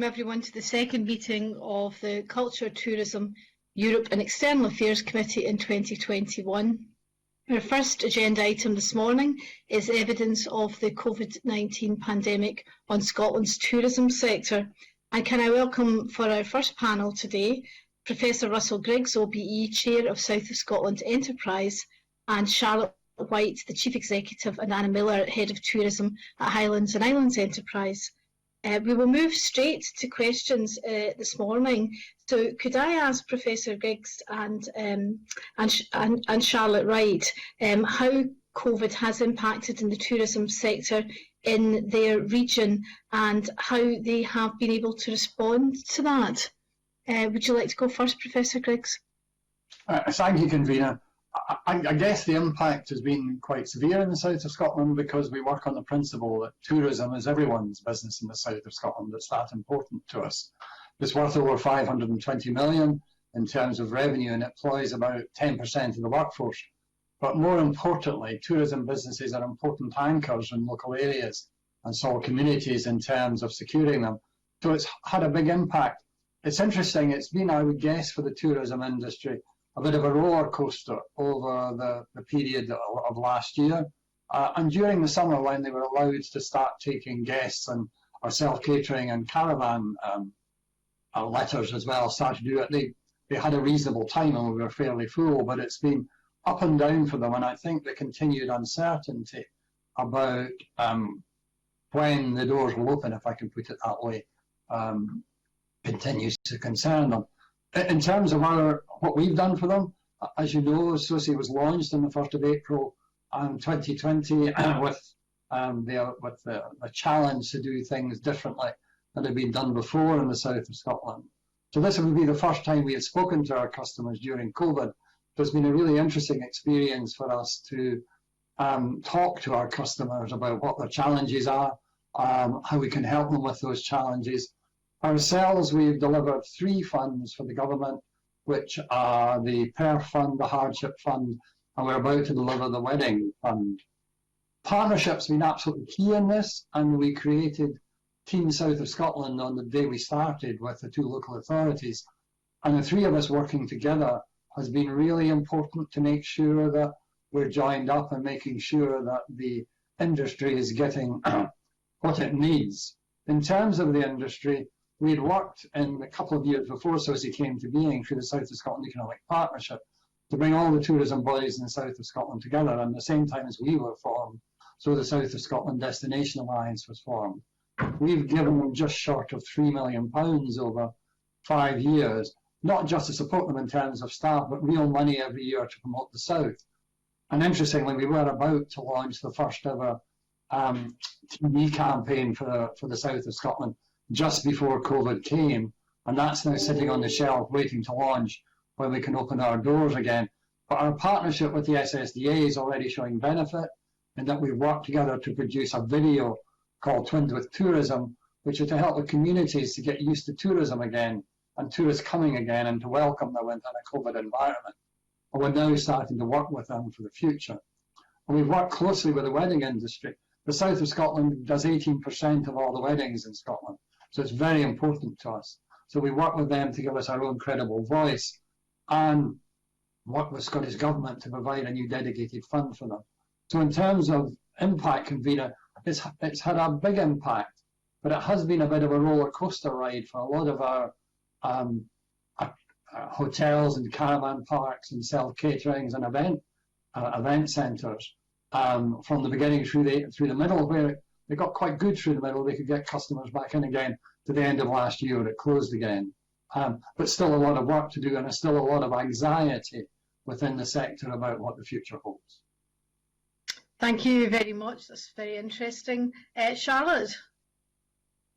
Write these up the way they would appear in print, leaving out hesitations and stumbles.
Everyone to the second meeting of the Culture, Tourism, Europe and External Affairs Committee in 2021. Our first agenda item this morning is evidence of the COVID-19 pandemic on Scotland's tourism sector. And can I welcome for our first panel today, Professor Russell Griggs, OBE, Chair of South of Scotland Enterprise, and Charlotte White, the Chief Executive, and Anna Miller, Head of Tourism at Highlands and Islands Enterprise. We will move straight to questions this morning. So could I ask Professor Griggs and Charlotte Wright how COVID has impacted in the tourism sector in their region and how they have been able to respond to that? Would you like to go first, Professor Griggs? Thank you, Convener. I guess the impact has been quite severe in the south of Scotland because we work on the principle that tourism is everyone's business in the south of Scotland. It's that important to us. It's worth over 520 million in terms of revenue and employs about 10% of the workforce. But more importantly, tourism businesses are important anchors in local areas and small communities in terms of securing them. So it's had a big impact. It's interesting, it's been, I would guess, for the tourism industry, a bit of a roller coaster over the period of last year. And during the summer, when they were allowed to start taking guests and our self-catering and caravan letters as well started to do it, they had a reasonable time and we were fairly full, but it's been up and down for them. And I think the continued uncertainty about when the doors will open, if I can put it that way, continues to concern them. In terms of what we've done for them, as you know, SOCI was launched on the 1st of April 2020 with the challenge to do things differently than had been done before in the south of Scotland. So this would be the first time we had spoken to our customers during COVID. So it's been a really interesting experience for us to talk to our customers about what their challenges are, how we can help them with those challenges. Ourselves, we've delivered 3 funds for the government, which are the PERF Fund, the Hardship Fund, and we're about to deliver the Wedding Fund. Partnership's been absolutely key in this, and we created Team South of Scotland on the day we started with the 2 local authorities. And the 3 of us working together has been really important to make sure that we're joined up and making sure that the industry is getting what it needs. In terms of the industry, we had worked in a couple of years before SOCI came to being through the South of Scotland Economic Partnership to bring all the tourism bodies in the South of Scotland together, and at the same time as we were formed, so the South of Scotland Destination Alliance was formed. We've given them just short of £3 million over 5 years, not just to support them in terms of staff, but real money every year to promote the South. And interestingly, we were about to launch the first ever TV campaign for the South of Scotland just before COVID came, and that's now sitting on the shelf waiting to launch when we can open our doors again. But our partnership with the SSDA is already showing benefit in that we've worked together to produce a video called Twinned with Tourism, which is to help the communities to get used to tourism again and tourists coming again and to welcome them within a COVID environment. And we're now starting to work with them for the future. And we've worked closely with the wedding industry. The South of Scotland does 18% of all the weddings in Scotland. So it's very important to us. So we work with them to give us our own credible voice and work with Scottish Government to provide a new dedicated fund for them. So in terms of impact, Convener, it's had a big impact, but it has been a bit of a roller coaster ride for a lot of our hotels and caravan parks and self-caterings and event centres from the beginning through the middle, where they got quite good through the middle. They could get customers back in again to the end of last year when it closed again. But still a lot of work to do, and there's still a lot of anxiety within the sector about what the future holds. Thank you very much. That's very interesting. Charlotte?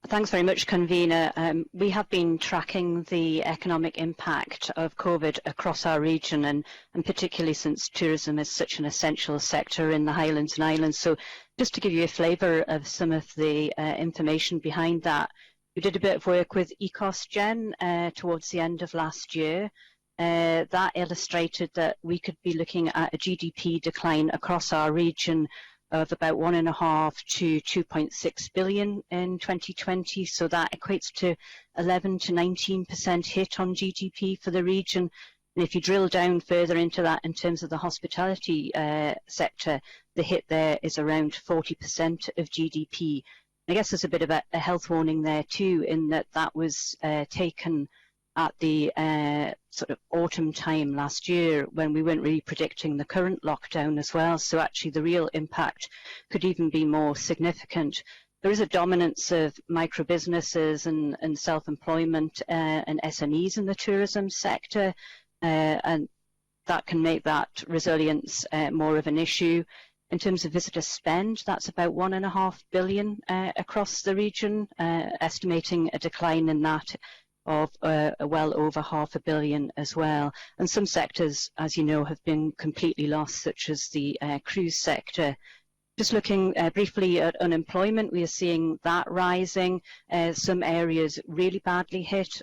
Thanks very much, Convener. We have been tracking the economic impact of COVID across our region, and particularly since tourism is such an essential sector in the Highlands and Islands. So just to give you a flavour of some of the information behind that, we did a bit of work with EcosGen towards the end of last year. That illustrated that we could be looking at a GDP decline across our region of about 1.5 to 2.6 billion in 2020. So that equates to 11 to 19% hit on GDP for the region. And if you drill down further into that in terms of the hospitality sector, the hit there is around 40% of GDP. I guess there's a bit of a health warning there too, in that that was taken at the sort of autumn time last year, when we weren't really predicting the current lockdown as well. So actually the real impact could even be more significant. There is a dominance of micro businesses and self-employment and SMEs in the tourism sector, and that can make that resilience more of an issue. In terms of visitor spend, that's about 1.5 billion across the region, estimating a decline in that of well over $500 million as well. And some sectors, as you know, have been completely lost, such as the cruise sector. Just looking briefly at unemployment, we are seeing that rising. Some areas really badly hit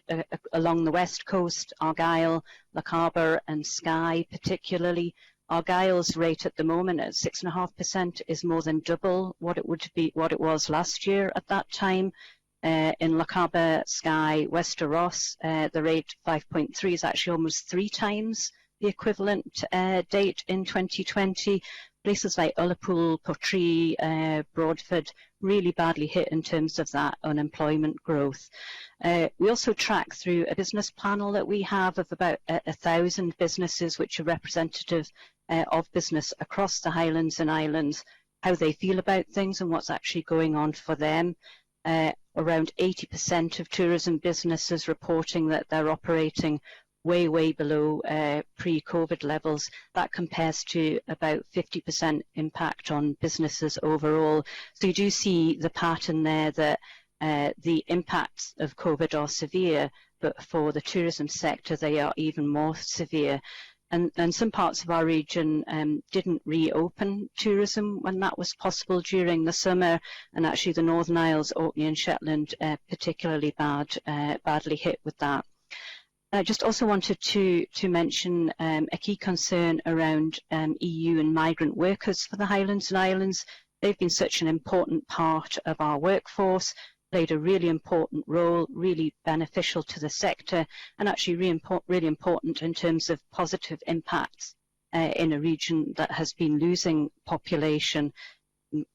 along the west coast, Argyll, Lochaber and Skye particularly. Argyll's rate at the moment at 6.5% is more than double what it was last year at that time. In Lochaber, Skye, Wester Ross, the rate 5.3 is actually almost 3 times the equivalent date in 2020. Places like Ullapool, Portree, Broadford, really badly hit in terms of that unemployment growth. We also track through a business panel that we have of about 1,000 businesses which are representative of business across the Highlands and Islands, how they feel about things and what's actually going on for them. Around 80% of tourism businesses reporting that they're operating way below pre-COVID levels. That compares to about 50% impact on businesses overall. So you do see the pattern there that the impacts of COVID are severe, but for the tourism sector they are even more severe. And some parts of our region didn't reopen tourism when that was possible during the summer, and actually the Northern Isles, Orkney and Shetland particularly badly hit with that. I just also wanted to mention a key concern around EU and migrant workers for the Highlands and Islands. They've been such an important part of our workforce, played a really important role, really beneficial to the sector, and actually really important in terms of positive impacts in a region that has been losing population.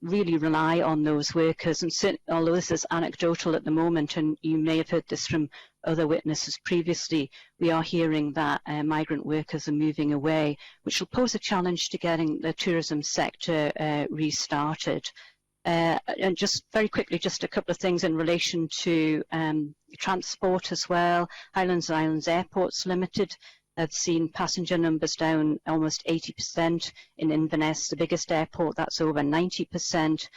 Really rely on those workers, and although this is anecdotal at the moment, and you may have heard this from other witnesses previously, we are hearing that migrant workers are moving away, which will pose a challenge to getting the tourism sector restarted. And just very quickly, just a couple of things in relation to transport as well. Highlands and Islands Airports Limited have seen passenger numbers down almost 80%. In Inverness, the biggest airport, that's over 90%.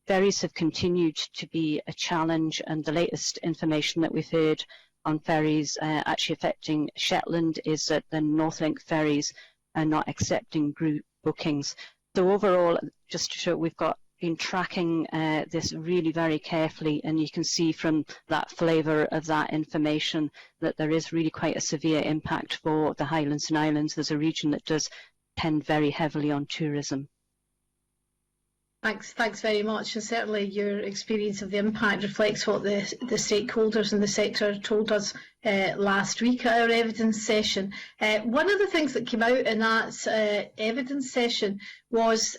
Ferries have continued to be a challenge, and the latest information that we've heard on ferries actually affecting Shetland is that the Northlink ferries are not accepting group bookings. So overall, just to show, we've been tracking this really very carefully, and you can see from that flavour of that information that there is really quite a severe impact for the Highlands and Islands. There's a region that does depend very heavily on tourism. Thanks very much, and certainly your experience of the impact reflects what the stakeholders in the sector told us last week at our evidence session. One of the things that came out in that evidence session was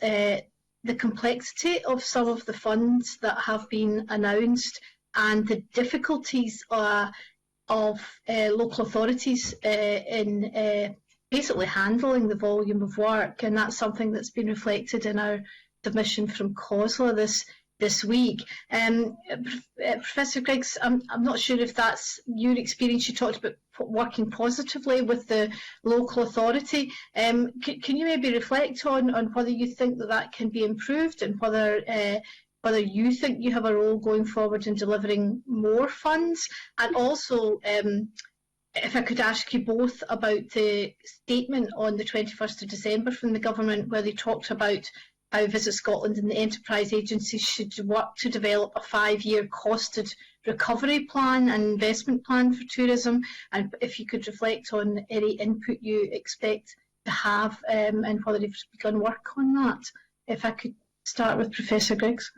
the complexity of some of the funds that have been announced and the difficulties of local authorities in basically handling the volume of work, and that's something that's been reflected in our submission from COSLA this week. Professor Griggs, I'm not sure if that's your experience. You talked about working positively with the local authority. Can you maybe reflect on whether you think that can be improved, and whether you think you have a role going forward in delivering more funds? And also, if I could ask you both about the statement on the 21st of December from the government, where they talked about how Visit Scotland and the enterprise agencies should work to develop a 5-year costed recovery plan and investment plan for tourism, and if you could reflect on any input you expect to have and whether you've begun work on that. If I could Start with Professor Griggs.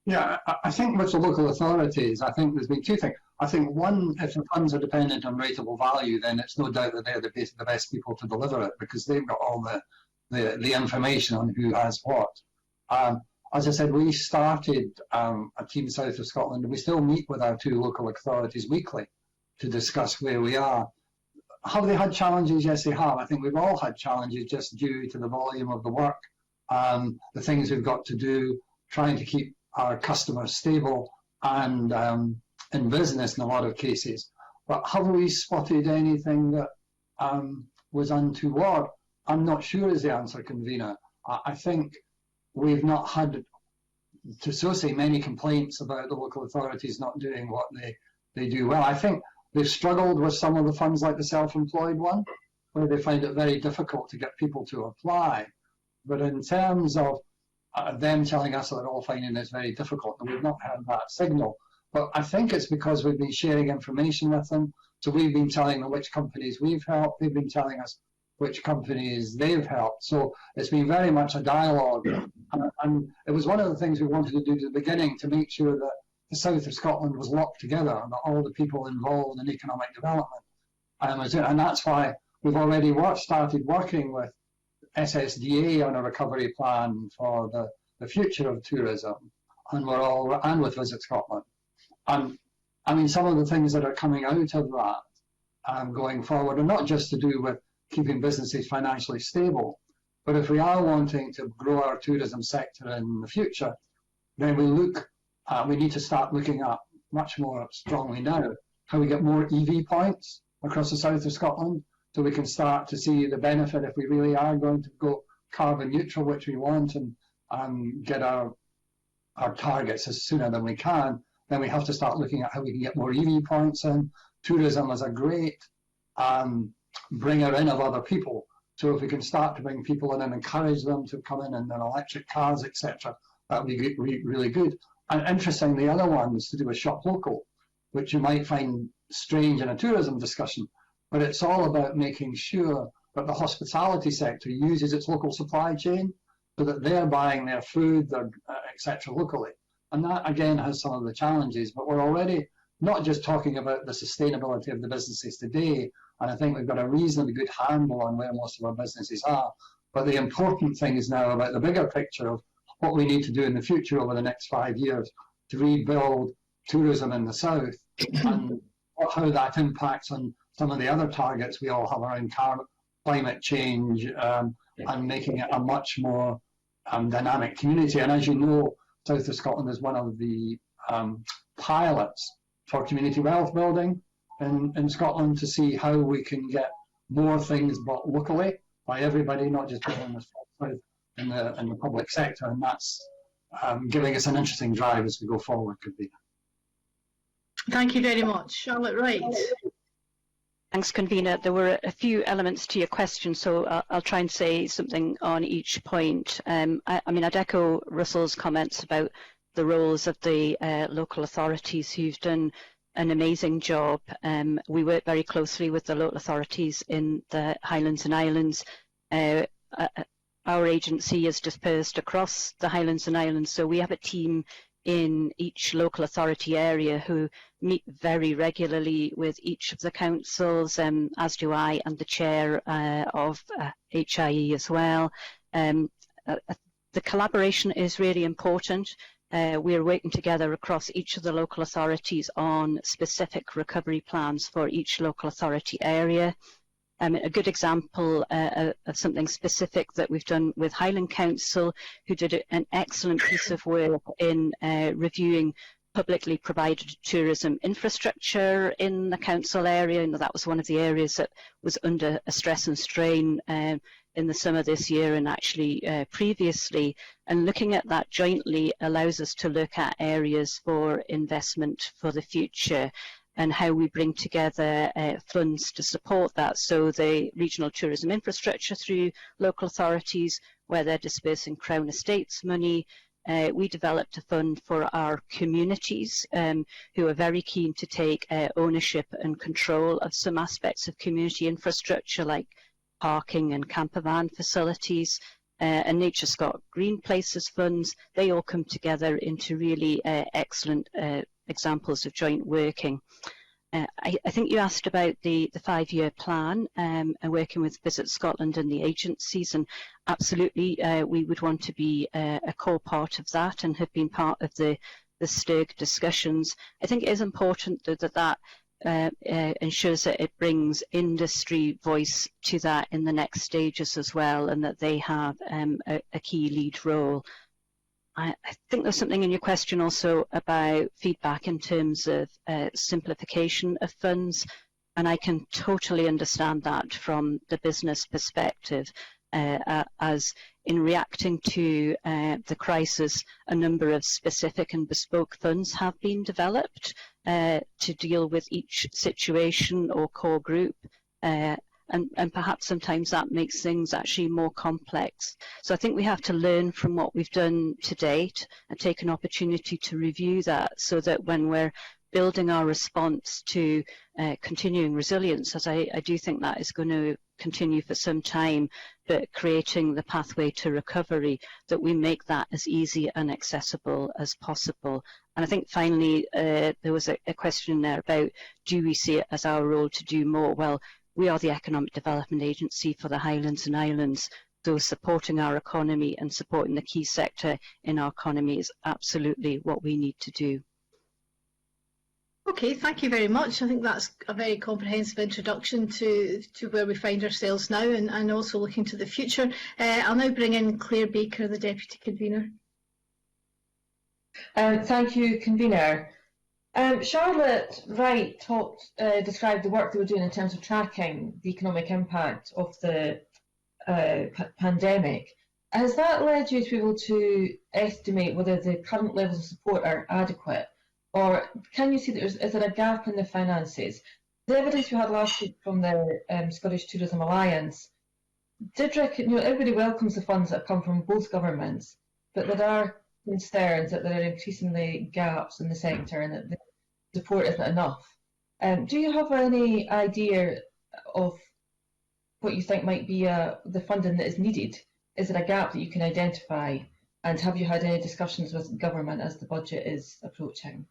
Yeah, I think with the local authorities, I think there's been two things. I think one, if the funds are dependent on rateable value, then it's no doubt that they're the best people to deliver it, because they've got all the information on who has what. As I said, we started a team south of Scotland, and we still meet with our two local authorities weekly to discuss where we are. Have they had challenges? Yes, they have. I think we've all had challenges just due to the volume of the work, the things we've got to do, trying to keep our customers stable and in business in a lot of cases. But have we spotted anything that was untoward? I'm not sure is the answer, Convener. I think we've not had, to so say, many complaints about the local authorities not doing what they do well. I think they've struggled with some of the funds like the self-employed one, where they find it very difficult to get people to apply. But in terms of them telling us that they're all finding this very difficult, and we've not had that signal. But I think it's because we've been sharing information with them. So we've been telling them which companies we've helped. They've been telling us which companies they've helped. So it's been very much a dialogue. And it was one of the things we wanted to do at the beginning, to make sure that the south of Scotland was locked together and that all the people involved in economic development. And that's why we've already started working with SSDA on a recovery plan for the future of tourism, and with Visit Scotland. And I mean, some of the things that are coming out of that going forward are not just to do with keeping businesses financially stable, but if we are wanting to grow our tourism sector in the future, then we need to start looking at much more strongly now how we get more EV points across the south of Scotland, so we can start to see the benefit if we really are going to go carbon neutral, which we want, and get our targets as sooner than we can. Then we have to start looking at how we can get more EV points in. Tourism is a great bringer in of other people. So if we can start to bring people in and encourage them to come in their electric cars, etc., that would be really good. And interesting, the other one is to do with shop local, which you might find strange in a tourism discussion, but it's all about making sure that the hospitality sector uses its local supply chain so that they're buying their food, etc., locally. And that, again, has some of the challenges, but we're already not just talking about the sustainability of the businesses today, and I think we've got a reasonably good handle on where most of our businesses are, but the important thing is now about the bigger picture of what we need to do in the future over the next 5 years to rebuild tourism in the south, and how that impacts on some of the other targets we all have around climate change, and making it a much more dynamic community. And as you know, south of Scotland is one of the pilots for community wealth building in Scotland, to see how we can get more things bought locally by everybody, not just people in the south, in the public sector, and that's giving us an interesting drive as we go forward, could be. Thank you very much. Charlotte Wright. Thanks, Convener. There were a few elements to your question, so I'll try and say something on each point. I mean, I'd echo Russell's comments about the roles of the local authorities who've done an amazing job. We work very closely with the local authorities in the Highlands and Islands. Our agency is dispersed across the Highlands and Islands, so we have a team in each local authority area who meet very regularly with each of the councils, as do I and the chair of HIE as well. The collaboration is really important. We are working together across each of the local authorities on specific recovery plans for each local authority area. A good example of something specific that we've done with Highland Council, who did an excellent piece of work in reviewing publicly provided tourism infrastructure in the council area. And that was one of the areas that was under a stress and strain in the summer this year, and actually previously. And looking at that jointly allows us to look at areas for investment for the future, and how we bring together funds to support that. So the regional tourism infrastructure through local authorities, where they're dispersing Crown Estates money. We developed a fund for our communities who are very keen to take ownership and control of some aspects of community infrastructure, like parking and camper van facilities. and Nature Scott Green Places funds, they all come together into really excellent examples of joint working. I think you asked about the 5-year plan and working with Visit Scotland and the agencies, and absolutely we would want to be a core part of that and have been part of the STIRG discussions. I think it is important that ensures that it brings industry voice to that in the next stages as well, and that they have a key lead role. I think there's something in your question also about feedback in terms of simplification of funds, and I can totally understand that from the business perspective, as in reacting to the crisis, a number of specific and bespoke funds have been developed to deal with each situation or core group. And perhaps sometimes that makes things actually more complex. So I think we have to learn from what we've done to date and take an opportunity to review that, so that when we're building our response to continuing resilience, as I do think that is going to continue for some time, but creating the pathway to recovery, that we make that as easy and accessible as possible. And I think finally there was a question there about, do we see it as our role to do more? Well, we are the Economic Development Agency for the Highlands and Islands, so supporting our economy and supporting the key sector in our economy is absolutely what we need to do. Okay, thank you very much. I think that's a very comprehensive introduction to where we find ourselves now, and also looking to the future. I'll now bring in Claire Baker, the Deputy Convener. Thank you, Convener. Charlotte Wright described the work they were doing in terms of tracking the economic impact of the pandemic. Has that led you to be able to estimate whether the current levels of support are adequate, or can you see that is there a gap in the finances? The evidence we had last week from the Scottish Tourism Alliance did reckon, everybody welcomes the funds that come from both governments, but there are concerns that there are increasingly gaps in the sector and that the support isn't enough. Do you have any idea of what you think might be the funding that is needed? Is there a gap that you can identify? And have you had any discussions with government as the budget is approaching?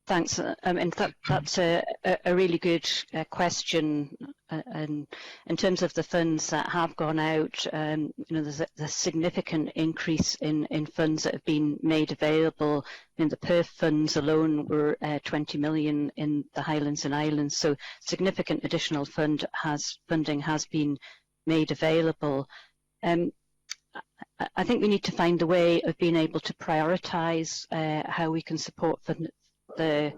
Thanks. And that's a really good question. And in terms of the funds that have gone out, there's a significant increase in funds that have been made available. In the Perth funds alone were 20 million in the Highlands and Islands. So significant additional funding has been made available. I think we need to find a way of being able to prioritise how we can support the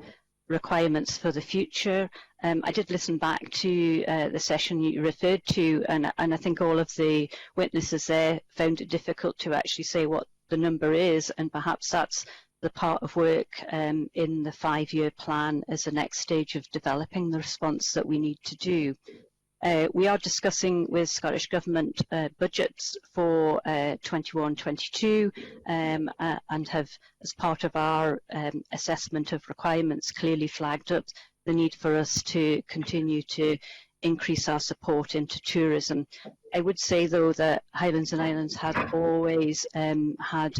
requirements for the future. I did listen back to the session you referred to, and I think all of the witnesses there found it difficult to actually say what the number is, and perhaps that's the part of work in the 5-year plan as the next stage of developing the response that we need to do. We are discussing with Scottish Government budgets for 21-22 and have, as part of our assessment of requirements, clearly flagged up the need for us to continue to increase our support into tourism. I would say, though, that Highlands and Islands had always had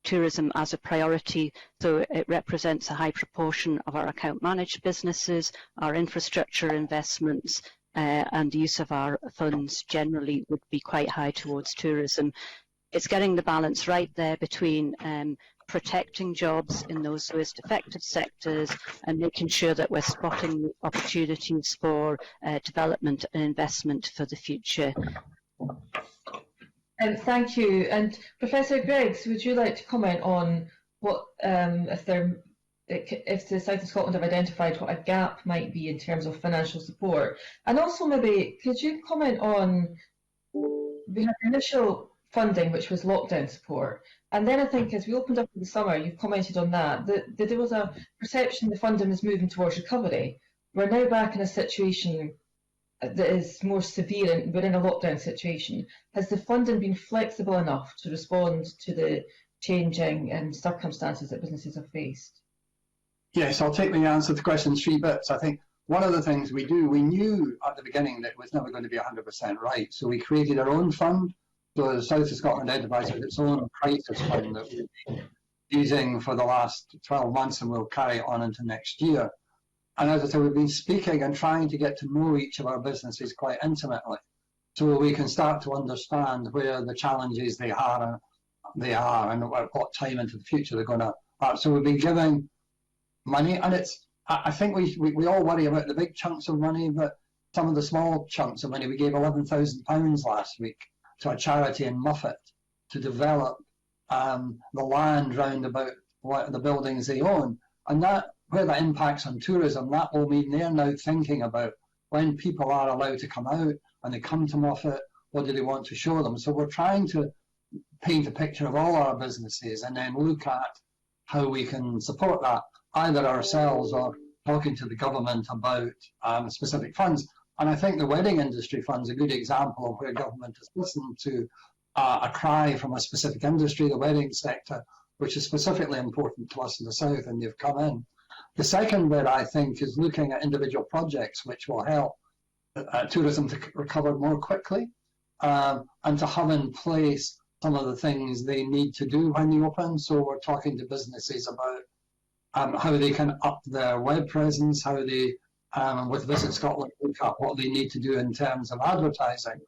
tourism as a priority, so it represents a high proportion of our account managed businesses, our infrastructure investments, and the use of our funds generally would be quite high towards tourism. It's getting the balance right there between protecting jobs in those most affected sectors and making sure that we're spotting opportunities for development and investment for the future. Thank you. And Professor Griggs, would you like to comment on what if the South of Scotland have identified what a gap might be in terms of financial support? And also maybe could you comment on, we had initial funding which was lockdown support, and then I think as we opened up in the summer, you've commented on that there was a perception the funding was moving towards recovery. We're now back in a situation that is more severe, and we're in a lockdown situation. Has the funding been flexible enough to respond to the changing circumstances that businesses have faced? Yes, I'll take the answer to the question in 3 bits. I think one of the things we do, we knew at the beginning that it was never going to be 100% right. So we created our own fund. So the South of Scotland Enterprise has its own crisis fund that we've been using for the last 12 months and we'll carry it on into next year. And as I said, we've been speaking and trying to get to know each of our businesses quite intimately so we can start to understand where the challenges they are and at what time into the future they're going to. So we've been giving money, and I think we all worry about the big chunks of money, but some of the small chunks of money, we gave £11,000 last week to a charity in Muffet to develop the land round about the buildings they own. And that, where that impacts on tourism, that will mean they're now thinking about when people are allowed to come out and they come to Muffet, what do they want to show them? So we're trying to paint a picture of all our businesses and then look at how we can support that, either ourselves or talking to the government about specific funds. And I think the wedding industry fund's a good example of where government has listened to a cry from a specific industry, the wedding sector, which is specifically important to us in the South, and they've come in. The second bit, I think, is looking at individual projects which will help tourism to recover more quickly and to have in place some of the things they need to do when they open. So we're talking to businesses about how they can up their web presence, how they, with Visit Scotland, look at what they need to do in terms of advertising.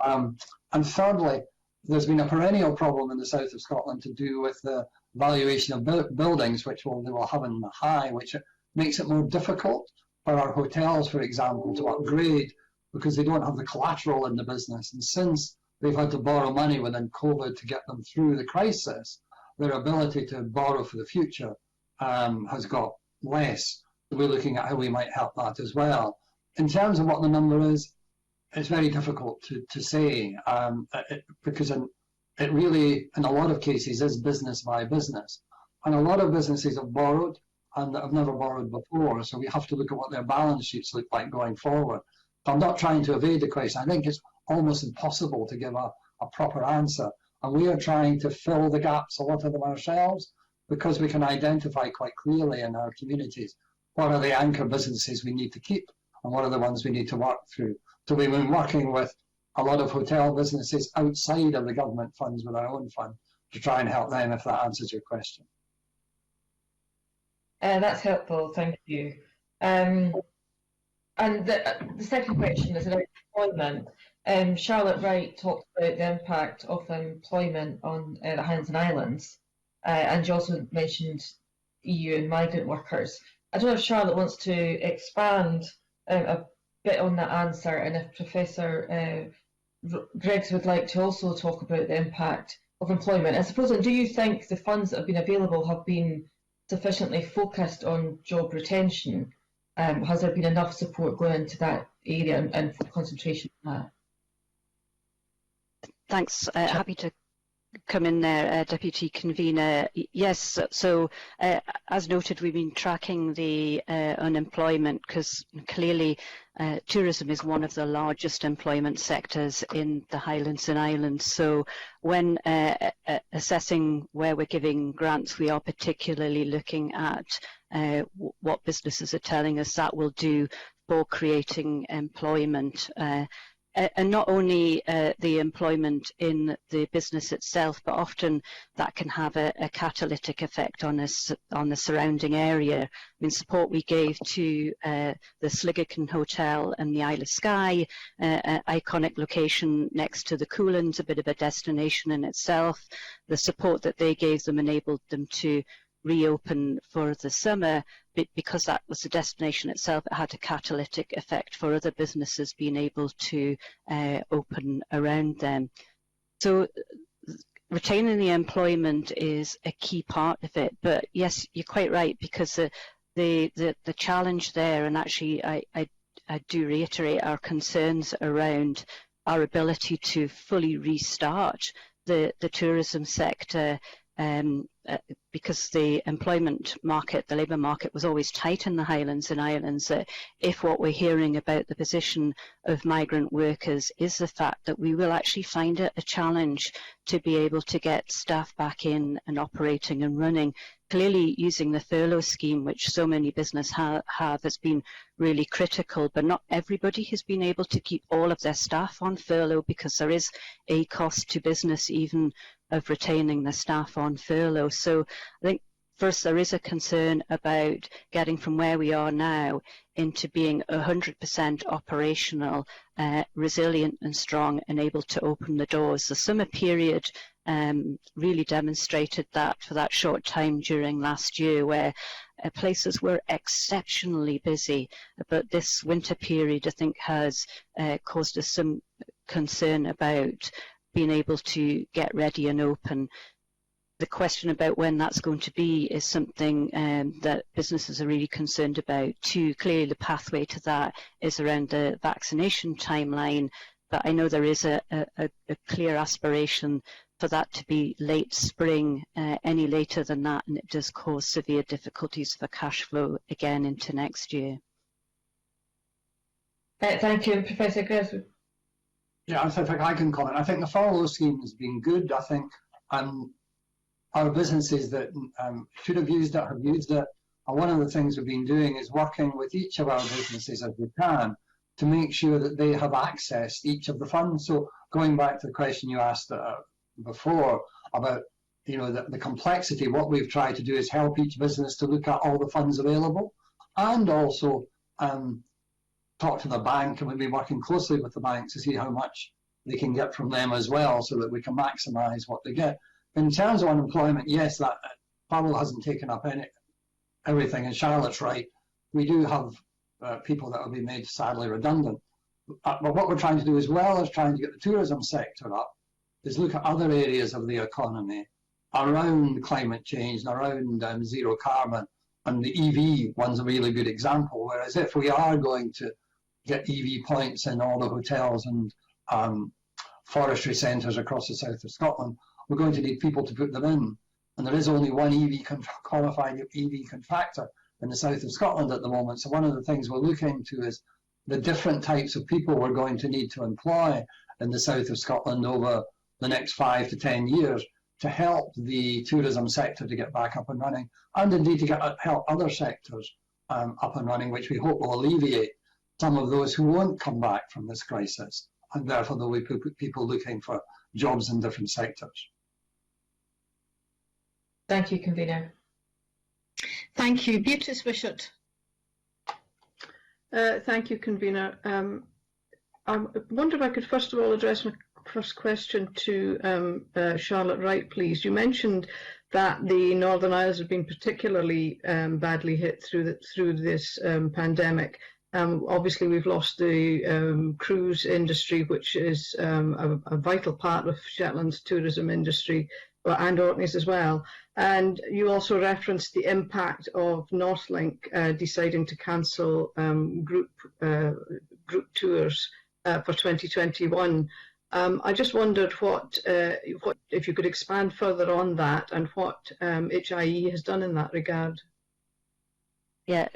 And thirdly, there's been a perennial problem in the South of Scotland to do with the valuation of buildings, which they will have in the high, which makes it more difficult for our hotels, for example, to upgrade because they don't have the collateral in the business. And since they've had to borrow money within COVID to get them through the crisis, their ability to borrow for the future has got less. We're looking at how we might help that as well. In terms of what the number is, it's very difficult to say because it really, in a lot of cases, is business by business. And a lot of businesses have borrowed and have never borrowed before, so we have to look at what their balance sheets look like going forward. So I'm not trying to evade the question. I think it's almost impossible to give a proper answer. And we are trying to fill the gaps, a lot of them ourselves, because we can identify quite clearly in our communities what are the anchor businesses we need to keep and what are the ones we need to work through. So we've been working with a lot of hotel businesses outside of the government funds with our own fund to try and help them, if that answers your question. That's helpful, thank you. And the second question is about employment. Charlotte Wright talked about the impact of employment on the Highlands and Islands, and she also mentioned EU and migrant workers. I don't know if Charlotte wants to expand a bit on that answer, and if Professor Griggs would like to also talk about the impact of employment. I suppose, and do you think the funds that have been available have been sufficiently focused on job retention? Has there been enough support going into that area and concentration on that? Thanks. Happy to come in there, Deputy Convener. Yes, so as noted, we've been tracking the unemployment because clearly tourism is one of the largest employment sectors in the Highlands and Islands. So when assessing where we're giving grants, we are particularly looking at what businesses are telling us that will do for creating employment. And not only the employment in the business itself, but often that can have a catalytic effect on the surrounding area. I mean, support we gave to the Sligachan Hotel and the Isle of Skye, an iconic location next to the Coolins, a bit of a destination in itself. The support that they gave them enabled them to reopen for the summer, but because that was the destination itself, it had a catalytic effect for other businesses being able to open around them. So retaining the employment is a key part of it, but yes, you're quite right, because the challenge there, and actually I do reiterate our concerns around our ability to fully restart the tourism sector, because the employment market, the labour market, was always tight in the Highlands and Islands. If what we're hearing about the position of migrant workers is the fact that we will actually find it a challenge to be able to get staff back in and operating and running, clearly using the furlough scheme, which so many businesses have, has been really critical, but not everybody has been able to keep all of their staff on furlough, because there is a cost to business even of retaining the staff on furlough. So I think first there is a concern about getting from where we are now into being 100% operational, resilient and strong, and able to open the doors. The summer period really demonstrated that for that short time during last year, where places were exceptionally busy. But this winter period, I think, has caused us some concern about being able to get ready and open. The question about when that's going to be is something that businesses are really concerned about too. Clearly the pathway to that is around the vaccination timeline, but I know there is a clear aspiration for that to be late spring. Any later than that, and it does cause severe difficulties for cash flow again into next year. Thank you, Professor Greswood. Yeah, I think I can comment. I think the furlough scheme has been good. I think our businesses that should have used it have used it. And one of the things we've been doing is working with each of our businesses as we can to make sure that they have accessed each of the funds. So going back to the question you asked before about the complexity, what we've tried to do is help each business to look at all the funds available, and also talk to the bank, and we'll be working closely with the bank to see how much they can get from them as well, so that we can maximise what they get. In terms of unemployment, yes, that furlough hasn't taken up everything, and Charlotte's right. We do have people that will be made sadly redundant. But what we're trying to do, as well as trying to get the tourism sector up, is look at other areas of the economy around climate change and around zero carbon. And the EV one's a really good example. Whereas if we are going to get EV points in all the hotels and forestry centres across the south of Scotland, we're going to need people to put them in. And there is only one qualified EV contractor in the south of Scotland at the moment. So one of the things we're looking to is the different types of people we're going to need to employ in the south of Scotland over the next 5 to 10 years to help the tourism sector to get back up and running, and indeed to help other sectors up and running, which we hope will alleviate some of those who won't come back from this crisis, and therefore there will be people looking for jobs in different sectors. Thank you, Convener. Thank you. Beatrice Wishart. Thank you, Convener. I wonder if I could first of all address my first question to Charlotte Wright, please. You mentioned that the Northern Isles have been particularly badly hit through this pandemic. Obviously, we've lost the cruise industry, which is a vital part of Shetland's tourism industry, and Orkney's as well. And you also referenced the impact of Northlink deciding to cancel group tours for 2021. I just wondered what if you could expand further on that, and what HIE has done in that regard. Yeah,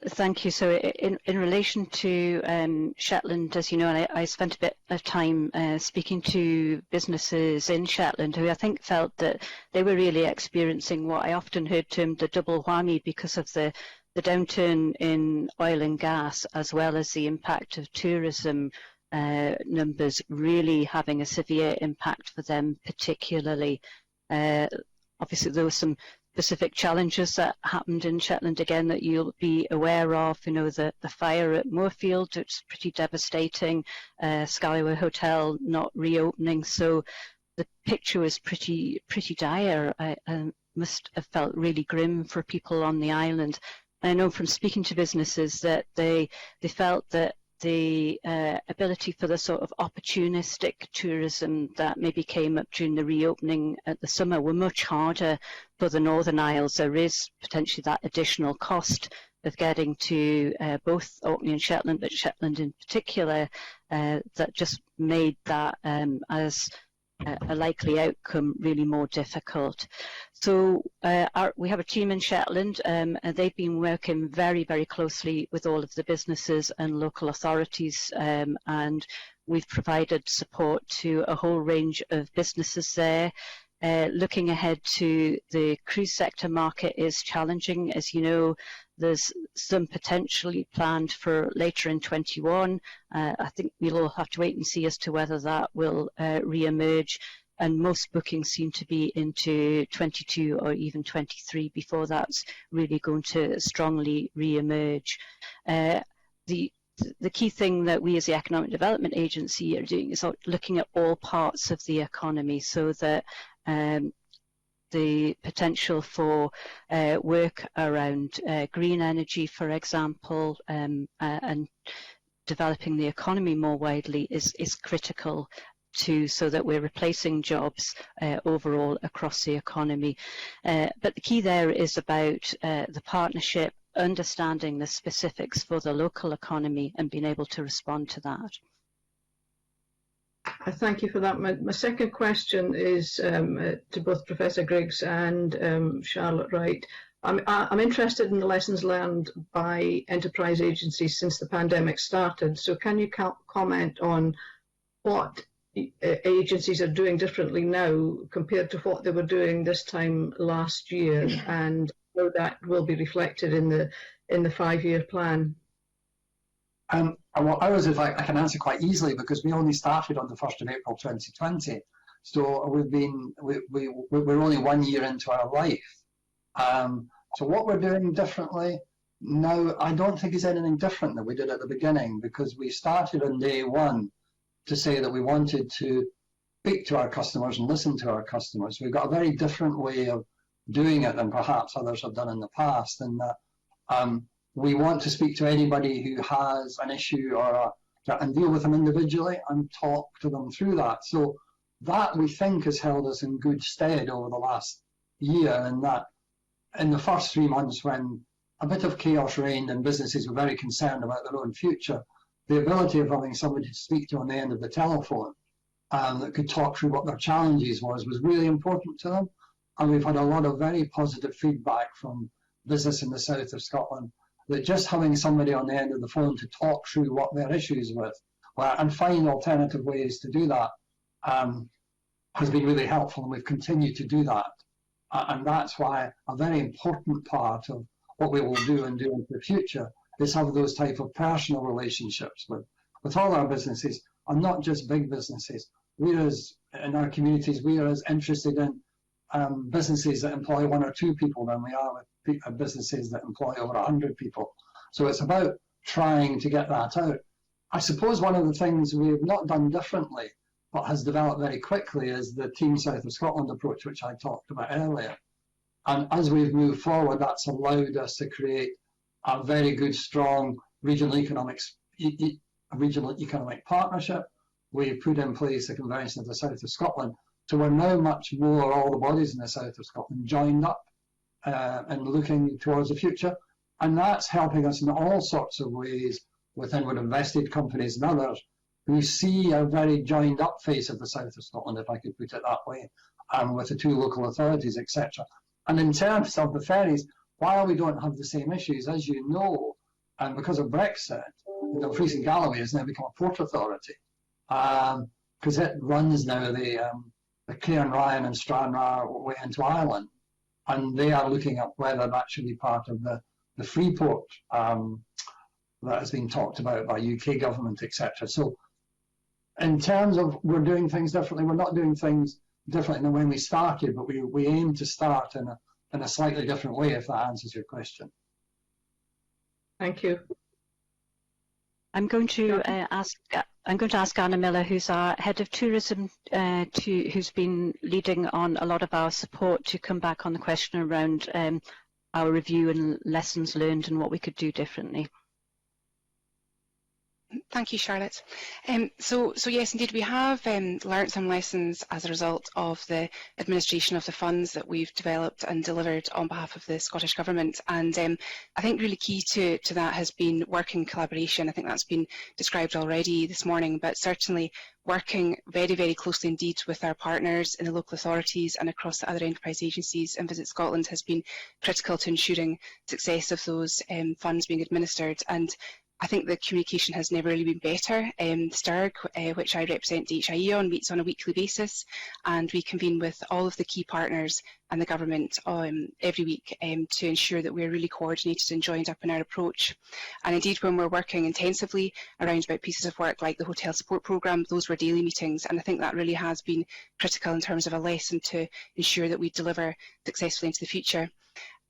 thank you. So in relation to Shetland, as you know, and I spent a bit of time speaking to businesses in Shetland who I think felt that they were really experiencing what I often heard termed the double whammy, because of the downturn in oil and gas, as well as the impact of tourism numbers really having a severe impact for them particularly. Obviously there were some specific challenges that happened in Shetland again that you'll be aware of. You know, the fire at Moorfield, it's pretty devastating. Scalloway Hotel not reopening, so the picture was pretty dire. I must have felt really grim for people on the island. I know from speaking to businesses that they felt that the ability for the sort of opportunistic tourism that maybe came up during the reopening at the summer were much harder for the Northern Isles. There is potentially that additional cost of getting to both Orkney and Shetland, but Shetland in particular, that just made that as a likely outcome really more difficult. So we have a team in Shetland, and they've been working very, very closely with all of the businesses and local authorities, and we've provided support to a whole range of businesses there. Looking ahead to the cruise sector market is challenging. As you know, there's some potentially planned for later in 21. I think we'll all have to wait and see as to whether that will re-emerge. And most bookings seem to be into 22 or even 23 before that's really going to strongly re-emerge. The key thing that we as the Economic Development Agency are doing is looking at all parts of the economy, so that the potential for work around green energy, for example, and developing the economy more widely is critical too, so that we're replacing jobs overall across the economy. But the key there is about the partnership, understanding the specifics for the local economy and being able to respond to that. I thank you for that. My second question is to both Professor Griggs and Charlotte Wright. I'm interested in the lessons learned by enterprise agencies since the pandemic started. So can you comment on what agencies are doing differently now compared to what they were doing this time last year, and how that will be reflected in the 5-year plan? Well, ours is I can answer quite easily because we only started on the 1st of April 2020. So we're only 1 year into our life. So what we're doing differently now, I don't think is anything different than we did at the beginning, because we started on day one to say that we wanted to speak to our customers and listen to our customers. We've got a very different way of doing it than perhaps others have done in the past, in that we want to speak to anybody who has an issue and deal with them individually and talk to them through that. So that, we think, has held us in good stead over the last year, and that in the first 3 months, when a bit of chaos reigned and businesses were very concerned about their own future, the ability of having somebody to speak to on the end of the telephone that could talk through what their challenges was really important to them. And we've had a lot of very positive feedback from business in the south of Scotland, that just having somebody on the end of the phone to talk through what their issues with and find alternative ways to do that has been really helpful, and we've continued to do that. And that's why a very important part of what we will do and do in the future is have those type of personal relationships with all our businesses, and not just big businesses. Whereas in our communities, we are as interested in businesses that employ 1 or 2 people than we are with businesses that employ over 100 people. So it's about trying to get that out. I suppose one of the things we've not done differently, but has developed very quickly, is the Team South of Scotland approach, which I talked about earlier. And as we've moved forward, that's allowed us to create a very good, strong regional economic partnership. We've put in place the Convention of the South of Scotland. So we're now much more, all the bodies in the South of Scotland joined up and looking towards the future. And that's helping us in all sorts of ways with inward invested companies and others who see a very joined up face of the South of Scotland, if I could put it that way, with the 2 local authorities, etc. And in terms of the ferries, while we don't have the same issues, as you know, and because of Brexit, Dumfries and Galloway has now become a port authority, because it runs now the Cairn Ryan and Stranraer way into Ireland, and they are looking at whether that should be part of the Freeport that has been talked about by UK government, etc. So in terms of we're doing things differently, we're not doing things differently than when we started, but we aim to start in a slightly different way, if that answers your question. Thank you. I'm going to ask Anna Miller, who's our head of tourism, who's been leading on a lot of our support, to come back on the question around our review and lessons learned and what we could do differently. Thank you, Charlotte. So yes, indeed, we have learnt some lessons as a result of the administration of the funds that we've developed and delivered on behalf of the Scottish Government. And I think really key to that has been working collaboration. I think that's been described already this morning, but certainly working very, very closely indeed with our partners in the local authorities and across the other enterprise agencies in Visit Scotland has been critical to ensuring success of those funds being administered. And I think the communication has never really been better. STIRG, which I represent DHIE on, meets on a weekly basis, and we convene with all of the key partners and the government every week to ensure that we're really coordinated and joined up in our approach. And indeed, when we're working intensively around about pieces of work like the hotel support programme, those were daily meetings, and I think that really has been critical in terms of a lesson to ensure that we deliver successfully into the future.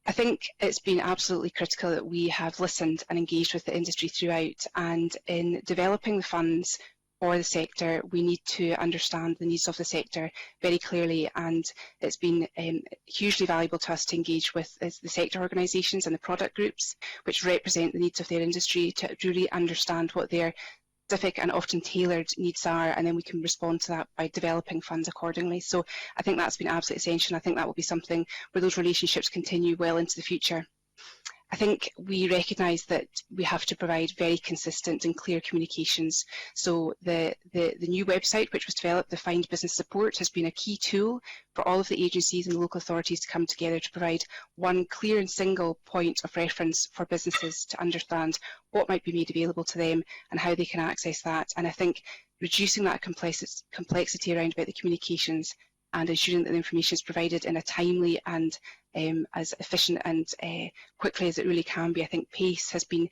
I think it's been absolutely critical that we have listened and engaged with the industry throughout, and in developing the funds for the sector, we need to understand the needs of the sector very clearly, and it's been hugely valuable to us to engage with the sector organisations and the product groups which represent the needs of their industry to really understand what their specific and often tailored needs are, and then we can respond to that by developing funds accordingly. So I think that's been absolutely essential. I think that will be something where those relationships continue well into the future. I think we recognise that we have to provide very consistent and clear communications. So the new website which was developed, the Find Business Support, has been a key tool for all of the agencies and local authorities to come together to provide one clear and single point of reference for businesses to understand what might be made available to them and how they can access that. And I think reducing that complexity around about the communications and ensuring that the information is provided in a timely and as efficient and quickly as it really can be. I think pace has been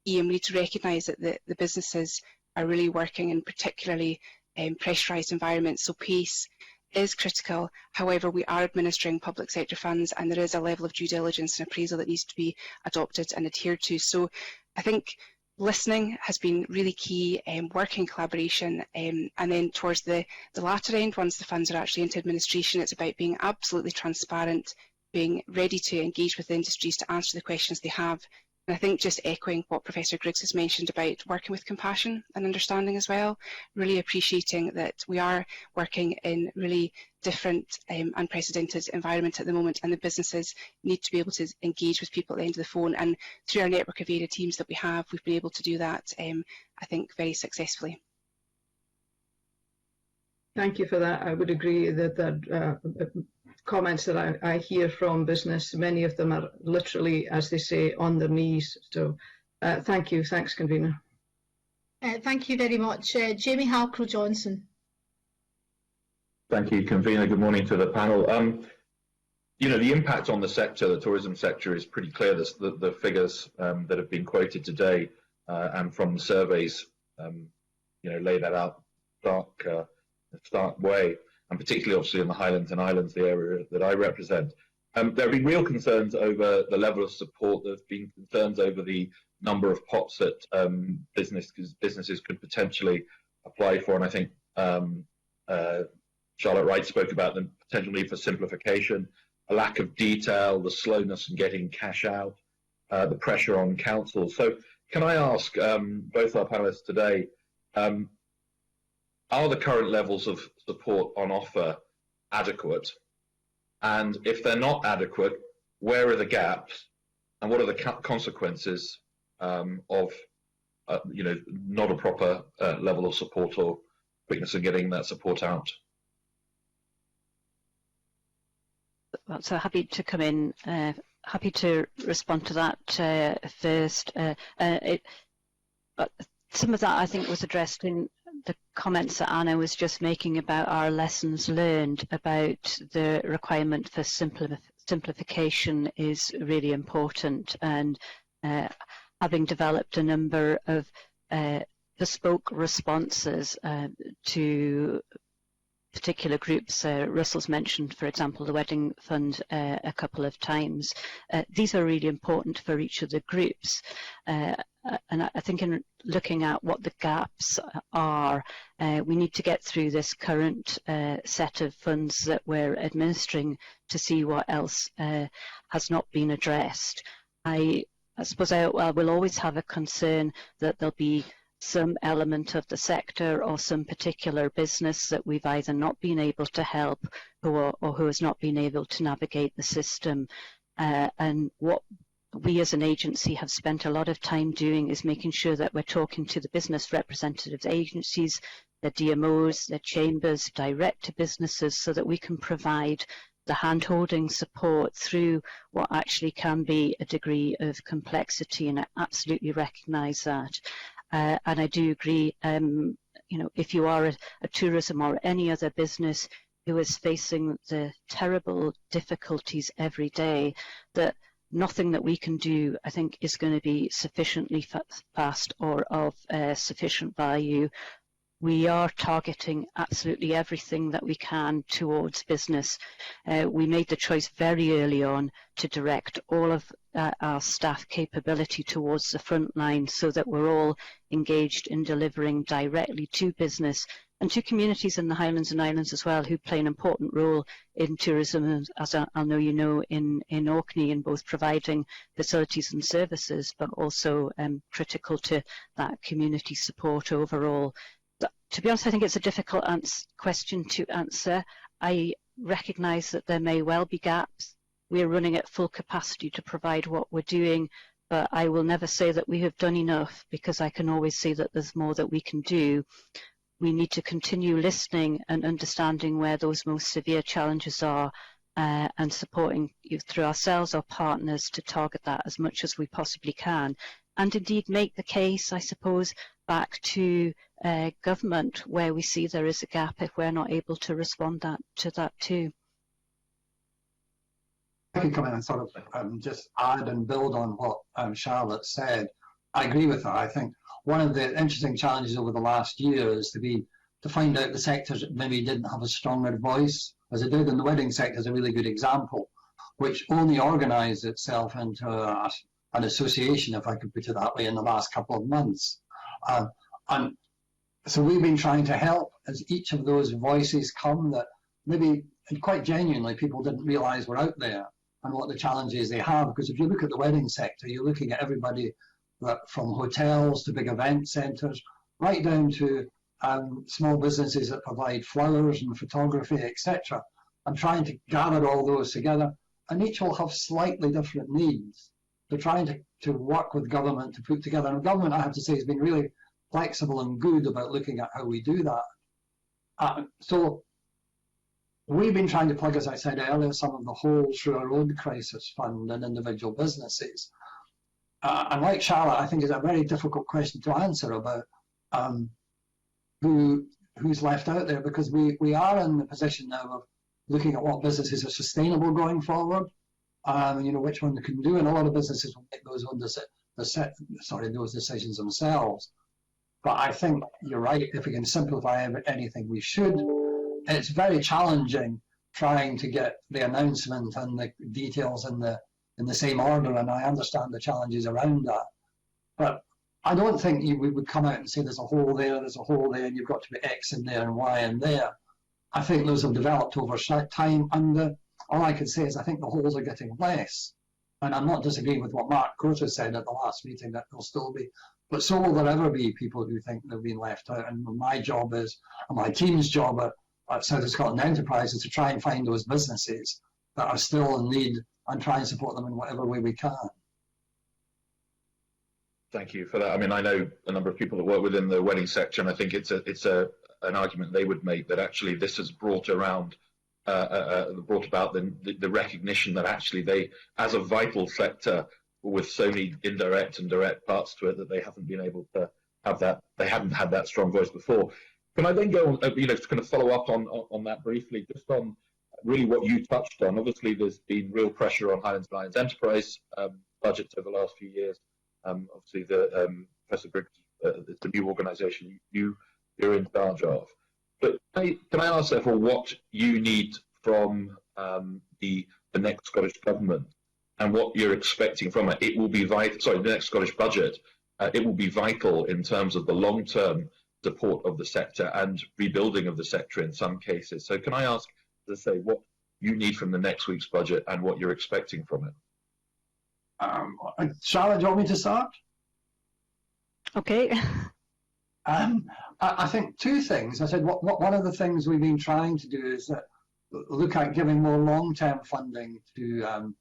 key, and we need to recognise that the businesses are really working in particularly pressurised environments, so pace is critical. However, we are administering public sector funds, and there is a level of due diligence and appraisal that needs to be adopted and adhered to. So I think listening has been really key, working collaboration, and then towards the latter end, once the funds are actually into administration, it's about being absolutely transparent, being ready to engage with the industries to answer the questions they have. And I think just echoing what Professor Griggs has mentioned about working with compassion and understanding as well, really appreciating that we are working in really different unprecedented environment at the moment, and the businesses need to be able to engage with people at the end of the phone, and through our network of area teams that we have, we've been able to do that, I think, very successfully. Thank you for that. I would agree that comments that I hear from business, many of them are literally, as they say, on their knees. So thank you. Thanks, Convener. Thank you very much. Jamie Halcrow-Johnson. Thank you, Convener. Good morning to the panel. You know, the impact on the sector, the tourism sector, is pretty clear. The figures that have been quoted today and from the surveys, you know, lay that out stark way, and particularly obviously in the Highlands and Islands, the area that I represent. There have been real concerns over the level of support. There have been concerns over the number of pots that businesses could potentially apply for, and I think Charlotte Wright spoke about the potential need for simplification, a lack of detail, the slowness in getting cash out, the pressure on councils. So can I ask both our panelists today, are the current levels of support on offer adequate? And if they're not adequate, where are the gaps? And what are the consequences of you know, not a proper level of support or quickness in getting that support out? So happy to come in, happy to respond to that first. Some of that I think was addressed in the comments that Anna was just making about our lessons learned about the requirement for simplification is really important, and having developed a number of bespoke responses to particular groups. Russell's mentioned, for example, the Wedding Fund a couple of times. These are really important for each of the groups. And I think in looking at what the gaps are, we need to get through this current set of funds that we're administering to see what else has not been addressed. I suppose I will always have a concern that there'll be some element of the sector or some particular business that we've either not been able to help or who has not been able to navigate the system. And what we as an agency have spent a lot of time doing is making sure that we're talking to the business representatives agencies, the DMOs, the chambers, direct to businesses, so that we can provide the hand-holding support through what actually can be a degree of complexity, and I absolutely recognise that. And I do agree, you know, if you are a tourism or any other business who is facing the terrible difficulties every day, that nothing that we can do, I think, is going to be sufficiently fast or of sufficient value. We are targeting absolutely everything that we can towards business. We made the choice very early on to direct all of our staff capability towards the front line so that we're all engaged in delivering directly to business and to communities in the Highlands and Islands as well, who play an important role in tourism, as I know you know, in Orkney, in both providing facilities and services, but also critical to that community support overall. To be honest, I think it's a difficult question to answer. I recognise that there may well be gaps. We're running at full capacity to provide what we're doing, but I will never say that we have done enough, because I can always say that there's more that we can do. We need to continue listening and understanding where those most severe challenges are, and supporting you through ourselves, our partners, to target that as much as we possibly can. And indeed make the case, I suppose, back to government where we see there is a gap if we're not able to respond to that too. I can come in and sort of just add and build on what Charlotte said. I agree with her. I think one of the interesting challenges over the last year is to find out the sectors that maybe didn't have a stronger voice, as it did in the wedding sector is a really good example, which only organised itself into an association, if I could put it that way, in the last couple of months. And so we've been trying to help as each of those voices come that maybe, and quite genuinely, people didn't realise were out there and what the challenges they have. Because if you look at the wedding sector, you're looking at everybody from hotels to big event centres, right down to small businesses that provide flowers and photography, etc. And trying to gather all those together, and each will have slightly different needs. They're trying to work with government to put together. And government, I have to say, has been really flexible and good about looking at how we do that. So we've been trying to plug, as I said earlier, some of the holes through our own crisis fund and individual businesses. And like Charlotte, I think it's a very difficult question to answer about who's left out there, because we are in the position now of looking at what businesses are sustainable going forward. You know, which one they can do, and a lot of businesses will make those those decisions themselves. But I think you're right. If we can simplify anything, we should. It's very challenging trying to get the announcement and the details in the same order, and I understand the challenges around that. But I don't think we would come out and say there's a hole there, and you've got to be X in there and Y in there. I think those have developed over time, and all I can say is I think the holes are getting less. And I'm not disagreeing with what Mark Crota said at the last meeting, that there'll still be, but so will there ever be people who think they've been left out. And my job is, and my team's job at South of Scotland Enterprise, is to try and find those businesses that are still in need and try and support them in whatever way we can. Thank you for that. I mean, I know a number of people that work within the wedding sector, and I think it's an argument they would make that actually this has brought about the recognition that actually they, as a vital sector with so many indirect and direct parts to it, that they haven't been able to have that. They hadn't had that strong voice before. Can I then go on, to kind of follow up on that briefly, just on really what you touched on? Obviously, there's been real pressure on Highlands and Islands Enterprise budgets over the last few years. Obviously, Professor Griggs, it's a new organisation you're in charge of. But can I ask, therefore, what you need from the next Scottish Government and what you're expecting from it? It will be vital. Sorry, the next Scottish budget. It will be vital in terms of the long-term support of the sector and rebuilding of the sector in some cases. So, can I ask, as I say, what you need from the next week's budget and what you're expecting from it? Charlotte, do you want me to start? Okay. I think two things. I said one of the things we've been trying to do is look at giving more long-term funding to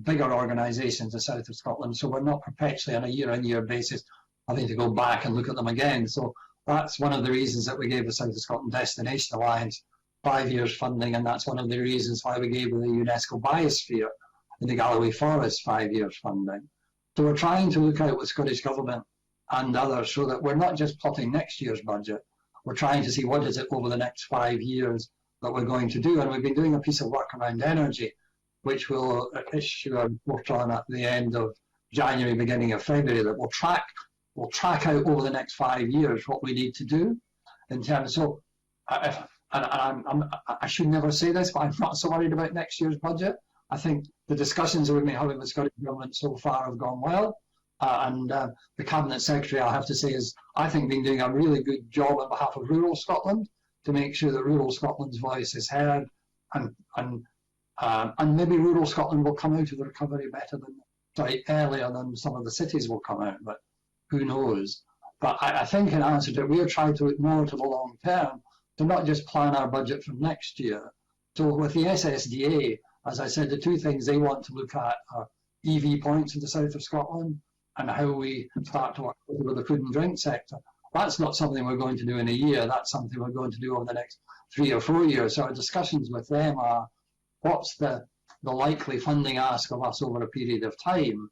bigger organisations in the south of Scotland, so we're not perpetually on a year-on-year basis having to go back and look at them again. So that's one of the reasons that we gave the South of Scotland Destination Alliance 5 years funding, and that's one of the reasons why we gave the UNESCO Biosphere and the Galloway Forest 5 years funding. So we're trying to look out with Scottish Government and others so that we're not just plotting next year's budget, we're trying to see what is it over the next 5 years that we're going to do. And we've been doing a piece of work around energy, which we'll issue a report on at the end of January, beginning of February, that will track out over the next 5 years what we need to do in terms. So, I should never say this, but I'm not so worried about next year's budget. I think the discussions that we've been having with Scottish Government so far have gone well. And the Cabinet Secretary, I have to say, is, I think, been doing a really good job on behalf of rural Scotland to make sure that rural Scotland's voice is heard, and maybe rural Scotland will come out of the recovery earlier than some of the cities will come out, but who knows. But I think in answer to it, we are trying to look more to the long term, to not just plan our budget for next year. So with the SSDA, as I said, the two things they want to look at are EV points in the south of Scotland and how we start to work with the food and drink sector. That's not something we're going to do in a year. That's something we're going to do over the next 3 or 4 years. So our discussions with them are, what's the likely funding ask of us over a period of time,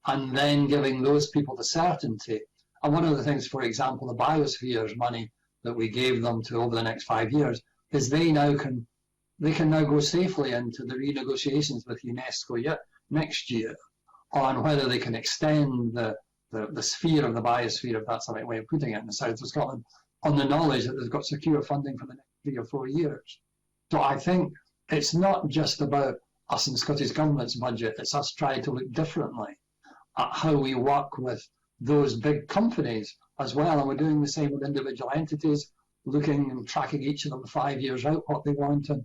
and then giving those people the certainty. And one of the things, for example, the Biospheres money that we gave them to over the next 5 years, is they can now go safely into the renegotiations with UNESCO next year on whether they can extend the sphere of the biosphere, if that's the right way of putting it, in the south of Scotland, on the knowledge that they've got secure funding for the next 3 or 4 years. So I think it's not just about us and Scottish Government's budget, it's us trying to look differently at how we work with those big companies as well. And we're doing the same with individual entities, looking and tracking each of them 5 years out what they want, and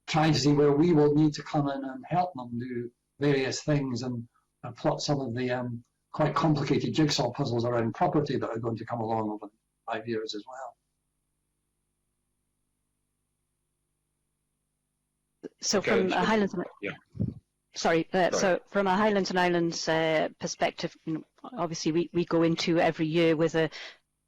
trying to see where we will need to come in and help them do various things, and plot some of the quite complicated jigsaw puzzles around property that are going to come along over 5 years as well. So Okay, from a Highlands, Sorry. so from a Highlands and Islands perspective, obviously we go into every year with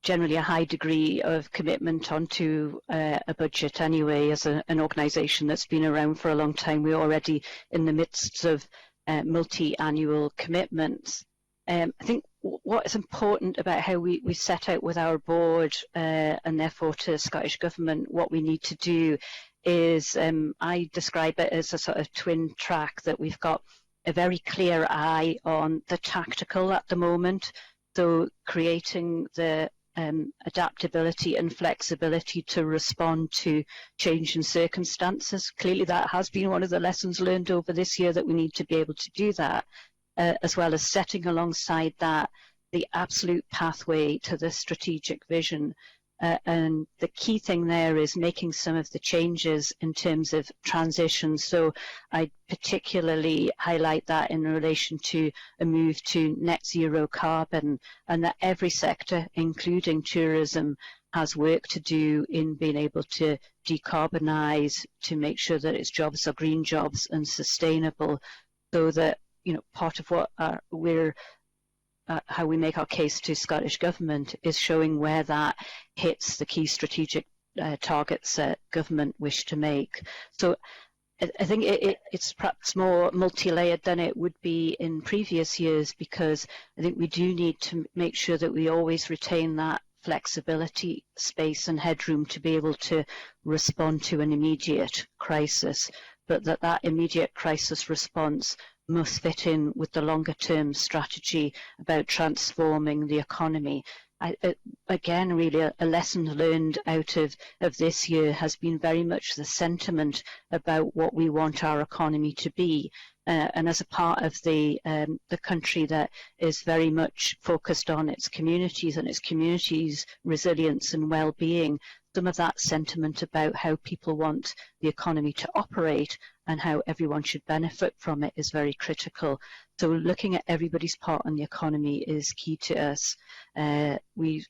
generally a high degree of commitment onto a budget anyway. As an organisation that's been around for a long time, we're already in the midst of multi-annual commitments. I think what is important about how we set out with our board and therefore to Scottish Government what we need to do is, I describe it as a sort of twin track, that we've got a very clear eye on the tactical at the moment, so creating the adaptability and flexibility to respond to change in circumstances. Clearly that has been one of the lessons learned over this year, that we need to be able to do that, as well as setting alongside that the absolute pathway to the strategic vision. And the key thing there is making some of the changes in terms of transition. So I particularly highlight that in relation to a move to net zero carbon, and that every sector, including tourism, has work to do in being able to decarbonise, to make sure that its jobs are green jobs and sustainable, so that, part of what how we make our case to Scottish Government is showing where that hits the key strategic targets that Government wish to make. So I think it's perhaps more multi-layered than it would be in previous years, because I think we do need to make sure that we always retain that flexibility, space and headroom to be able to respond to an immediate crisis, but that immediate crisis response must fit in with the longer term strategy about transforming the economy. Again, really a lesson learned out of this year has been very much the sentiment about what we want our economy to be. And as a part of the country that is very much focused on its communities and its communities' resilience and well-being, some of that sentiment about how people want the economy to operate and how everyone should benefit from it is very critical. So looking at everybody's part in the economy is key to us. We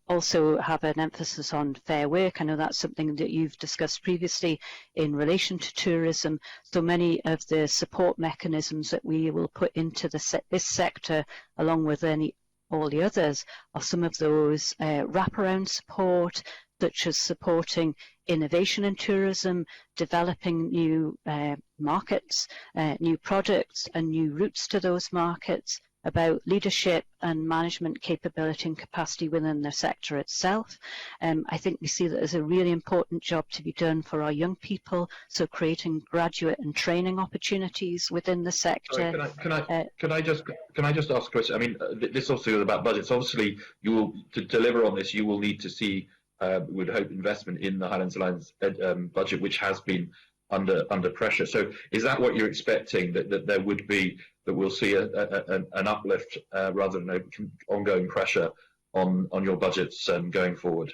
also have an emphasis on fair work. I know that's something that you've discussed previously in relation to tourism. So many of the support mechanisms that we will put into this sector, along with all the others, are some of those wraparound support, such as supporting innovation in tourism, developing new markets, new products and new routes to those markets, about leadership and management capability and capacity within the sector itself. I think we see that there's a really important job to be done for our young people, so creating graduate and training opportunities within the sector. Sorry, can I just ask a question? I mean, this also is about budgets. Obviously, you will, to deliver on this, you will need to see, we'd hope, investment in the Highlands and Islands budget, which has been under pressure. So is that what you're expecting, that there would be, that we'll see an uplift rather than ongoing pressure on your budgets going forward?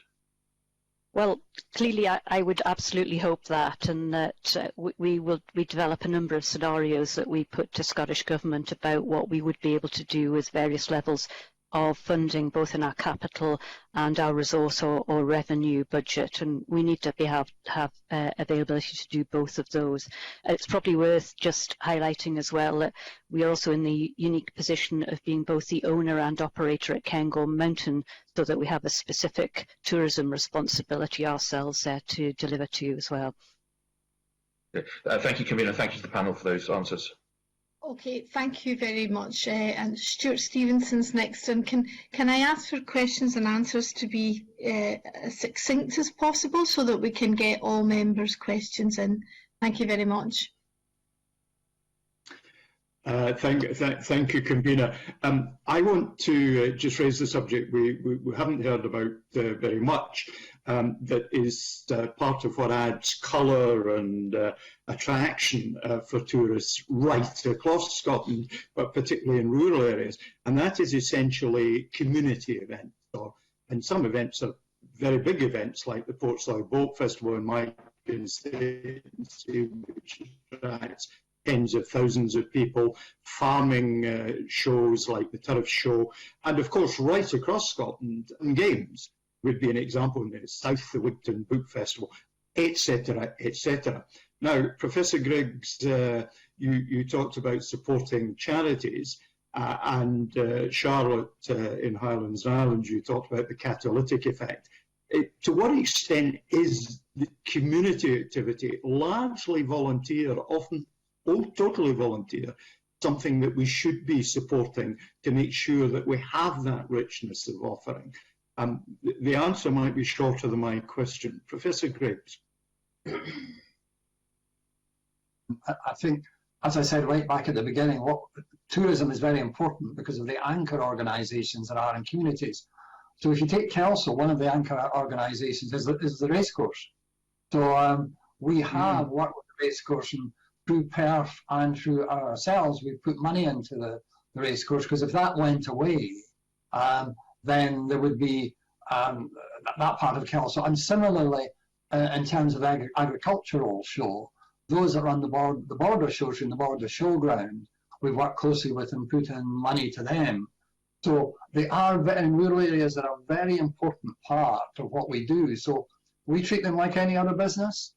Well, clearly I would absolutely hope that, and that we develop a number of scenarios that we put to Scottish Government about what we would be able to do with various levels of funding, both in our capital and our resource or revenue budget, and we need to have availability to do both of those. It's probably worth just highlighting as well that we are also in the unique position of being both the owner and operator at Cairngorm Mountain, so that we have a specific tourism responsibility ourselves there to deliver to you as well. Thank you, Convener. Thank you to the panel for those answers. Okay, thank you very much. And Stuart Stevenson's next. And can I ask for questions and answers to be as succinct as possible so that we can get all members' questions in? Thank you very much. Thank you, Convener. I want to just raise the subject we haven't heard about very much, that is part of what adds colour and attraction for tourists right across Scotland, but particularly in rural areas, and that is essentially community events. And some events are very big events, like the Portslade Boat Festival in my constituency, which attracts tens of thousands of people, farming shows like the Turf Show, and of course right across Scotland, and games would be an example in the south, the Wigton Book Festival, etc., etc. Now, Professor Griggs, you talked about supporting charities, and Charlotte in Highlands and Islands, you talked about the catalytic effect. To what extent is the community activity, largely volunteer, often totally volunteer, something that we should be supporting to make sure that we have that richness of offering? The answer might be shorter than my question. Professor Griggs. I think, as I said right back at the beginning, tourism is very important because of the anchor organisations that are in communities. So if you take Kelso, one of the anchor organisations is the racecourse. So we have worked with the racecourse, and through PERF and through ourselves, we put money into the racecourse, because if that went away, then there would be that part of Kelso. And similarly, in terms of agricultural show, those that run the border shows in the border showground, we work closely with and put in money to them. So they are, in rural areas, that are a very important part of what we do. So we treat them like any other business.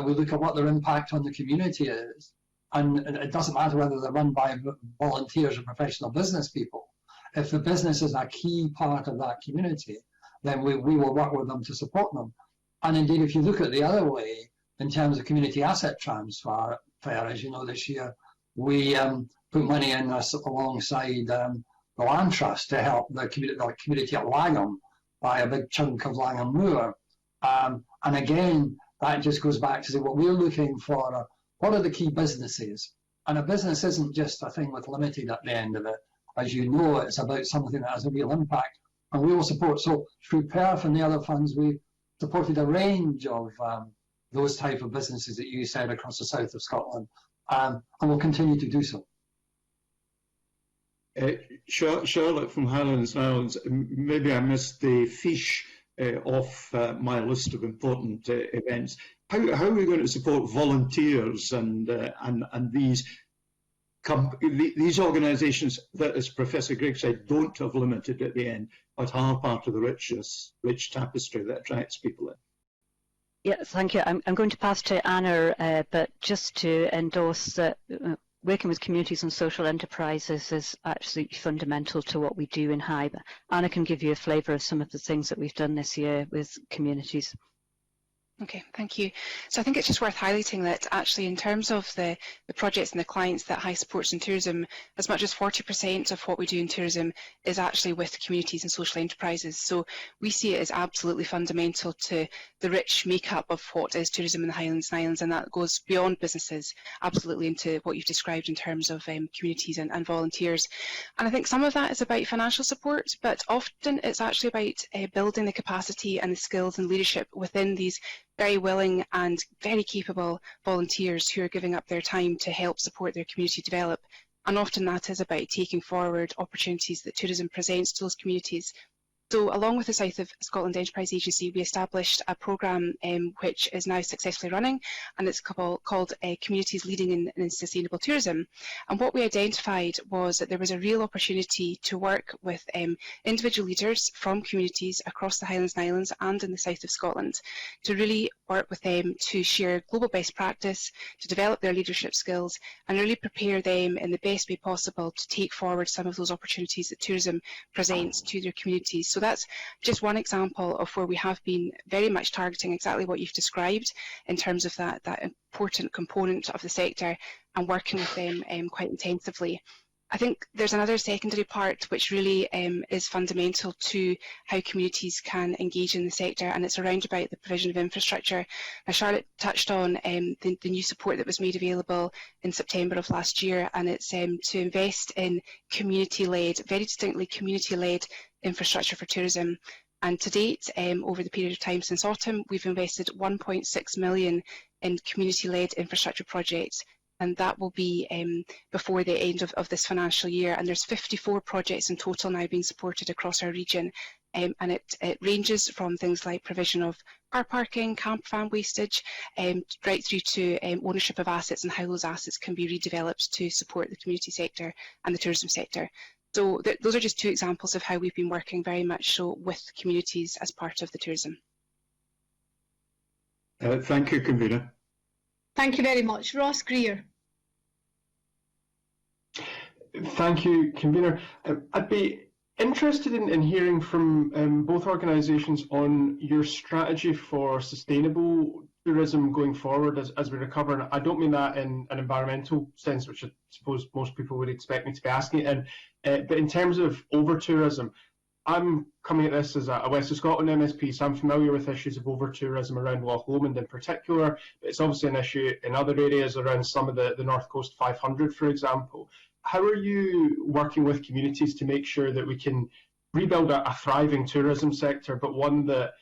We look at what their impact on the community is, and it doesn't matter whether they're run by volunteers or professional business people. If the business is a key part of that community, then we will work with them to support them. And indeed, if you look at the other way, in terms of community asset transfer, as you know, this year, we put money in alongside the Land Trust to help the community at Langham by a big chunk of Langham Moor. And again, that just goes back to say what we're looking for. What are the key businesses? And a business isn't just a thing with limited at the end of it. As you know, it's about something that has a real impact. And we will support. So through PERF and the other funds, we supported a range of those type of businesses that you said across the south of Scotland, and we'll continue to do so. Charlotte from Highlands and Islands, maybe I missed the fiche off my list of important events. How are we going to support volunteers and these organisations that, as Professor Griggs said, don't have limited at the end, but are part of the rich tapestry that attracts people in? Yeah, thank you. I'm going to pass to Anna, but just to endorse that working with communities and social enterprises is absolutely fundamental to what we do in Hive. Anna can give you a flavour of some of the things that we've done this year with communities. Okay, thank you. So I think it's just worth highlighting that actually in terms of the projects and the clients that Hive supports in tourism, as much as 40% of what we do in tourism is actually with communities and social enterprises. So we see it as absolutely fundamental to the rich makeup of what is tourism in the Highlands and Islands, and that goes beyond businesses, absolutely into what you've described in terms of communities and volunteers. And I think some of that is about financial support, but often it's actually about building the capacity and the skills and leadership within these very willing and very capable volunteers who are giving up their time to help support their community develop. And often that is about taking forward opportunities that tourism presents to those communities. So along with the South of Scotland Enterprise Agency, we established a programme which is now successfully running, and it's called Communities Leading in Sustainable Tourism. And what we identified was that there was a real opportunity to work with individual leaders from communities across the Highlands and Islands and in the south of Scotland to really work with them to share global best practice, to develop their leadership skills, and really prepare them in the best way possible to take forward some of those opportunities that tourism presents to their communities. So that's just one example of where we have been very much targeting exactly what you've described in terms of that important component of the sector and working with them quite intensively. I think there's another secondary part which really is fundamental to how communities can engage in the sector, and it's around about the provision of infrastructure. Now, Charlotte touched on the new support that was made available in September of last year, and it's to invest in community-led, very distinctly community-led infrastructure for tourism. And to date, over the period of time since autumn, we've invested 1.6 million in community-led infrastructure projects, and that will be before the end of this financial year. And there's 54 projects in total now being supported across our region, and it ranges from things like provision of car parking, camp van wastage, right through to ownership of assets and how those assets can be redeveloped to support the community sector and the tourism sector. So those are just two examples of how we've been working very much so with communities as part of the tourism. Thank you, Convener. Thank you very much. Ross Greer. Thank you, Convener. I'd be interested in hearing from both organisations on your strategy for sustainable tourism going forward as we recover. And I don't mean that in an environmental sense, which I suppose most people would expect me to be asking it in, but in terms of over-tourism. I'm coming at this as a West of Scotland MSP, so I'm familiar with issues of over-tourism around Loch Lomond in particular, but it's obviously an issue in other areas around some of the North Coast 500, for example. How are you working with communities to make sure that we can rebuild a thriving tourism sector, but one that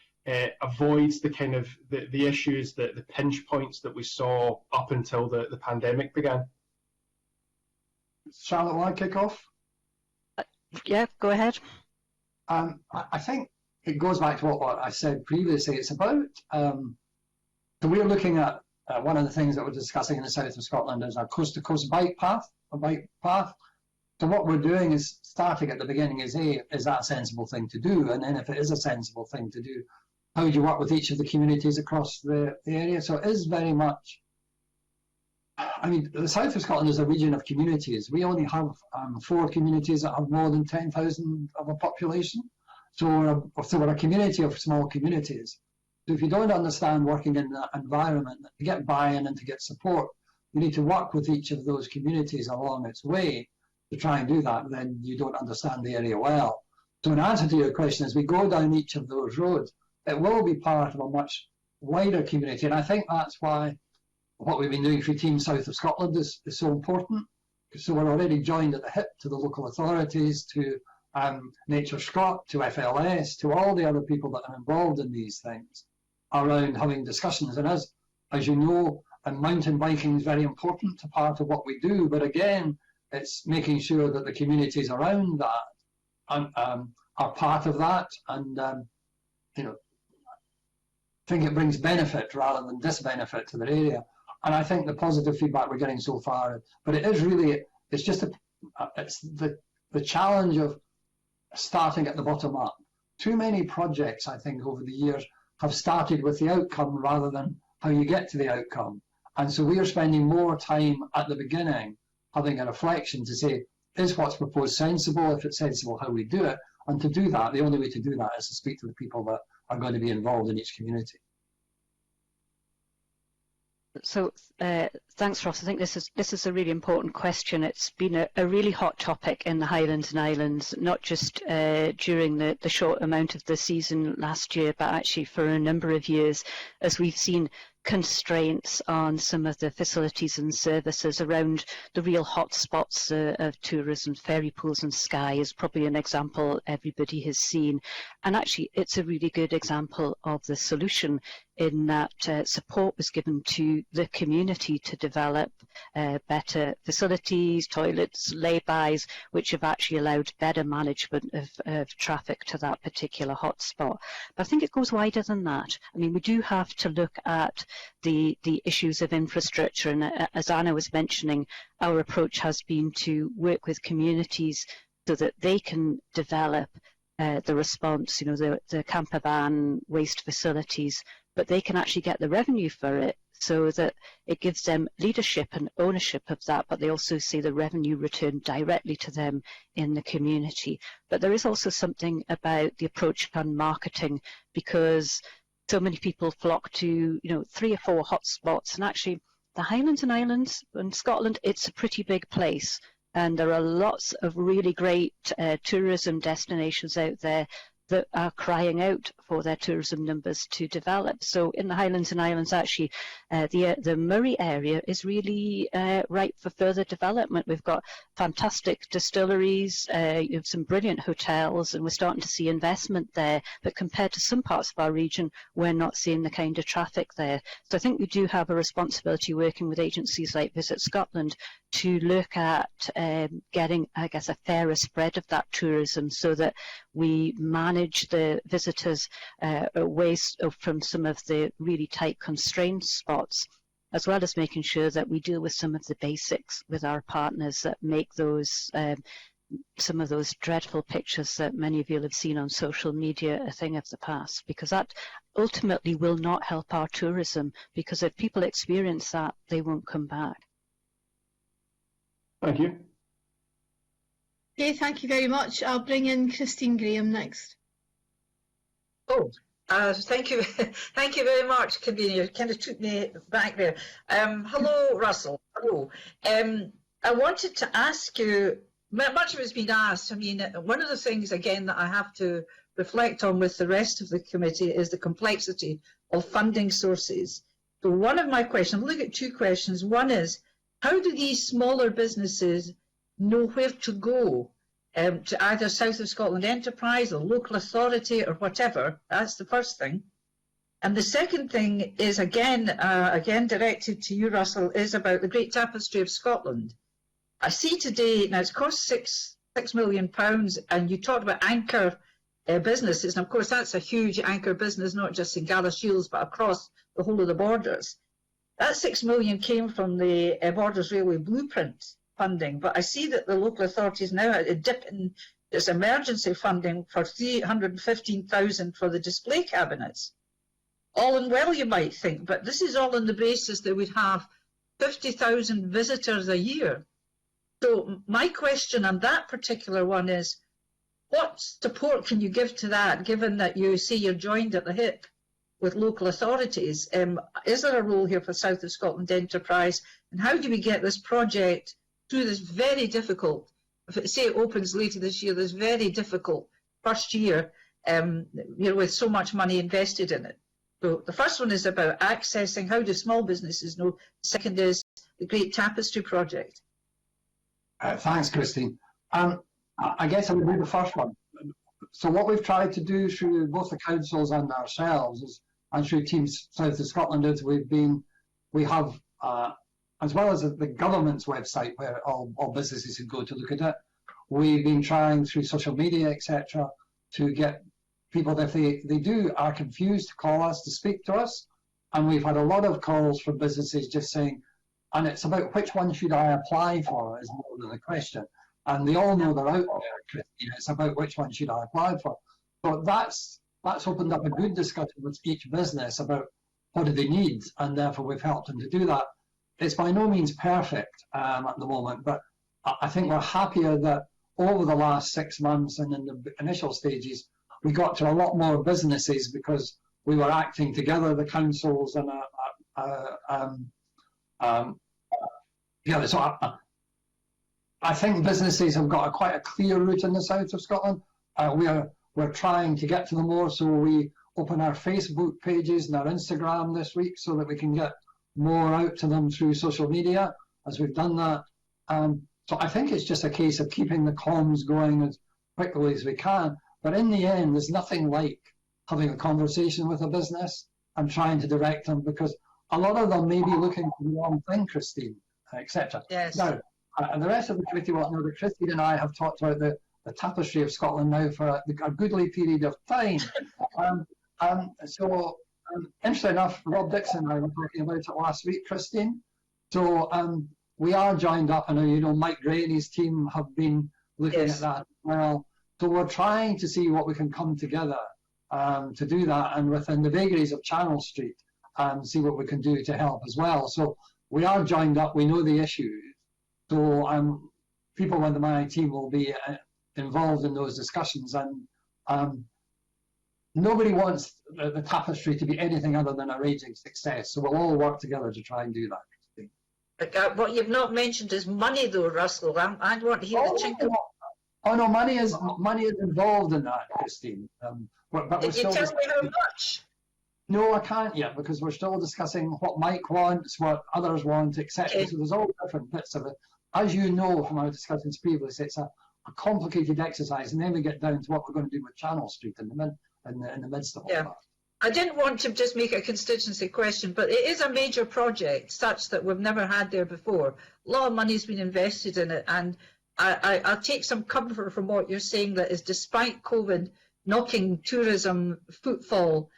avoids the kind of the issues, the pinch points that we saw up until the pandemic began? Charlotte, want to kick off? Yeah, go ahead. I think it goes back to what I said previously. It's about, so we're looking at one of the things that we're discussing in the south of Scotland is our coast-to-coast bike path. So what we're doing is starting at the beginning is that a sensible thing to do? And then if it is a sensible thing to do, how do you work with each of the communities across the area? So it is very much, I mean, the south of Scotland is a region of communities. We only have 4 communities that have more than 10,000 of a population. So we're a community of small communities. So if you don't understand working in that environment, to get buy-in and to get support, you need to work with each of those communities along its way to try and do that, then you don't understand the area well. So in answer to your question, as we go down each of those roads, it will be part of a much wider community. And I think that's why what we've been doing for Team South of Scotland is so important. So we're already joined at the hip to the local authorities, to Nature Scot, to FLS, to all the other people that are involved in these things around having discussions. And as you know, and mountain biking is very important to part of what we do. But again, it's making sure that the communities around that are part of that, and you know, I think it brings benefit rather than disbenefit to the area. And I think the positive feedback we're getting so far, but it is really, it's just it's the challenge of starting at the bottom up. Too many projects, I think, over the years have started with the outcome rather than how you get to the outcome. And so we are spending more time at the beginning having a reflection to say, is what's proposed sensible? If it's sensible, how we do it? And to do that, the only way to do that is to speak to the people that are going to be involved in each community. So thanks, Ross. I think this is a really important question. It's been a really hot topic in the Highlands and Islands, not just during the short amount of the season last year, but actually for a number of years, as we've seen constraints on some of the facilities and services around the real hotspots of tourism. Ferry pools and Skye is probably an example everybody has seen. And actually, it's a really good example of the solution in that support was given to the community to develop better facilities, toilets, lay-bys, which have actually allowed better management of traffic to that particular hotspot. But I think it goes wider than that. I mean, we do have to look at the issues of infrastructure, and as Anna was mentioning, our approach has been to work with communities so that they can develop the response, you know, the camper van waste facilities, but they can actually get the revenue for it, so that it gives them leadership and ownership of that, but they also see the revenue returned directly to them in the community. But there is also something about the approach on marketing, because so many people flock to, you know, 3 or 4 hotspots, and actually the Highlands and Islands and Scotland, it's a pretty big place, and there are lots of really great tourism destinations out there that are crying out for their tourism numbers to develop. So in the Highlands and Islands, actually, the Murray area is really ripe for further development. We've got fantastic distilleries, you have some brilliant hotels, and we're starting to see investment there. But compared to some parts of our region, we're not seeing the kind of traffic there. So I think we do have a responsibility working with agencies like Visit Scotland to look at getting, I guess, a fairer spread of that tourism, so that we manage the visitors away from some of the really tight constrained spots, as well as making sure that we deal with some of the basics with our partners that make those some of those dreadful pictures that many of you have seen on social media a thing of the past, because that ultimately will not help our tourism, because if people experience that, they won't come back. Thank you. Okay, thank you very much. I'll bring in Christine Graham next. Oh, thank you. Thank you very much, convener. Kind of took me back there. Hello, Russell. Hello. I wanted to ask you, much of it's been asked. I mean, one of the things, again, that I have to reflect on with the rest of the committee is the complexity of funding sources. So one of my questions, look at 2 questions. One is, how do these smaller businesses know where to go? To either South of Scotland Enterprise or local authority or whatever? That's the first thing. And the second thing is, again directed to you, Russell, is about the Great Tapestry of Scotland. I see today, now it's cost £6 million, and you talked about anchor businesses, and of course that's a huge anchor business, not just in Galashiels, but across the whole of the borders. That £6 million came from the Borders Railway Blueprint funding, but I see that the local authorities now are dipping this emergency funding for 315,000 for the display cabinets. All in well, you might think, but this is all on the basis that we'd have 50,000 visitors a year. So my question on that particular one is, what support can you give to that, given that you see you're joined at the hip with local authorities? Is there a role here for South of Scotland Enterprise, and how do we get this project through this very difficult, if it, say it opens later this year, this very difficult first year, with so much money invested in it? So the first one is about accessing, how do small businesses know? The second is the Great Tapestry project. Thanks, Christine. I guess I would do the first one. So what we've tried to do through both the councils and ourselves is, and through Teams South of Scotland, is we have as well as the government's website where all businesses can go to look at it, we've been trying through social media, etc., to get people, if they are confused, to call us, to speak to us. And we've had a lot of calls from businesses just saying, and it's about which one should I apply for is more than the question. And they all know they're out there, Christine. It's about which one should I apply for. So that's opened up a good discussion with each business about what do they need, and therefore we've helped them to do that. it's by no means perfect at the moment, but I think we're happier that over the last 6 months and in the initial stages, we got to a lot more businesses because we were acting together, the councils and so I think businesses have got quite a clear route in the south of Scotland. We're trying to get to them more, so we open our Facebook pages and our Instagram this week so that we can get more out to them through social media, as we've done that. So I think it's just a case of keeping the comms going as quickly as we can. But in the end, there's nothing like having a conversation with a business and trying to direct them, because a lot of them may be looking for the wrong thing, Christine, etc. Yes. Now, and the rest of the committee will know that Christine and I have talked about the tapestry of Scotland now for a goodly period of time. Interesting enough, Rob Dixon and I were talking about it last week, Christine. So we are joined up, and you know Mike Gray and his team have been looking at that as well. So we're trying to see what we can come together to do that, and within the vagaries of Channel Street, see what we can do to help as well. So we are joined up, we know the issues. So people in my team will be involved in those discussions, and nobody wants the tapestry to be anything other than a raging success. So we'll all work together to try and do that. What you've not mentioned is money, though, Russell. I want to hear the chink. Oh no, money is involved in that, Christine. But Did you tell me how much? No, I can't yet, because we're still discussing what Mike wants, what others want, etc. Okay. So there's all different bits of it. As you know from our discussions previously, it's a complicated exercise, and then we get down to what we're going to do with Channel Street in the midst of all that. I didn't want to just make a constituency question, but it is a major project such that we've never had there before. A lot of money's been invested in it, and I'll take some comfort from what you're saying, that is despite COVID knocking tourism footfall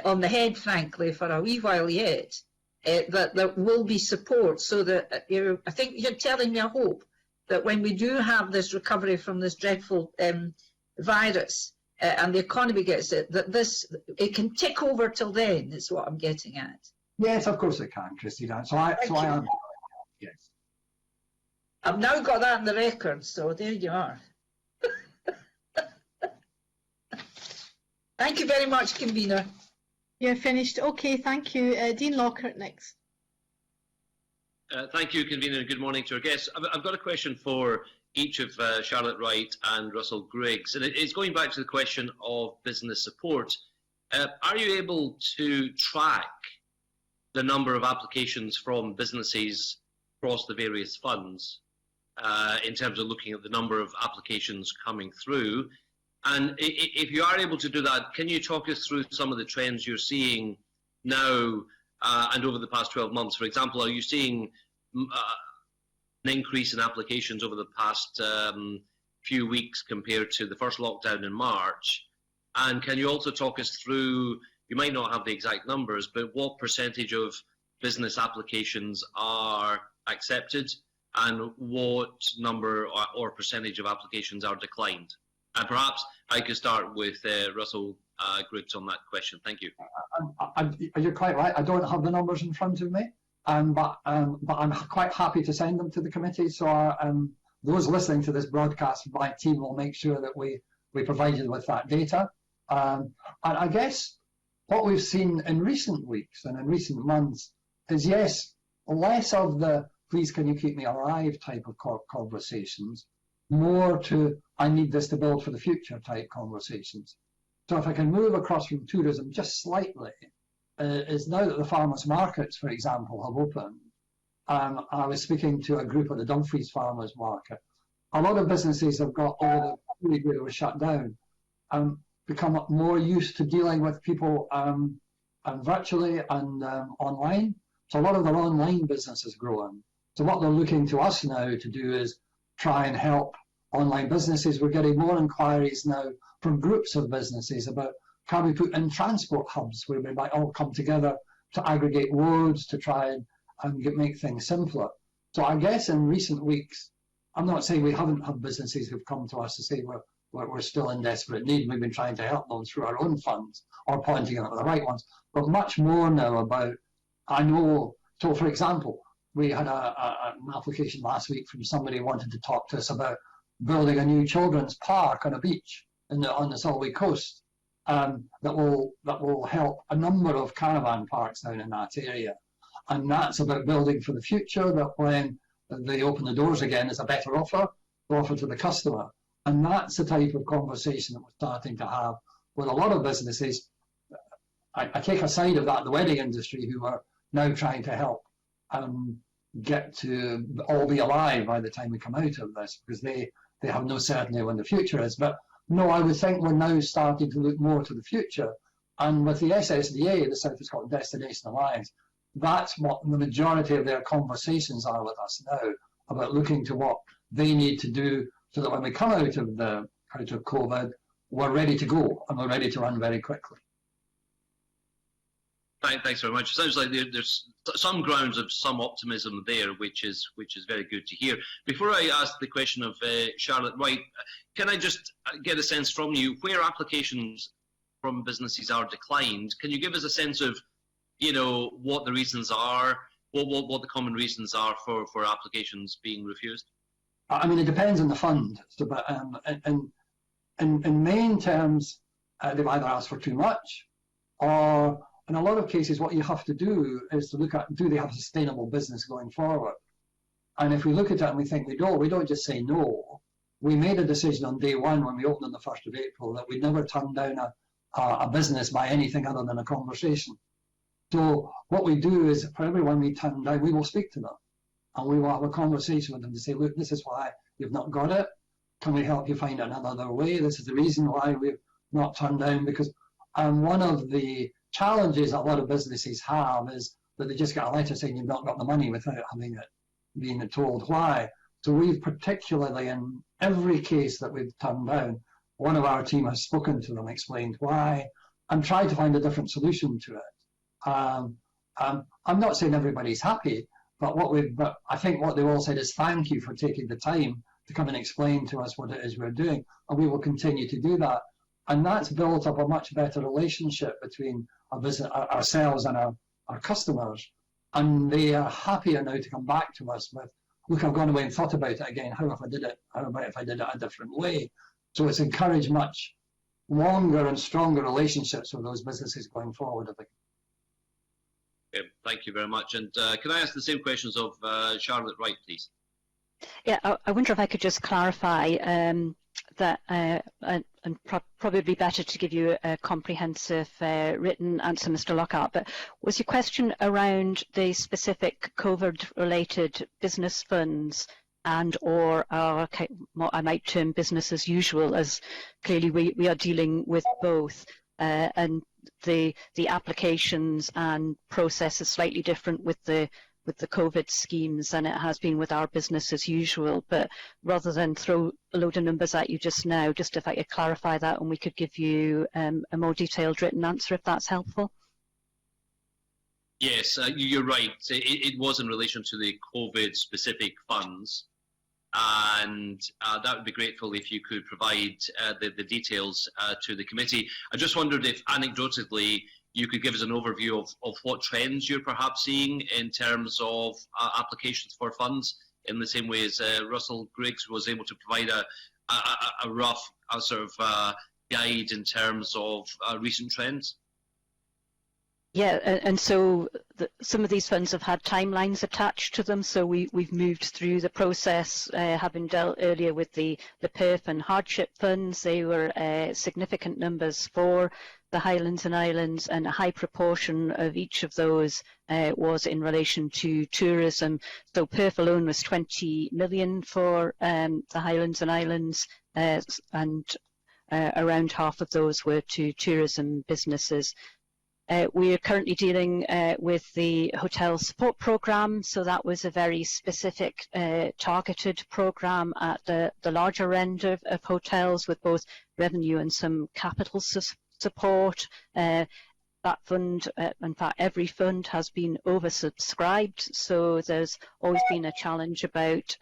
on the head, frankly, for a wee while yet, that there will be support, so that I think you're telling me a hope that when we do have this recovery from this dreadful virus and the economy gets it, that it can tick over till then, is what I'm getting at. Yes, of course it can, Christine. So I am. Yes. I've now got that in the record, so there you are. Thank you very much, convener. You're finished. Okay, thank you. Dean Lockhart next. Thank you, convener. Good morning to our guests. I've got a question for each of Charlotte Wright and Russell Griggs, and it's going back to the question of business support. Are you able to track the number of applications from businesses across the various funds in terms of looking at the number of applications coming through? And if you are able to do that, can you talk us through some of the trends you're seeing now and over the past 12 months? For example, are you seeing an increase in applications over the past few weeks compared to the first lockdown in March? And can you also talk us through, you might not have the exact numbers, but what percentage of business applications are accepted and what number or percentage of applications are declined? And perhaps I could start with Russell Griggs on that question. Thank you. You're quite right. I don't have the numbers in front of me, but I'm quite happy to send them to the committee. So those listening to this broadcast, my team will make sure that we provide you with that data. And I guess what we've seen in recent weeks and in recent months is, yes, less of the please can you keep me alive type of conversations, more to I need this to build for the future type conversations. So if I can move across from tourism just slightly, is now that the farmers' markets, for example, have opened, I was speaking to a group at the Dumfries Farmers Market. A lot of businesses have got, over the period where it was shut down, become more used to dealing with people virtually and online. So a lot of their online business is growing. So what they're looking to us now to do is try and help online businesses. We're getting more inquiries now from groups of businesses about can we put in transport hubs where we might all come together to aggregate loads to try and make things simpler. So I guess in recent weeks, I'm not saying we haven't had businesses who've come to us to say we're still in desperate need. We've been trying to help them through our own funds or pointing out the right ones, but much more now about, I know, so for example, we had an application last week from somebody who wanted to talk to us about building a new children's park on a beach on the Solway coast that will help a number of caravan parks down in that area. And that's about building for the future, that when they open the doors again, is a better offer to the customer. And that's the type of conversation that we're starting to have with a lot of businesses. I take aside of that the wedding industry, who are now trying to help get to all be alive by the time we come out of this, because they have no certainty when the future is. But no, I would think we're now starting to look more to the future. And with the SSDA, the South of Scotland Destination Alliance, that's what the majority of their conversations are with us now, about looking to what they need to do so that when we come out of COVID, we're ready to go and we're ready to run very quickly. Thanks very much. It sounds like there's some grounds of some optimism there, which is very good to hear. Before I ask the question of Charlotte Wright, can I just get a sense from you where applications from businesses are declined? Can you give us a sense of, what the reasons are, what the common reasons are for applications being refused? I mean, it depends on the fund. So, but in main terms, they've either asked for too much, or in a lot of cases, what you have to do is to look at, do they have a sustainable business going forward? And if we look at it and we think we don't just say no. We made a decision on day one when we opened on the 1st of April that we'd never turn down a business by anything other than a conversation. So what we do is, for everyone we turn down, we will speak to them. And we will have a conversation with them to say, look, this is why you've not got it. Can we help you find another way? This is the reason why we've not turned down. Because one of the challenges a lot of businesses have is that they just get a letter saying you've not got the money without having it being told why. So we've particularly, in every case that we've turned down, one of our team has spoken to them, explained why, and tried to find a different solution to it. I'm not saying everybody's happy, but I think what they've all said is thank you for taking the time to come and explain to us what it is we're doing, and we will continue to do that. And that's built up a much better relationship between ourselves and our customers. And they are happier now to come back to us with, look, I've gone away and thought about it again. How about if I did it a different way? So it's encouraged much longer and stronger relationships with those businesses going forward, I think. Okay, thank you very much. And can I ask the same questions of Charlotte Wright, please? Yeah, I wonder if I could just clarify that, and probably better to give you a comprehensive written answer, Mr. Lockhart, but was your question around the specific COVID-related business funds and or what I might term business as usual, as clearly we are dealing with both, and the applications and process is slightly different with the COVID schemes than it has been with our business as usual. But rather than throw a load of numbers at you just now, just if I could clarify that and we could give you a more detailed written answer, if that's helpful. Yes, you're right. It was in relation to the COVID-specific funds. And that would be grateful if you could provide the details to the committee. I just wondered if anecdotally you could give us an overview of what trends you're perhaps seeing in terms of applications for funds, in the same way as Russell Griggs was able to provide a rough sort of guide in terms of recent trends. Yeah, and so some of these funds have had timelines attached to them, so we've moved through the process, having dealt earlier with the PERF and hardship funds. They were significant numbers for the Highlands and Islands, and a high proportion of each of those was in relation to tourism. So PERF alone was 20 million for the Highlands and Islands, and around half of those were to tourism businesses. We are currently dealing with the hotel support programme, so that was a very specific targeted programme at the larger end of hotels, with both revenue and some capital support. that fund, in fact, every fund has been oversubscribed, so there's always been a challenge about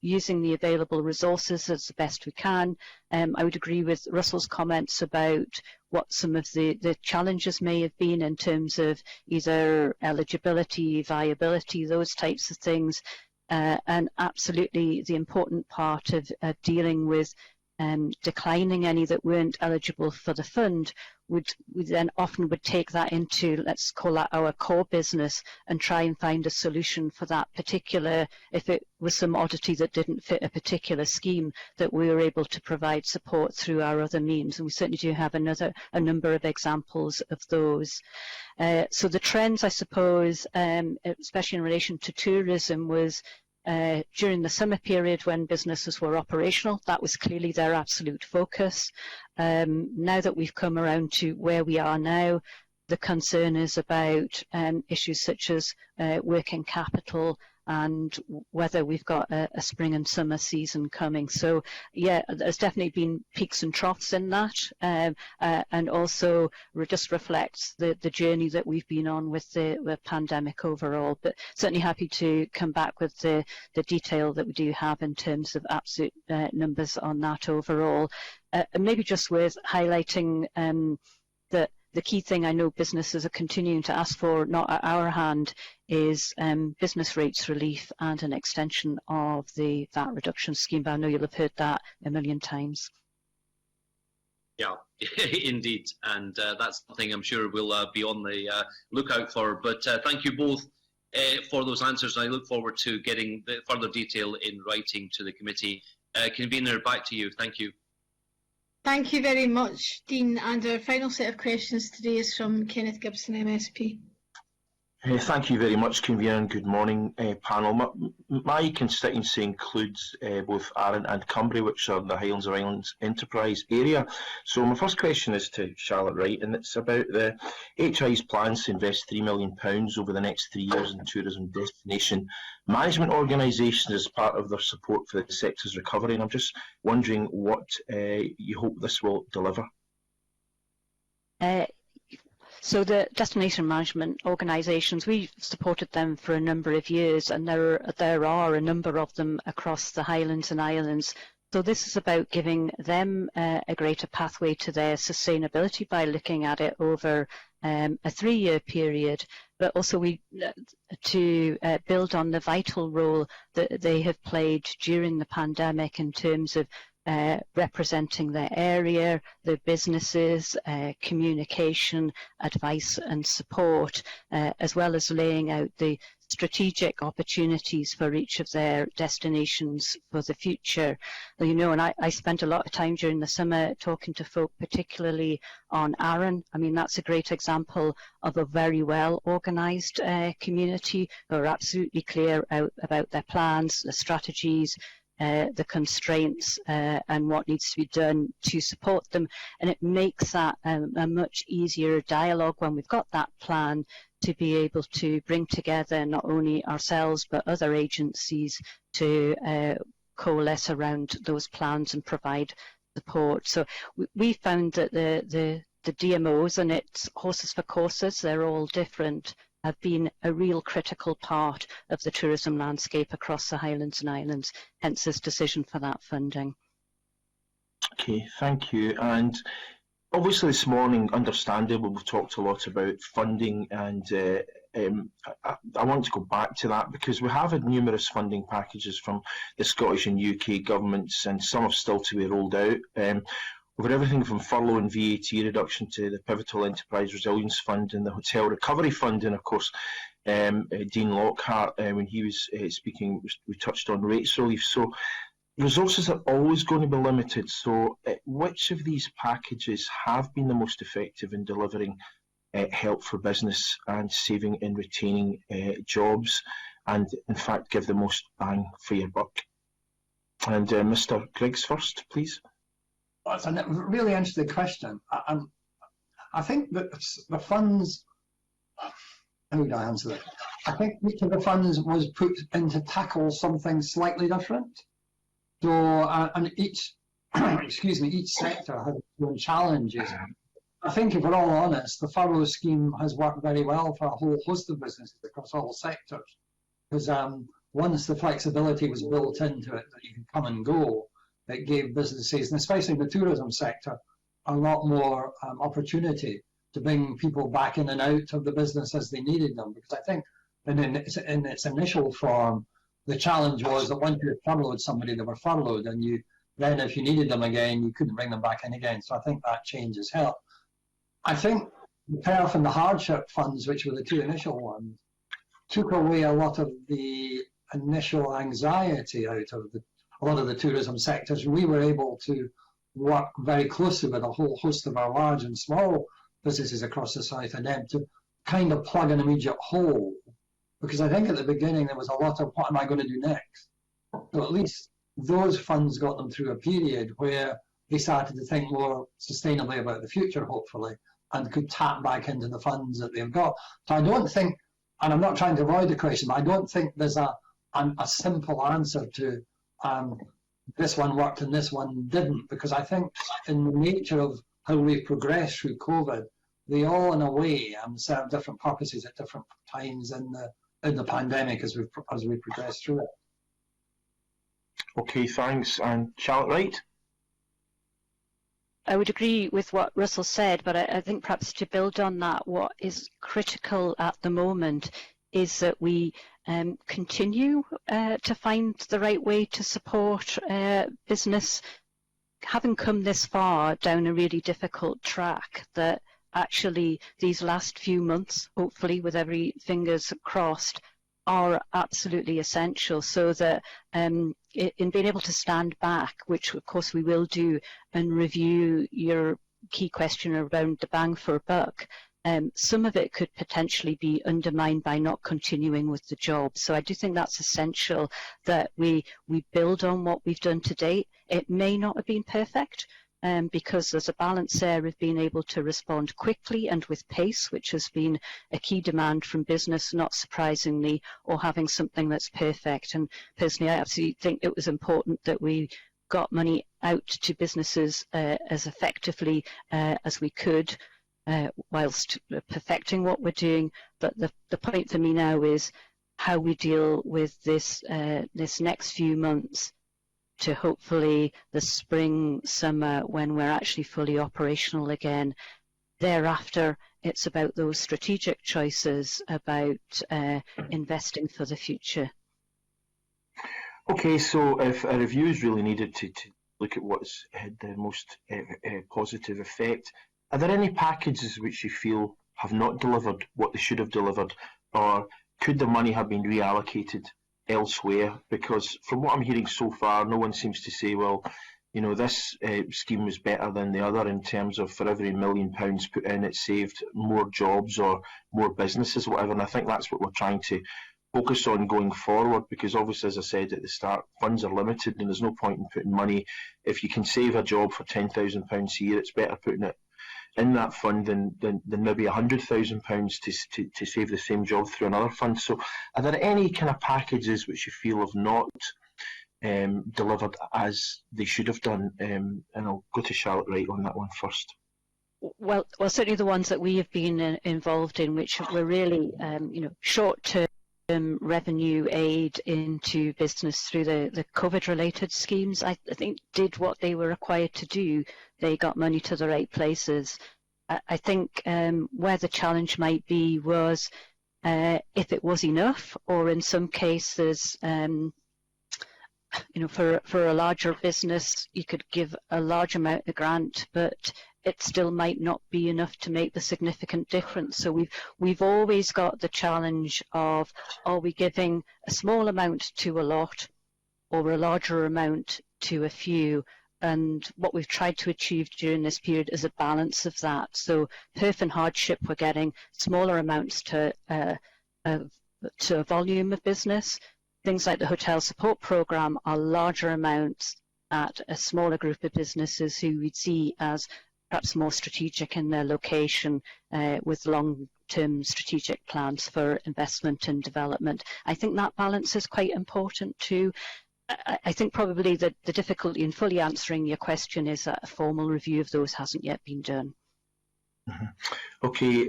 using the available resources as the best we can. I would agree with Russell's comments about what some of the challenges may have been in terms of either eligibility, viability, those types of things, and absolutely the important part of dealing with declining any that weren't eligible for the fund we then often would take that into, let's call that our core business, and try and find a solution for that particular, if it was some oddity that didn't fit a particular scheme, that we were able to provide support through our other means. And we certainly do have a number of examples of those. So the trends, I suppose, especially in relation to tourism, was during the summer period when businesses were operational. That was clearly their absolute focus. Now that we've come around to where we are now, the concern is about issues such as working capital and whether we've got a spring and summer season coming. So yeah, there's definitely been peaks and troughs in that, and also just reflects the journey that we've been on with the pandemic overall. But certainly happy to come back with the detail that we do have in terms of absolute numbers on that overall. And maybe just worth highlighting that the key thing I know businesses are continuing to ask for, not at our hand, is business rates relief and an extension of the VAT reduction scheme. But I know you'll have heard that a million times. Yeah, indeed. And that's something I'm sure we'll be on the lookout for. But thank you both for those answers. I look forward to getting the further detail in writing to the committee. Convener, back to you. Thank you. Thank you very much, Dean. And our final set of questions today is from Kenneth Gibson, MSP. Thank you very much, Convener, and good morning, panel. My constituency includes both Arran and Cumbria, which are the Highlands of Islands enterprise area. So my first question is to Charlotte Wright, and it's about the HI's plans to invest £3 million over the next 3 years in tourism destination management organisations as part of their support for the sector's recovery. And I'm just wondering what you hope this will deliver. So the destination management organisations, we've supported them for a number of years, and there are a number of them across the Highlands and Islands. So this is about giving them a greater pathway to their sustainability by looking at it over a 3-year period, but also to build on the vital role that they have played during the pandemic in terms of representing their area, their businesses, communication, advice and support, as well as laying out the strategic opportunities for each of their destinations for the future. You know, and I spent a lot of time during the summer talking to folk, particularly on Arran. I mean, that's a great example of a very well organised community who are absolutely clear about their plans, their strategies, the constraints and what needs to be done to support them. And it makes that a much easier dialogue when we've got that plan to be able to bring together not only ourselves but other agencies to coalesce around those plans and provide support. So we found that the DMOs, and it's horses for courses, they're all different, have been a real critical part of the tourism landscape across the Highlands and Islands, hence this decision for that funding. Okay, thank you. And obviously this morning, understandably, we've talked a lot about funding, and I want to go back to that because we have had numerous funding packages from the Scottish and UK governments, and some have still to be rolled out. Over everything from furlough and VAT reduction to the Pivotal Enterprise Resilience Fund and the Hotel Recovery Fund. And of course, Dean Lockhart, when he was speaking, we touched on rates relief. So resources are always going to be limited. So which of these packages have been the most effective in delivering help for business and saving and retaining jobs, and in fact give the most bang for your buck? And Mr. Griggs first, please. That's a really interesting question. I think that the funds, how would I answer that? I think each of the funds was put in to tackle something slightly different. So, and each, excuse me, each sector has its own challenges. I think if we're all honest, the furlough scheme has worked very well for a whole host of businesses across all sectors. Because once the flexibility was built into it, that you can come and go, it gave businesses, and especially in the tourism sector, a lot more opportunity to bring people back in and out of the business as they needed them. Because I think in its initial form, the challenge was that once you furloughed somebody, they were furloughed, and then if you needed them again, you couldn't bring them back in again. So I think that change has helped. I think the PERF and the hardship funds, which were the two initial ones, took away a lot of the initial anxiety out of a lot of the tourism sectors. We were able to work very closely with a whole host of our large and small businesses across the South and them to kind of plug an immediate hole. Because I think at the beginning there was a lot of, what am I going to do next? So at least those funds got them through a period where they started to think more sustainably about the future, hopefully, and could tap back into the funds that they've got. So I don't think, and I'm not trying to avoid the question, but I don't think there's a simple answer to this one worked and this one didn't, because I think in the nature of how we've progressed through COVID, they all in a way serve different purposes at different times in the pandemic as we progress through it. Okay, thanks. And Charlotte Wright? I would agree with what Russell said, but I think perhaps to build on that, what is critical at the moment is that we continue to find the right way to support business. Having come this far down a really difficult track, that actually these last few months, hopefully with every fingers crossed, are absolutely essential, so that in being able to stand back, which of course we will do, and review your key question around the bang for buck, some of it could potentially be undermined by not continuing with the job. So I do think that's essential, that we build on what we've done to date. It may not have been perfect, because there's a balance there of being able to respond quickly and with pace, which has been a key demand from business, not surprisingly, or having something that's perfect. And personally, I absolutely think it was important that we got money out to businesses as effectively as we could, whilst perfecting what we're doing. But the point for me now is how we deal with this next few months to hopefully the spring, summer, when we're actually fully operational again. Thereafter, it's about those strategic choices about investing for the future. Okay, so if a review is really needed to look at what's had the most positive effect, are there any packages which you feel have not delivered what they should have delivered, or could the money have been reallocated elsewhere? Because from what I'm hearing so far, no one seems to say, well, you know, this scheme was better than the other in terms of for every £1 million put in, it saved more jobs or more businesses, whatever. And I think that's what we're trying to focus on going forward, because obviously, as I said at the start, funds are limited and there's no point in putting money. If you can save a job for £10,000 a year, it's better putting it in that fund than maybe £100,000 to save the same job through another fund. So are there any kind of packages which you feel have not delivered as they should have done? And I'll go to Charlotte Wright on that one first. Well, certainly the ones that we have been involved in, which were really short-term revenue aid into business through the COVID-related schemes, I think did what they were required to do. They got money to the right places. I think where the challenge might be was if it was enough, or in some cases, for a larger business, you could give a large amount of grant, but it still might not be enough to make the significant difference. So we've always got the challenge of, are we giving a small amount to a lot or a larger amount to a few? And what we've tried to achieve during this period is a balance of that. So PERF and hardship, we're getting smaller amounts to a volume of business. Things like the hotel support program are larger amounts at a smaller group of businesses who we'd see as perhaps more strategic in their location, with long-term strategic plans for investment and development. I think that balance is quite important too. I think probably the difficulty in fully answering your question is that a formal review of those hasn't yet been done. Okay,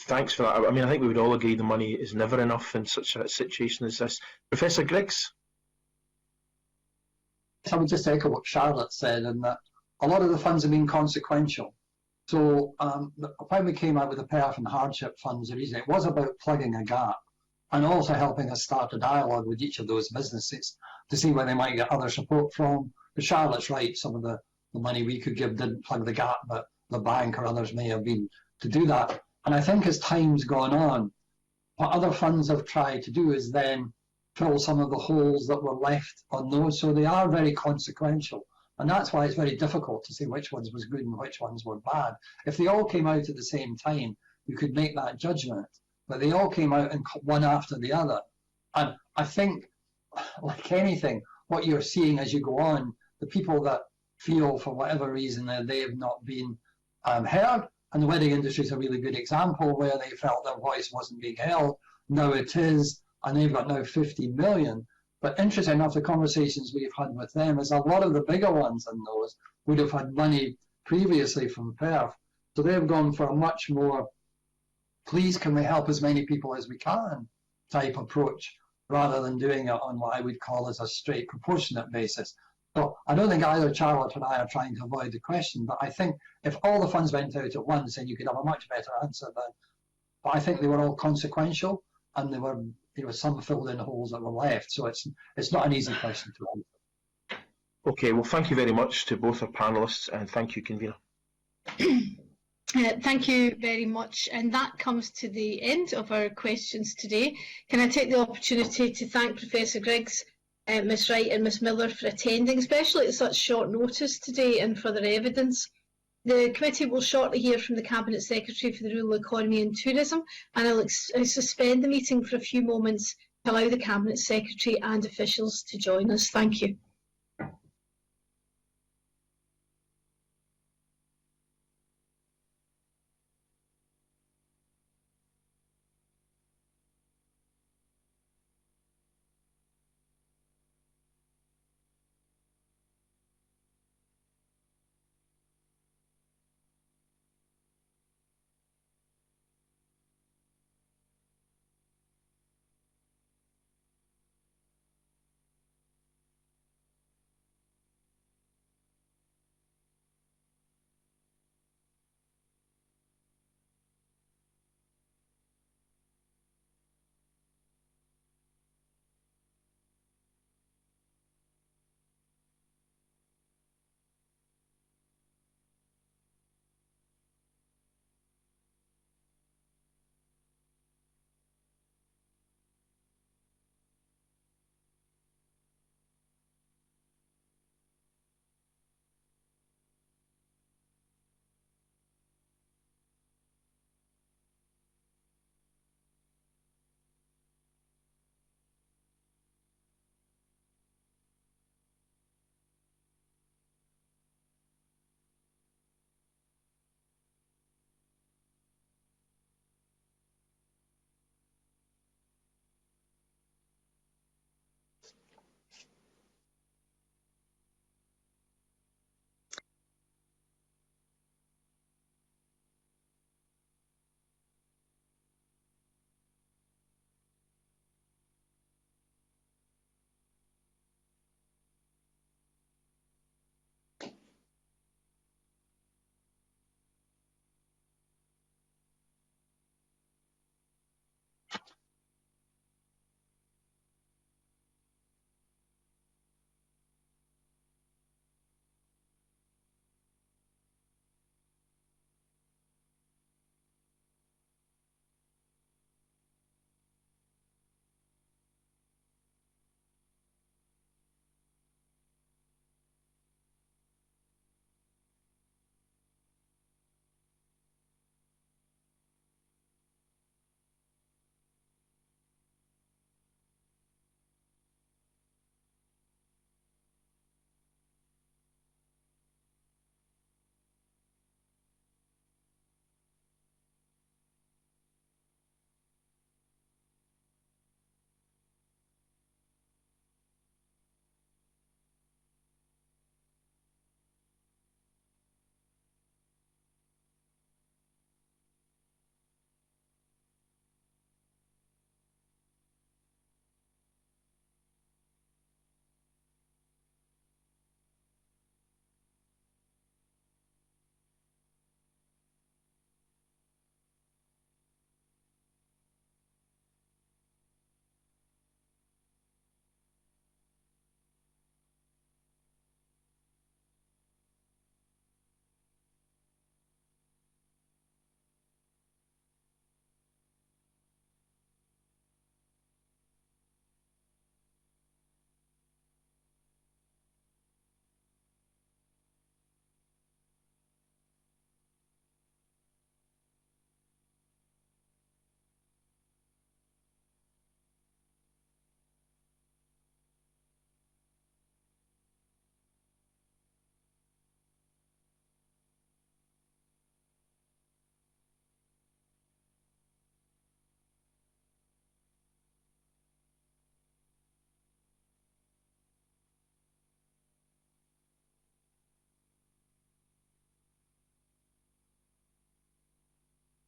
thanks for that. I mean, I think we would all agree the money is never enough in such a situation as this. Professor Griggs? I would just echo what Charlotte said, in that a lot of the funds have been consequential. So when we came out with the Perth and Hardship Funds, the reason it was about plugging a gap and also helping us start a dialogue with each of those businesses to see where they might get other support from. But Charlotte's right, some of the money we could give didn't plug the gap, but the bank or others may have been to do that. And I think as time's gone on, what other funds have tried to do is then fill some of the holes that were left on those. So they are very consequential. And that's why it's very difficult to say which ones was good and which ones were bad. If they all came out at the same time, you could make that judgment. But they all came out in one after the other. And I think, like anything, what you're seeing as you go on, the people that feel for whatever reason that they have not been heard, and the wedding industry is a really good example where they felt their voice wasn't being held. Now it is, and they've got now 50 million. But interesting enough, the conversations we've had with them is a lot of the bigger ones than those would have had money previously from Perth. So they've gone for a much more, please can we help as many people as we can type approach, rather than doing it on what I would call as a straight proportionate basis. So I don't think either Charlotte and I are trying to avoid the question, but I think if all the funds went out at once, then you could have a much better answer than, but I think they were all consequential, and there were some filled in holes that were left. So it's not an easy question to answer. Okay, well, thank you very much to both our panellists, and thank you, convener. Thank you very much, and that comes to the end of our questions today. Can I take the opportunity to thank Professor Griggs, Ms Wright and Ms Miller for attending, especially at such short notice today, and for their evidence. The committee will shortly hear from the Cabinet Secretary for the Rural Economy and Tourism, and I'll suspend the meeting for a few moments to allow the Cabinet Secretary and officials to join us. Thank you.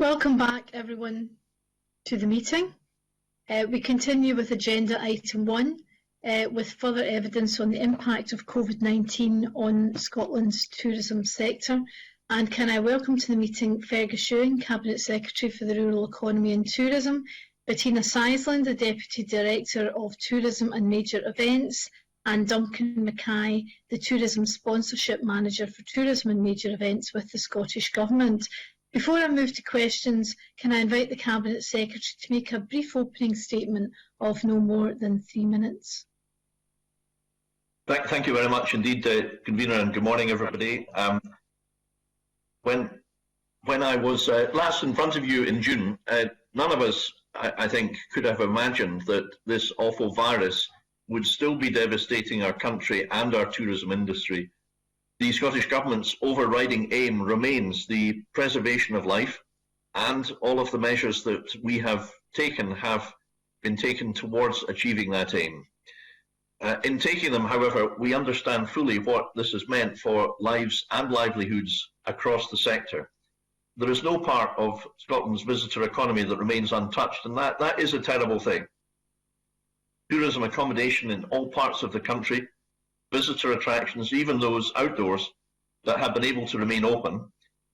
Welcome back, everyone, to the meeting. We continue with agenda item 1, with further evidence on the impact of COVID-19 on Scotland's tourism sector. And can I welcome to the meeting Fergus Ewing, Cabinet Secretary for the Rural Economy and Tourism, Bettina Sizeland, the Deputy Director of Tourism and Major Events, and Duncan Mackay, the Tourism Sponsorship Manager for Tourism and Major Events with the Scottish Government. Before I move to questions, can I invite the Cabinet Secretary to make a brief opening statement of no more than 3 minutes? Thank you very much indeed, Convener, and good morning, everybody. When I was last in front of you in June, none of us, I think, could have imagined that this awful virus would still be devastating our country and our tourism industry. The Scottish Government's overriding aim remains the preservation of life, and all of the measures that we have been taken towards achieving that aim. In taking them, however, we understand fully what this has meant for lives and livelihoods across the sector. There is no part of Scotland's visitor economy that remains untouched, and that is a terrible thing. Tourism accommodation in all parts of the country, visitor attractions, even those outdoors that have been able to remain open,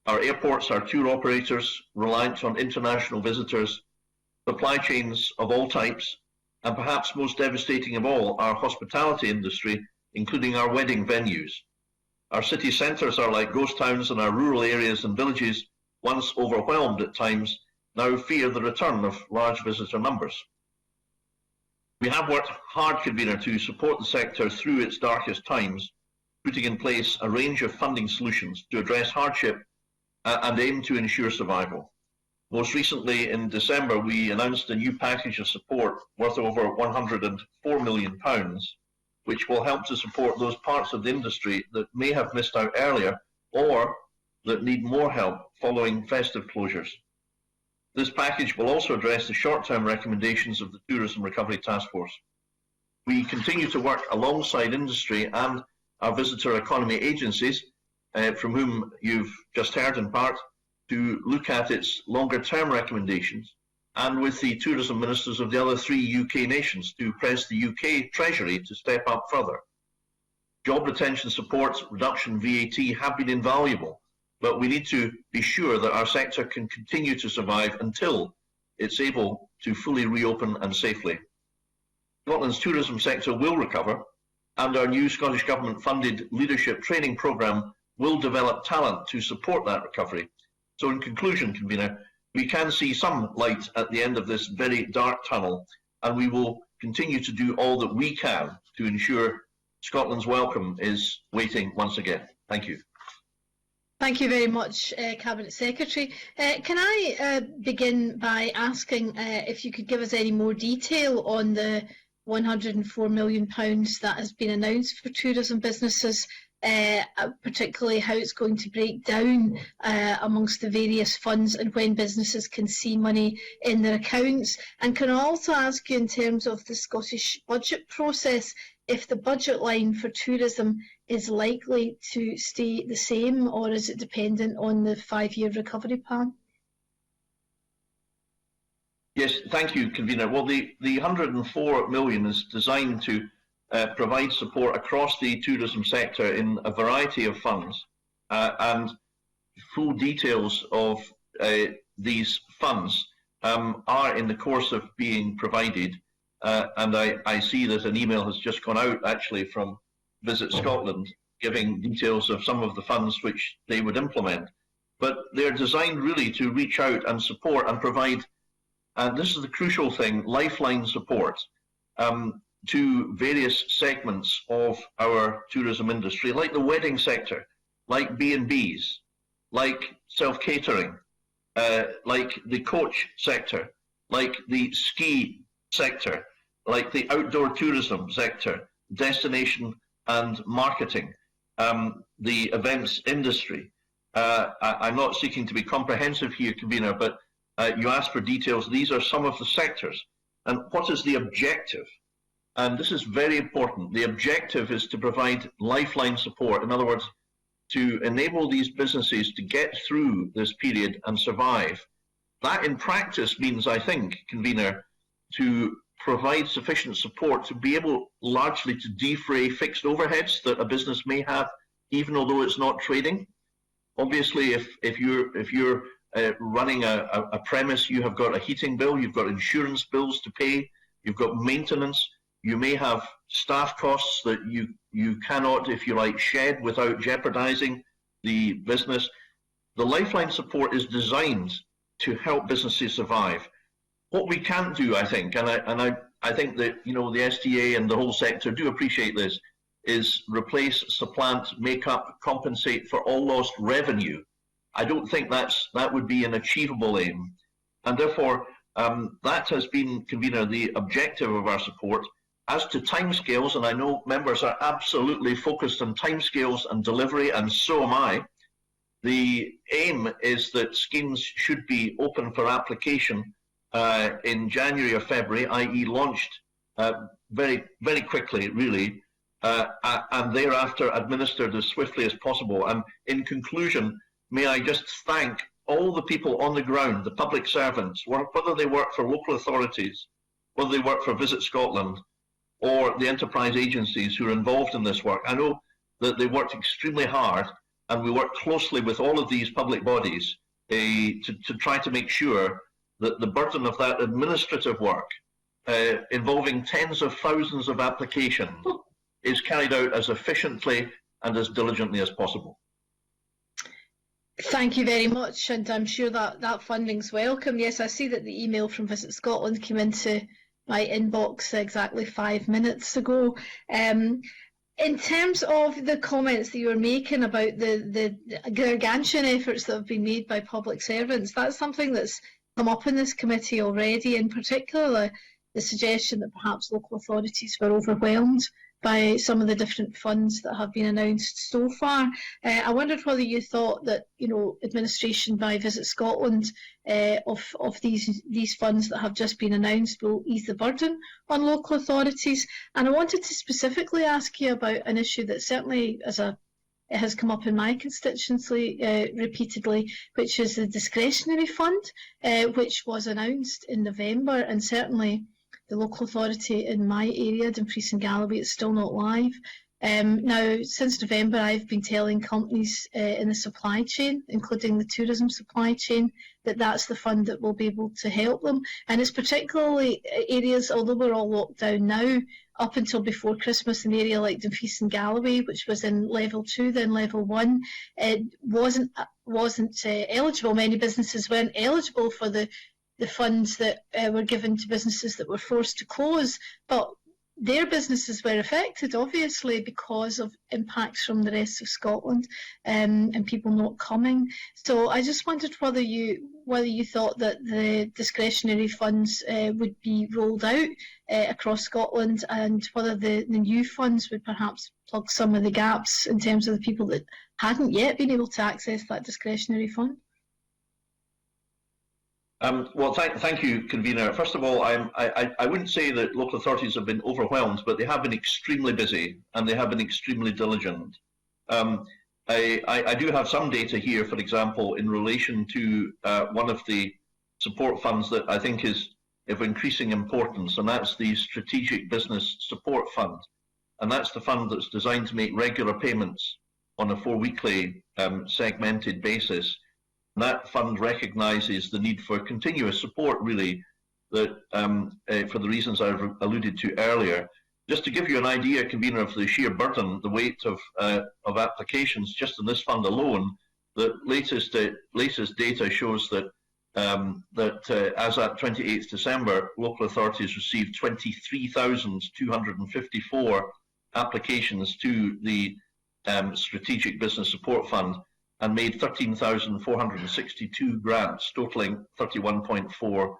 our airports, our tour operators reliant on international visitors, supply chains of all types, and perhaps most devastating of all, our hospitality industry, including our wedding venues. Our city centres are like ghost towns, and our rural areas and villages, once overwhelmed at times, now fear the return of large visitor numbers. We have worked hard, Convener, to support the sector through its darkest times, putting in place a range of funding solutions to address hardship and aim to ensure survival. Most recently, in December, we announced a new package of support worth over £104 million, which will help to support those parts of the industry that may have missed out earlier or that need more help following festive closures. This package will also address the short-term recommendations of the Tourism Recovery Task Force. We continue to work alongside industry and our visitor economy agencies, from whom you've just heard in part, to look at its longer-term recommendations, and with the tourism ministers of the other 3 UK nations to press the UK Treasury to step up further. Job retention support, reduction VAT have been invaluable, but we need to be sure that our sector can continue to survive until it's able to fully reopen and safely. Scotland's tourism sector will recover, and our new Scottish Government-funded leadership training programme will develop talent to support that recovery. So in conclusion, Convener, we can see some light at the end of this very dark tunnel, and we will continue to do all that we can to ensure Scotland's welcome is waiting once again. Thank you. Thank you very much, Cabinet Secretary. Can I begin by asking if you could give us any more detail on the £104 million that has been announced for tourism businesses, particularly how it's going to break down amongst the various funds and when businesses can see money in their accounts? And can I also ask you, in terms of the Scottish budget process, if the budget line for tourism is likely to stay the same, or is it dependent on the 5-year recovery plan? Yes, thank you, Convener. Well, the 104 million is designed to provide support across the tourism sector in a variety of funds, and full details of these funds are in the course of being provided. And I see that an email has just gone out actually from Visit Scotland giving details of some of the funds which they would implement. But they're designed really to reach out and support and provide, and this is the crucial thing, lifeline support to various segments of our tourism industry, like the wedding sector, like B&Bs, like self-catering, like the coach sector, like the ski sector, like the outdoor tourism sector, destination and marketing, the events industry. I'm not seeking to be comprehensive here, Convener, but you asked for details. These are some of the sectors. And what is the objective? And this is very important. The objective is to provide lifeline support. In other words, to enable these businesses to get through this period and survive that in practice means, I think, convener, to provide sufficient support to be able largely to defray fixed overheads that a business may have, even although it's not trading. Obviously, if you're running a premise, you have got a heating bill, you've got insurance bills to pay, you've got maintenance, you may have staff costs that you cannot, if you like, shed without jeopardizing the business. The Lifeline support is designed to help businesses survive. What we can't do, I think, and I think that, you know, the SDA and the whole sector do appreciate this, is replace, supplant, make up, compensate for all lost revenue. I don't think that would be an achievable aim, and therefore that has been, convener, the objective of our support. As to timescales, and I know members are absolutely focused on timescales and delivery, and so am I. The aim is that schemes should be open for application in January or February, i.e. launched very, very quickly, really, and thereafter administered as swiftly as possible. And in conclusion, may I just thank all the people on the ground, the public servants, whether they work for local authorities, whether they work for Visit Scotland, or the enterprise agencies who are involved in this work. I know that they worked extremely hard, and we worked closely with all of these public bodies to try to make sure that the burden of that administrative work involving tens of thousands of applications is carried out as efficiently and as diligently as possible. Thank you very much, and I'm sure that funding's welcome. Yes, I see that the email from Visit Scotland came into my inbox exactly 5 minutes ago. In terms of the comments that you were making about the gargantuan efforts that have been made by public servants, that's something that's come up in this committee already, in particular the suggestion that perhaps local authorities were overwhelmed by some of the different funds that have been announced so far. I wondered whether you thought that, you know, administration by Visit Scotland of these funds that have just been announced will ease the burden on local authorities. And I wanted to specifically ask you about an issue that certainly it has come up in my constituency repeatedly, which is the discretionary fund, which was announced in November, and certainly the local authority in my area, Dumfries and Galloway, is still not live. Now, since November, I've been telling companies in the supply chain, including the tourism supply chain, that that's the fund that will be able to help them. And it's particularly areas, although we're all locked down now, up until before Christmas, an area like Dumfries and Galloway, which was in level 2, then level 1, wasn't eligible. Many businesses weren't eligible for the funds that were given to businesses that were forced to close, but their businesses were affected, obviously, because of impacts from the rest of Scotland and people not coming. So I just wondered whether you thought that the discretionary funds would be rolled out across Scotland, and whether the new funds would perhaps plug some of the gaps in terms of the people that hadn't yet been able to access that discretionary fund. Well, thank you, convener. First of all, I wouldn't say that local authorities have been overwhelmed, but they have been extremely busy and they have been extremely diligent. I do have some data here, for example, in relation to one of the support funds that I think is of increasing importance, and that's the Strategic Business Support Fund. And that's the fund that's designed to make regular payments on a 4-weekly segmented basis. And that fund recognises the need for continuous support, really, that for the reasons I've alluded to earlier. Just to give you an idea, convener, of the sheer burden, the weight of applications just in this fund alone, the latest data shows that as at 28th December, local authorities received 23,254 applications to the Strategic Business Support Fund, and made 13,462 grants, totaling 31.4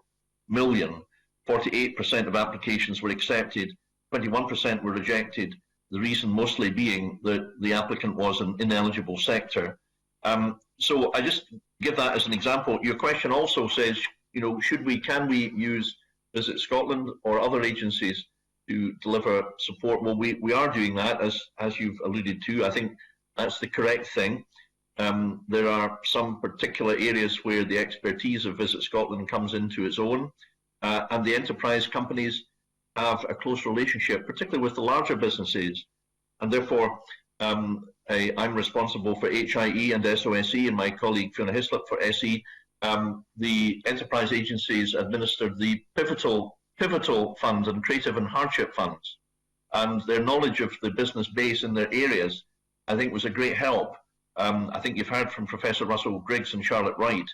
million. 48% of applications were accepted, 21% were rejected, the reason mostly being that the applicant was an ineligible sector. So I just give that as an example. Your question also says, you know, can we use Visit Scotland or other agencies to deliver support? Well, we are doing that, as you've alluded to. I think that's the correct thing. there are some particular areas where the expertise of Visit Scotland comes into its own, and the enterprise companies have a close relationship, particularly with the larger businesses, and therefore I'm responsible for HIE and SOSE, and my colleague Fiona Hislop for SE. The enterprise agencies administered the pivotal funds and creative and hardship funds, and their knowledge of the business base in their areas, I think, was a great help. I think you've heard from Professor Russell Griggs and Charlotte Wright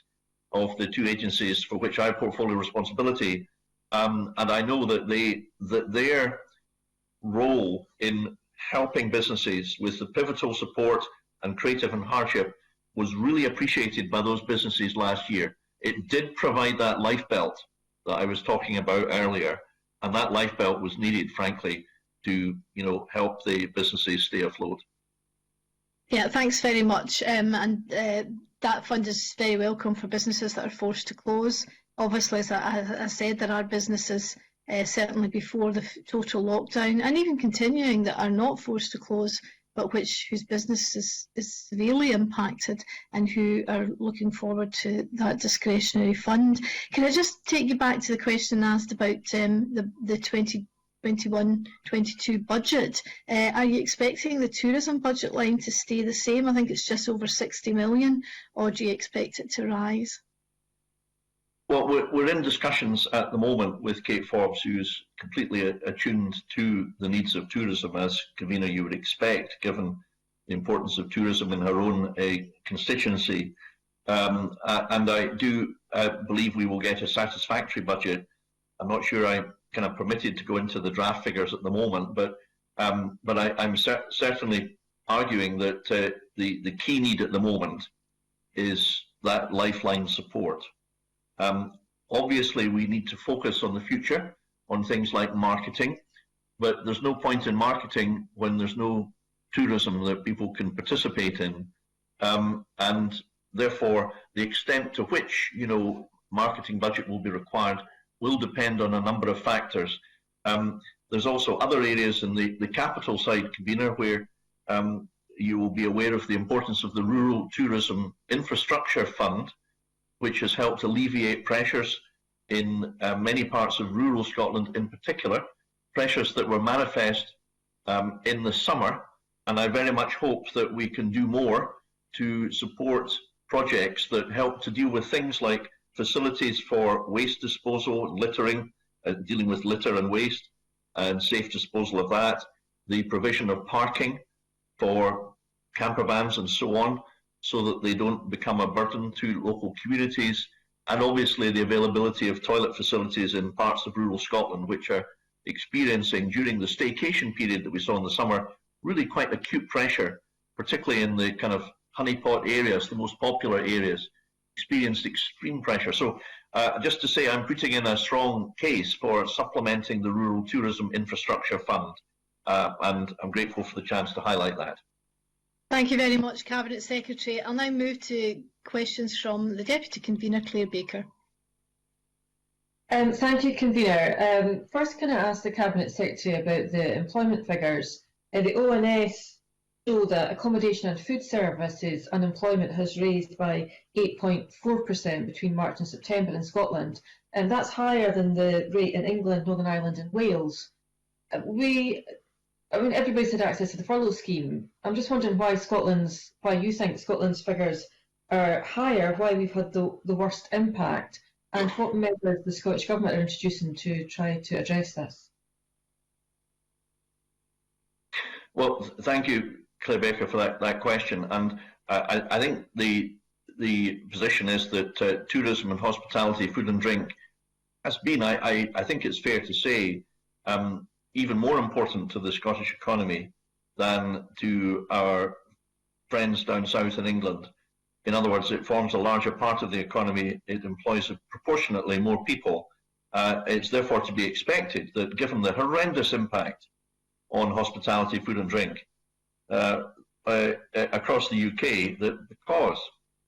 of the two agencies for which I have portfolio responsibility, and I know that their role in helping businesses with the pivotal support and creative and hardship was really appreciated by those businesses last year. It did provide that life belt that I was talking about earlier, and that life belt was needed, frankly, to help the businesses stay afloat. Yeah, thanks very much. That fund is very welcome for businesses that are forced to close. Obviously, as I said, there are businesses certainly before the total lockdown and even continuing that are not forced to close, but whose business is severely impacted and who are looking forward to that discretionary fund. Can I just take you back to the question asked about the 2021-22 budget? Are you expecting the tourism budget line to stay the same? I think it's just over 60 million, or do you expect it to rise? Well, we're in discussions at the moment with Kate Forbes, who's completely attuned to the needs of tourism, as Kavina you would expect, given the importance of tourism in her own constituency. And I do believe we will get a satisfactory budget. I'm not sure I'm kind of permitted to go into the draft figures at the moment, but I'm certainly arguing that the key need at the moment is that lifeline support. Obviously, we need to focus on the future, on things like marketing, but there's no point in marketing when there's no tourism that people can participate in, and therefore the extent to which marketing budget will be required will depend on a number of factors. There's also other areas in the capital side, Kavina, where you will be aware of the importance of the Rural Tourism Infrastructure Fund, which has helped alleviate pressures in many parts of rural Scotland in particular, pressures that were manifest in the summer. And I very much hope that we can do more to support projects that help to deal with things like facilities for waste disposal, littering, dealing with litter and waste, and safe disposal of that, the provision of parking for camper vans and so on, so that they don't become a burden to local communities, and obviously the availability of toilet facilities in parts of rural Scotland, which are experiencing, during the staycation period that we saw in the summer, really quite acute pressure, particularly in the kind of honeypot areas, the most popular areas, experienced extreme pressure. So just to say, I'm putting in a strong case for supplementing the Rural Tourism Infrastructure Fund, and I'm grateful for the chance to highlight that. Thank you very much, Cabinet Secretary. I'll now move to questions from the Deputy Convener, Claire Baker. Thank you, Convener. First, can I ask the Cabinet Secretary about the employment figures? The ONS show that accommodation and food services unemployment has raised by 8.4% between March and September in Scotland, and that's higher than the rate in England, Northern Ireland and Wales. I mean, everybody's had access to the furlough scheme. I'm just wondering why you think Scotland's figures are higher, why we've had the worst impact, and what measures the Scottish Government are introducing to try to address this. Well, thank you, Claire Baker, for that question. And I think the position is that tourism and hospitality, food and drink, has been, I think it's fair to say, even more important to the Scottish economy than to our friends down south in England. In other words, it forms a larger part of the economy, it employs proportionately more people. It's therefore to be expected that, given the horrendous impact on hospitality, food and drink across the UK, that because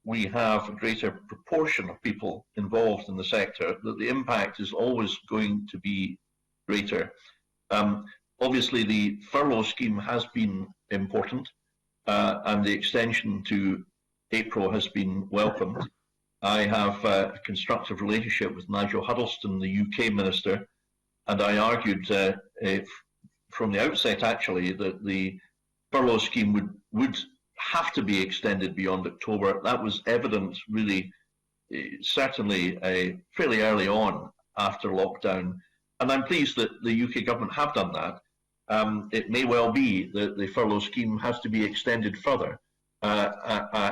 we have a greater proportion of people involved in the sector, that the impact is always going to be greater. Obviously, the furlough scheme has been important, and the extension to April has been welcomed. I have a constructive relationship with Nigel Huddleston, the UK Minister, and I argued from the outset, actually, that the furlough scheme would have to be extended beyond October. That was evident, really, certainly fairly early on after lockdown. And I'm pleased that the UK government have done that. It may well be that the furlough scheme has to be extended further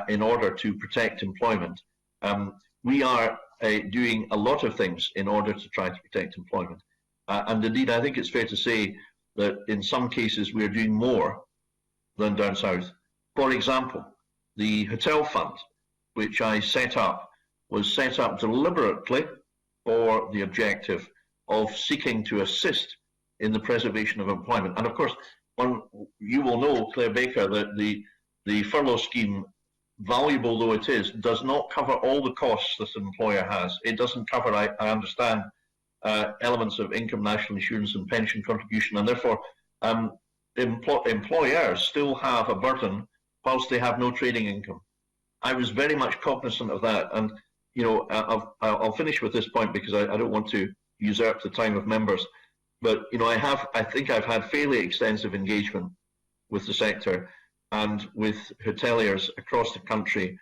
in order to protect employment. We are doing a lot of things in order to try to protect employment. And indeed, I think it's fair to say that in some cases we are doing more than down south. For example, the hotel fund, which I set up, was set up deliberately for the objective of seeking to assist in the preservation of employment. And of course, you will know, Claire Baker, that the furlough scheme, valuable though it is, does not cover all the costs that an employer has. It doesn't cover, I understand, elements of income, national insurance and pension contribution, and therefore employers still have a burden whilst they have no trading income. I was very much cognizant of that, and you know, I'll finish with this point because I don't want to usurp the time of members, but you know, I think I've had fairly extensive engagement with the sector and with hoteliers across the country,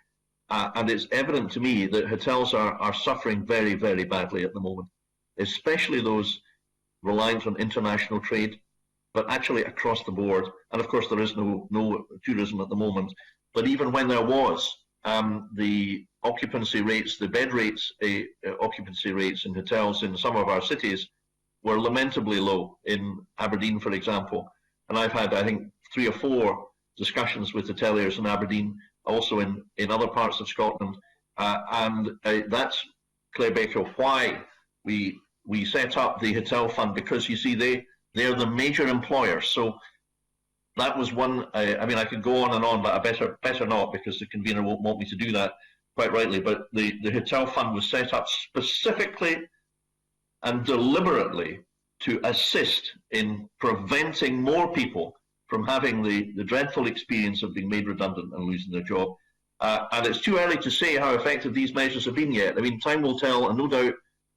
and it's evident to me that hotels are suffering very, very badly at the moment, especially those reliant on international trade, but actually across the board. And of course, there is no tourism at the moment. But even when there was, the occupancy rates, the bed rates, occupancy rates in hotels in some of our cities were lamentably low. In Aberdeen, for example, and I've had, I think, 3 or 4 discussions with hoteliers in Aberdeen, also in other parts of Scotland, and that's, Claire Baker, why we set up the hotel fund, because you see they're the major employers. So that was one. I mean, I could go on and on, but I better not, because the convener won't want me to do that, quite rightly. But the hotel fund was set up specifically and deliberately to assist in preventing more people from having the dreadful experience of being made redundant and losing their job. And it's too early to say how effective these measures have been yet. I mean, time will tell, and no doubt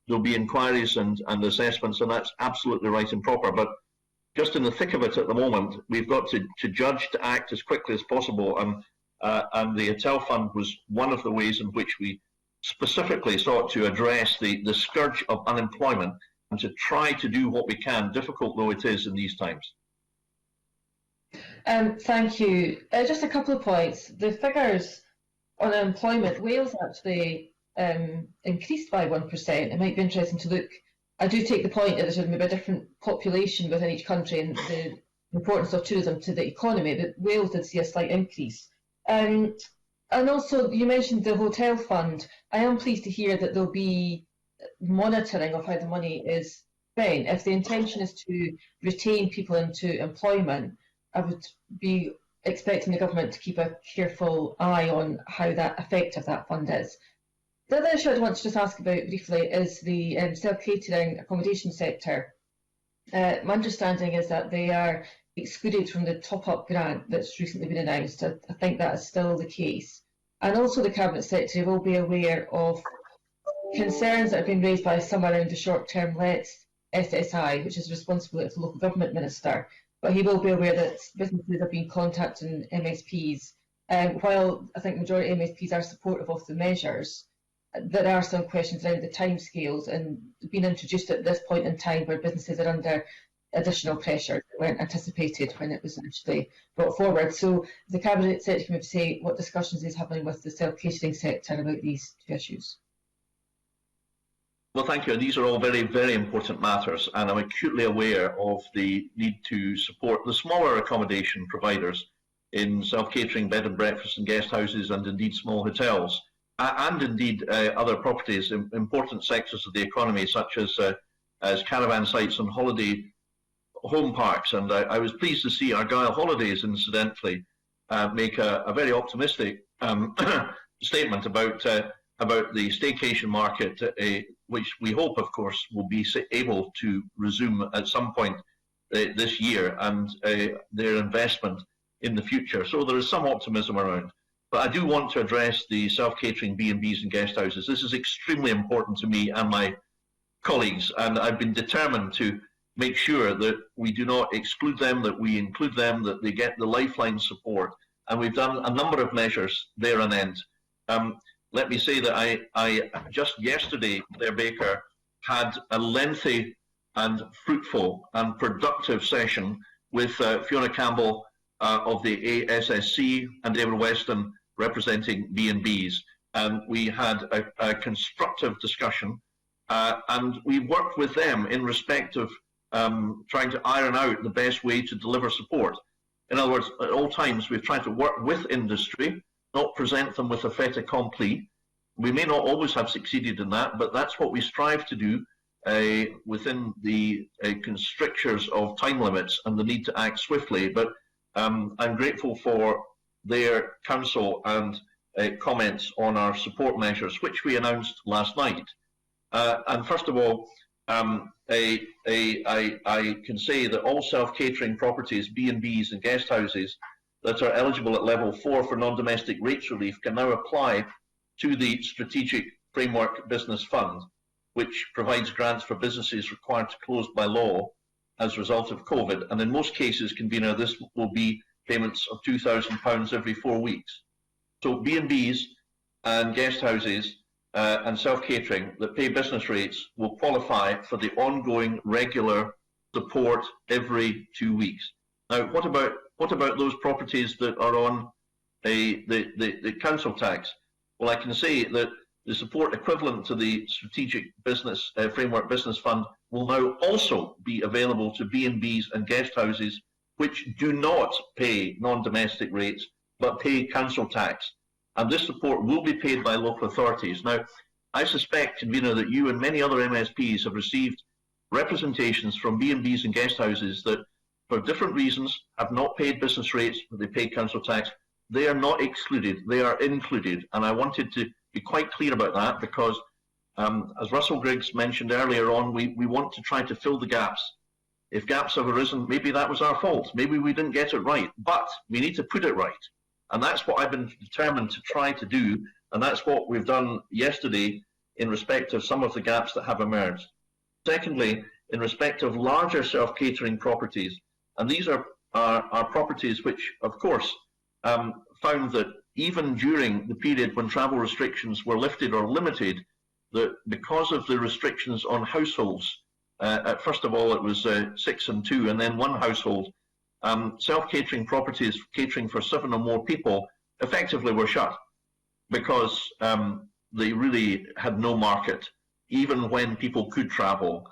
there'll be inquiries and assessments, and that's absolutely right and proper. But just in the thick of it at the moment, we've got to judge, to act as quickly as possible. And the hotel fund was one of the ways in which we specifically sought to address the scourge of unemployment and to try to do what we can, difficult though it is in these times. Thank you. Just a couple of points. The figures on employment, Wales actually increased by 1%. It might be interesting to look. I do take the point that there's maybe a different population within each country and the importance of tourism to the economy, but Wales did see a slight increase. And also, you mentioned the hotel fund. I am pleased to hear that there'll be monitoring of how the money is spent. If the intention is to retain people into employment, I would be expecting the government to keep a careful eye on how that effective that fund is. The other issue I want to just ask about briefly is the self-catering accommodation sector. My understanding is that they are excluded from the top-up grant that's recently been announced. I think that is still the case. And also the Cabinet Secretary will be aware of concerns that have been raised by some around the short-term lets SSI, which is responsible as the local government minister. But he will be aware that businesses have been contacting MSPs. While I think the majority of MSPs are supportive of the measures, there are some questions around the timescales and being introduced at this point in time where businesses are under additional pressure that weren't anticipated when it was initially brought forward. So the Cabinet Secretary can maybe say what discussions he's having with the self-catering sector about these 2 issues. Well, thank you. These are all very, very important matters, and I'm acutely aware of the need to support the smaller accommodation providers in self-catering, bed and breakfast and guest houses, and indeed small hotels, and indeed other properties, important sectors of the economy, such as caravan sites and holiday home parks. And I was pleased to see Argyle Holidays, incidentally, make a very optimistic statement about the staycation market, which we hope, of course, will be able to resume at some point this year, and their investment in the future. So there is some optimism around. But I do want to address the self-catering B&Bs and guest houses. This is extremely important to me and my colleagues, and I've been determined to make sure that we do not exclude them, that we include them, that they get the lifeline support. And we've done a number of measures there and end. Let me say that I just yesterday, Blair Baker, had a lengthy and fruitful and productive session with Fiona Campbell of the ASSC and David Weston representing B&Bs. And we had a constructive discussion and we worked with them in respect of trying to iron out the best way to deliver support. In other words, at all times we've tried to work with industry, not present them with a fait accompli. We may not always have succeeded in that, but that's what we strive to do within the strictures of time limits and the need to act swiftly. But I'm grateful for their counsel and comments on our support measures, which we announced last night. And first of all, I can say that all self-catering properties, B&Bs and guest houses that are eligible at level 4 for non-domestic rates relief can now apply to the Strategic Framework Business Fund, which provides grants for businesses required to close by law as a result of COVID. And in most cases, convener, this will be payments of £2,000 every 4 weeks. So B&Bs and guest houses and self-catering that pay business rates will qualify for the ongoing regular support every 2 weeks. Now, what about those properties that are on the council tax? Well, I can say that the support equivalent to the Strategic Business Framework Business Fund will now also be available to B&Bs and guest houses which do not pay non-domestic rates but pay council tax. And this support will be paid by local authorities. Now, I suspect, convener, that you and many other MSPs have received representations from B&Bs and guest houses that, for different reasons, have not paid business rates, but they pay council tax. They are not excluded, they are included. And I wanted to be quite clear about that because, as Russell Griggs mentioned earlier on, we want to try to fill the gaps. If gaps have arisen, maybe that was our fault. Maybe we didn't get it right, but we need to put it right. And that's what I've been determined to try to do. And that's what we've done yesterday in respect of some of the gaps that have emerged. Secondly, in respect of larger self-catering properties, and these are properties which, of course, found that even during the period when travel restrictions were lifted or limited, that because of the restrictions on households, first of all it was 6 and 2 and then 1 household, self-catering properties catering for 7 or more people effectively were shut because they really had no market, even when people could travel.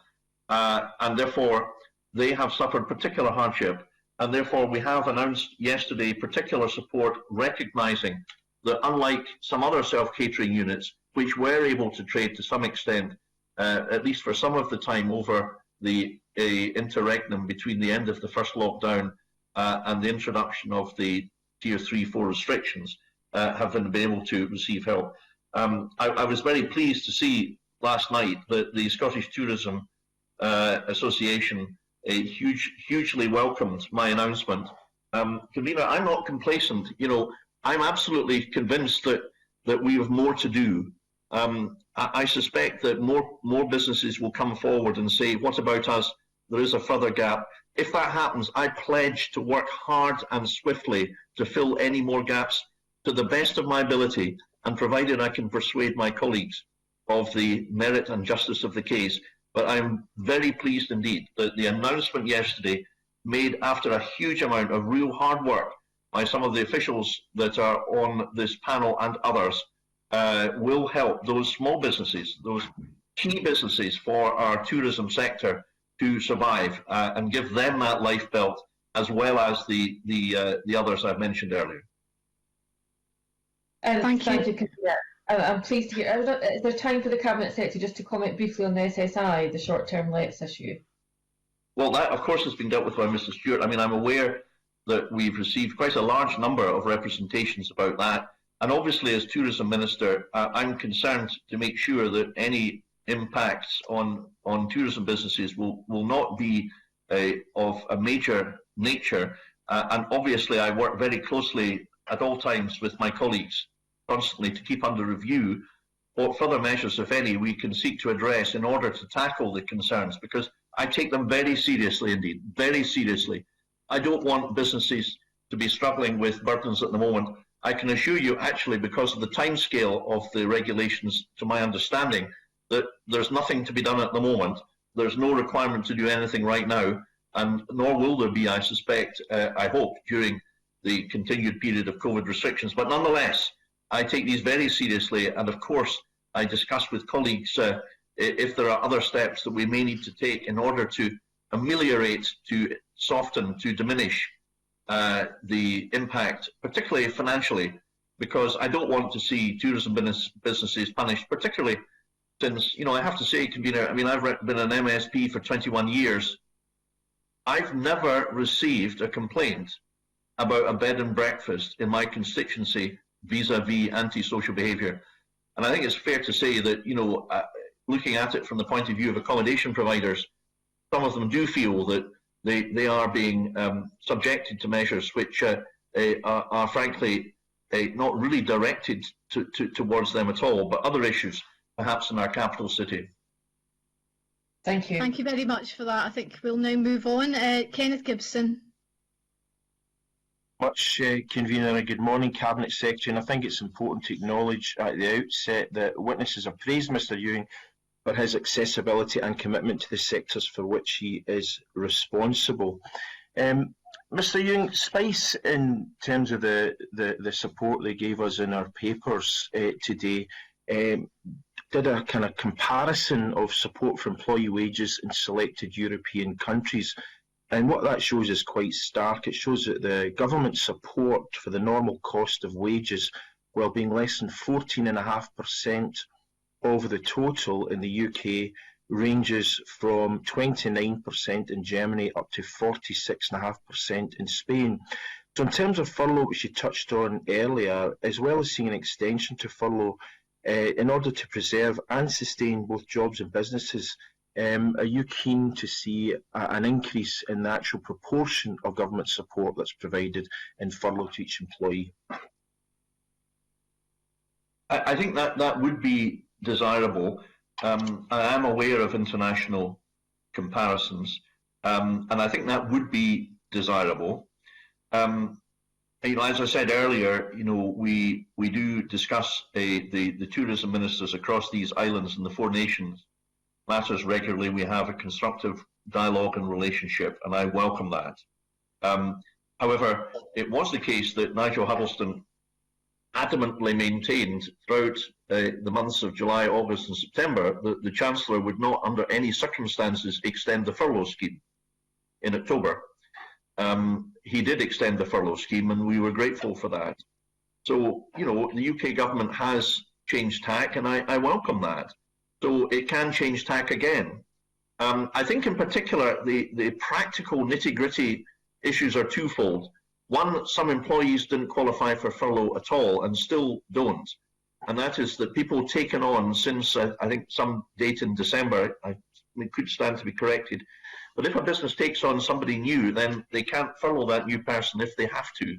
And therefore, they have suffered particular hardship. And therefore, we have announced yesterday particular support recognising that unlike some other self-catering units, which were able to trade to some extent, at least for some of the time over the interregnum between the end of the first lockdown and the introduction of the Tier 3-4 restrictions, have been able to receive help. I was very pleased to see last night that the Scottish Tourism Association hugely welcomed my announcement. Convener, I'm not complacent. You know, I'm absolutely convinced that we have more to do. I suspect that more businesses will come forward and say, what about us? There is a further gap. If that happens, I pledge to work hard and swiftly to fill any more gaps to the best of my ability, and provided I can persuade my colleagues of the merit and justice of the case. But I'm very pleased indeed that the announcement yesterday, made after a huge amount of real hard work by some of the officials that are on this panel and others, will help those small businesses, those key businesses for our tourism sector to survive and give them that life belt, as well as the others I've mentioned earlier. Thank you. I'm pleased to hear. Is there time for the Cabinet Secretary just to comment briefly on the SSI, the short-term lets issue? Well, that, of course, has been dealt with by Mr. Stewart. I mean, I'm aware that we've received quite a large number of representations about that. And obviously, as Tourism Minister, I'm concerned to make sure that any impacts on tourism businesses will not be of a major nature. And obviously, I work very closely at all times with my colleagues constantly to keep under review what further measures, if any, we can seek to address in order to tackle the concerns, because I take them very seriously indeed, very seriously. I don't want businesses to be struggling with burdens at the moment. I can assure you, actually, because of the timescale of the regulations, to my understanding, that there's nothing to be done at the moment. There's no requirement to do anything right now, and nor will there be, I suspect, I hope, during the continued period of COVID restrictions. But nonetheless, I take these very seriously, and of course, I discuss with colleagues if there are other steps that we may need to take in order to ameliorate, to soften, to diminish the impact, particularly financially, because I don't want to see tourism businesses punished, particularly since, you know, I have to say, Convener, I mean, I've been an MSP for 21 years. I've never received a complaint about a bed and breakfast in my constituency vis-a-vis antisocial behaviour. And I think it's fair to say that, you know, looking at it from the point of view of accommodation providers, some of them do feel that they are being subjected to measures which are frankly not really directed towards them at all, but other issues, perhaps in our capital city. Thank you. Thank you very much for that. I think we'll now move on. Kenneth Gibson. Much, Convener, and good morning, Cabinet Secretary. And I think it's important to acknowledge at the outset that witnesses have praised Mr Ewing for his accessibility and commitment to the sectors for which he is responsible. Mr Ewing, SPICE, in terms of the support they gave us in our papers today, did a kind of comparison of support for employee wages in selected European countries. And what that shows is quite stark. It shows that the government support for the normal cost of wages, while being less than 14.5% of the total in the UK, ranges from 29% in Germany up to 46.5% in Spain. So in terms of furlough, which you touched on earlier, as well as seeing an extension to furlough in order to preserve and sustain both jobs and businesses, are you keen to see an increase in the actual proportion of government support that's provided in furlough to each employee? I think that would be desirable. I am aware of international comparisons, and I think that would be desirable. You know, as I said earlier, you know, we do discuss the tourism ministers across these islands and the four nations matters regularly. We have a constructive dialogue and relationship, and I welcome that. However, it was the case that Nigel Huddleston adamantly maintained throughout the months of July, August and September that the Chancellor would not under any circumstances extend the furlough scheme in October. He did extend the furlough scheme, and we were grateful for that. So, you know, the UK government has changed tack, and I welcome that. So it can change tack again. I think in particular, the practical nitty-gritty issues are twofold. One, some employees didn't qualify for furlough at all and still don't. And that is that people taken on since, I think, some date in December, I could stand to be corrected, but if a business takes on somebody new, then they can't furlough that new person if they have to.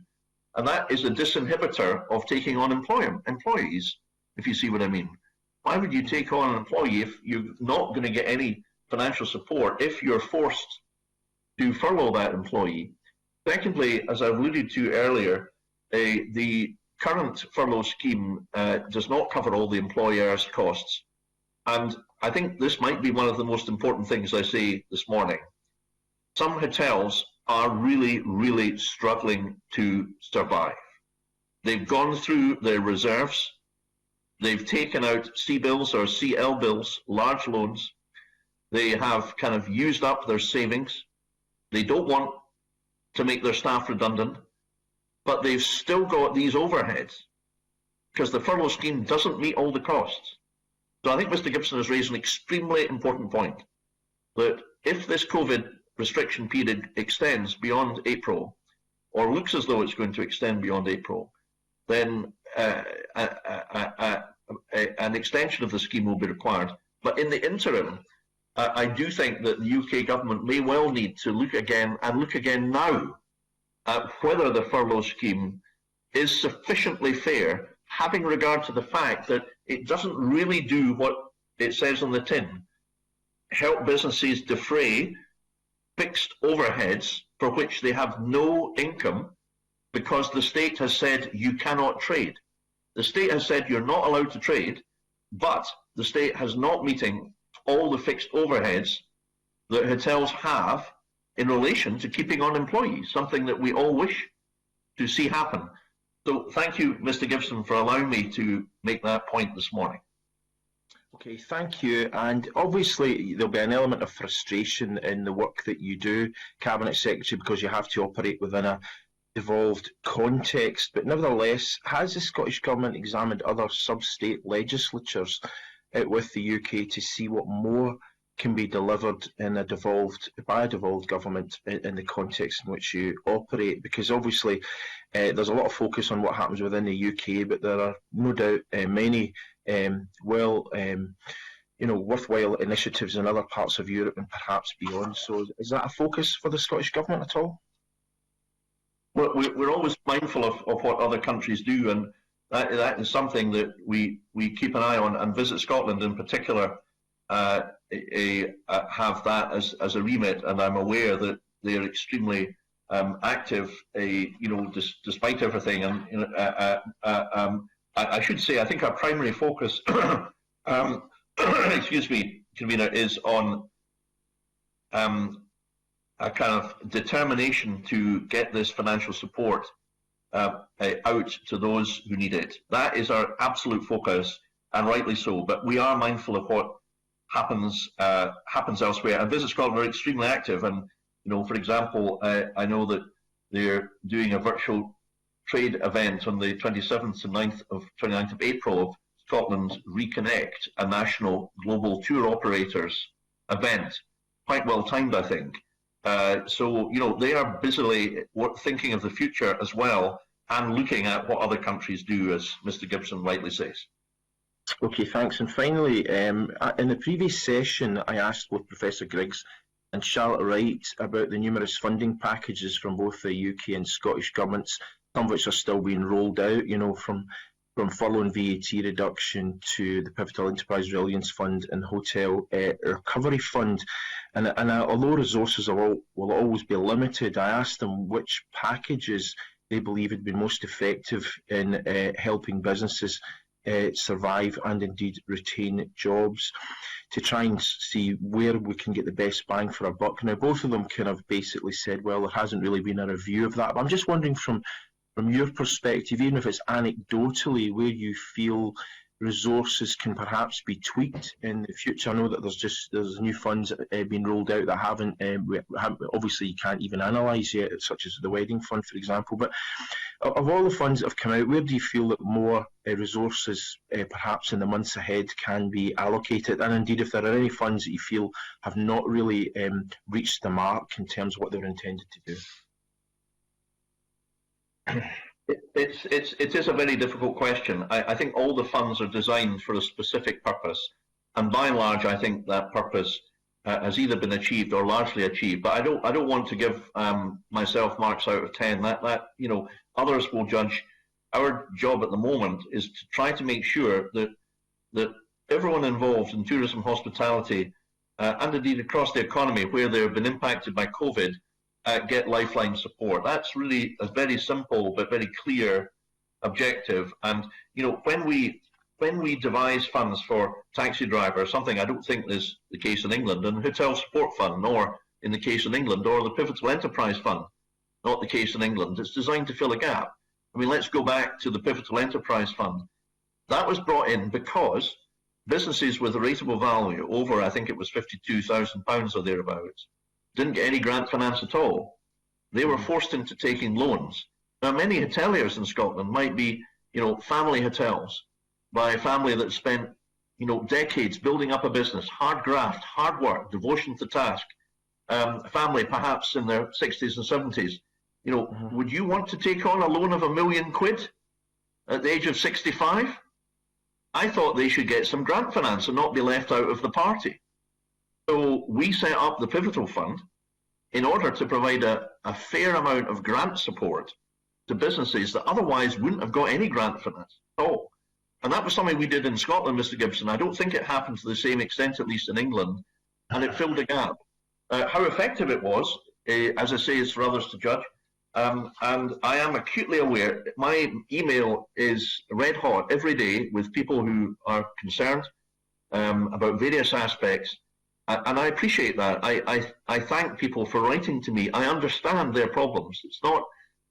And that is a disinhibitor of taking on employees, if you see what I mean. Why would you take on an employee if you're not going to get any financial support if you're forced to furlough that employee? Secondly, as I alluded to earlier, the current furlough scheme does not cover all the employer's costs. And I think this might be one of the most important things I say this morning. Some hotels are really, really struggling to survive. They've gone through their reserves. They've taken out C-bills or CL bills, large loans. They have kind of used up their savings. They don't want to make their staff redundant, but they've still got these overheads because the furlough scheme doesn't meet all the costs. So I think Mr Gibson has raised an extremely important point, that if this COVID restriction period extends beyond April, or looks as though it's going to extend beyond April, then an extension of the scheme will be required. But in the interim, I do think that the UK government may well need to look again, and look again now, at whether the furlough scheme is sufficiently fair, having regard to the fact that it doesn't really do what it says on the tin. Help businesses defray fixed overheads for which they have no income because the state has said you cannot trade. The state has said you're not allowed to trade, but the state has not meeting all the fixed overheads that hotels have in relation to keeping on employees, something that we all wish to see happen. So thank you, Mr. Gibson, for allowing me to make that point this morning. Okay, thank you. And obviously there'll be an element of frustration in the work that you do, Cabinet Secretary, because you have to operate within a devolved context. But nevertheless, has the Scottish Government examined other sub-state legislatures with the UK to see what more can be delivered in by a devolved government in the context in which you operate? Because obviously there's a lot of focus on what happens within the UK, but there are no doubt many worthwhile initiatives in other parts of Europe and perhaps beyond. So is that a focus for the Scottish Government at all? Well, we're always mindful of what other countries do, and that is something that we keep an eye on, and Visit Scotland in particular have that as a remit, and I'm aware that they're extremely active, despite everything. And I should say, I think our primary focus, excuse me, Convener, is on a kind of determination to get this financial support out to those who need it. That is our absolute focus, and rightly so. But we are mindful of what happens elsewhere. And Visit Scotland are extremely active. And for example, I know that they're doing a virtual trade event on the 27th to 29th of April of Scotland Reconnect, a national global tour operators event. Quite well timed, I think. So they are busily thinking of the future as well, and looking at what other countries do, as Mr. Gibson rightly says. Okay, thanks. And finally, in the previous session, I asked both Professor Griggs and Charlotte Wright about the numerous funding packages from both the UK and Scottish governments, some of which are still being rolled out, from furlough and VAT reduction to the Pivotal Enterprise Resilience Fund and Hotel Recovery Fund. And although resources will always be limited, I asked them which packages they believe had been most effective in helping businesses survive and indeed retain jobs, to try and see where we can get the best bang for our buck. Now, both of them kind of basically said, well, there hasn't really been a review of that. But I'm just wondering from your perspective, even if it's anecdotally, where you feel resources can perhaps be tweaked in the future. I know that there's new funds being rolled out that haven't obviously you can't even analyse yet, such as the Wedding Fund, for example. But of all the funds that have come out, where do you feel that more resources perhaps in the months ahead can be allocated? And indeed, if there are any funds that you feel have not really reached the mark in terms of what they're intended to do? It is a very difficult question. I think all the funds are designed for a specific purpose, and by and large, I think that purpose has either been achieved or largely achieved. But I don't want to give myself marks out of 10. That others will judge. Our job at the moment is to try to make sure that everyone involved in tourism, hospitality, and indeed across the economy where they have been impacted by COVID, get lifeline support. That's really a very simple but very clear objective. And when we devise funds for taxi drivers, something I don't think is the case in England, and Hotel Support Fund, nor in the case in England, or the Pivotal Enterprise Fund, not the case in England. It's designed to fill a gap. I mean, let's go back to the Pivotal Enterprise Fund. That was brought in because businesses with a rateable value over, I think it was £52,000 or thereabouts, didn't get any grant finance at all. They were forced into taking loans. Now, many hoteliers in Scotland might be, family hotels by a family that spent, decades building up a business, hard graft, hard work, devotion to task. A family perhaps in their 60s and 70s. Would you want to take on a loan of £1 million at the age of 65? I thought they should get some grant finance and not be left out of the party. So we set up the Pivotal Fund in order to provide a fair amount of grant support to businesses that otherwise wouldn't have got any grant finance at all. And that was something we did in Scotland, Mr. Gibson. I don't think it happened to the same extent, at least in England, and it filled a gap. How effective it was, as I say, is for others to judge. And I am acutely aware, my email is red hot every day with people who are concerned about various aspects. And I appreciate that. I thank people for writing to me. I understand their problems. It's not,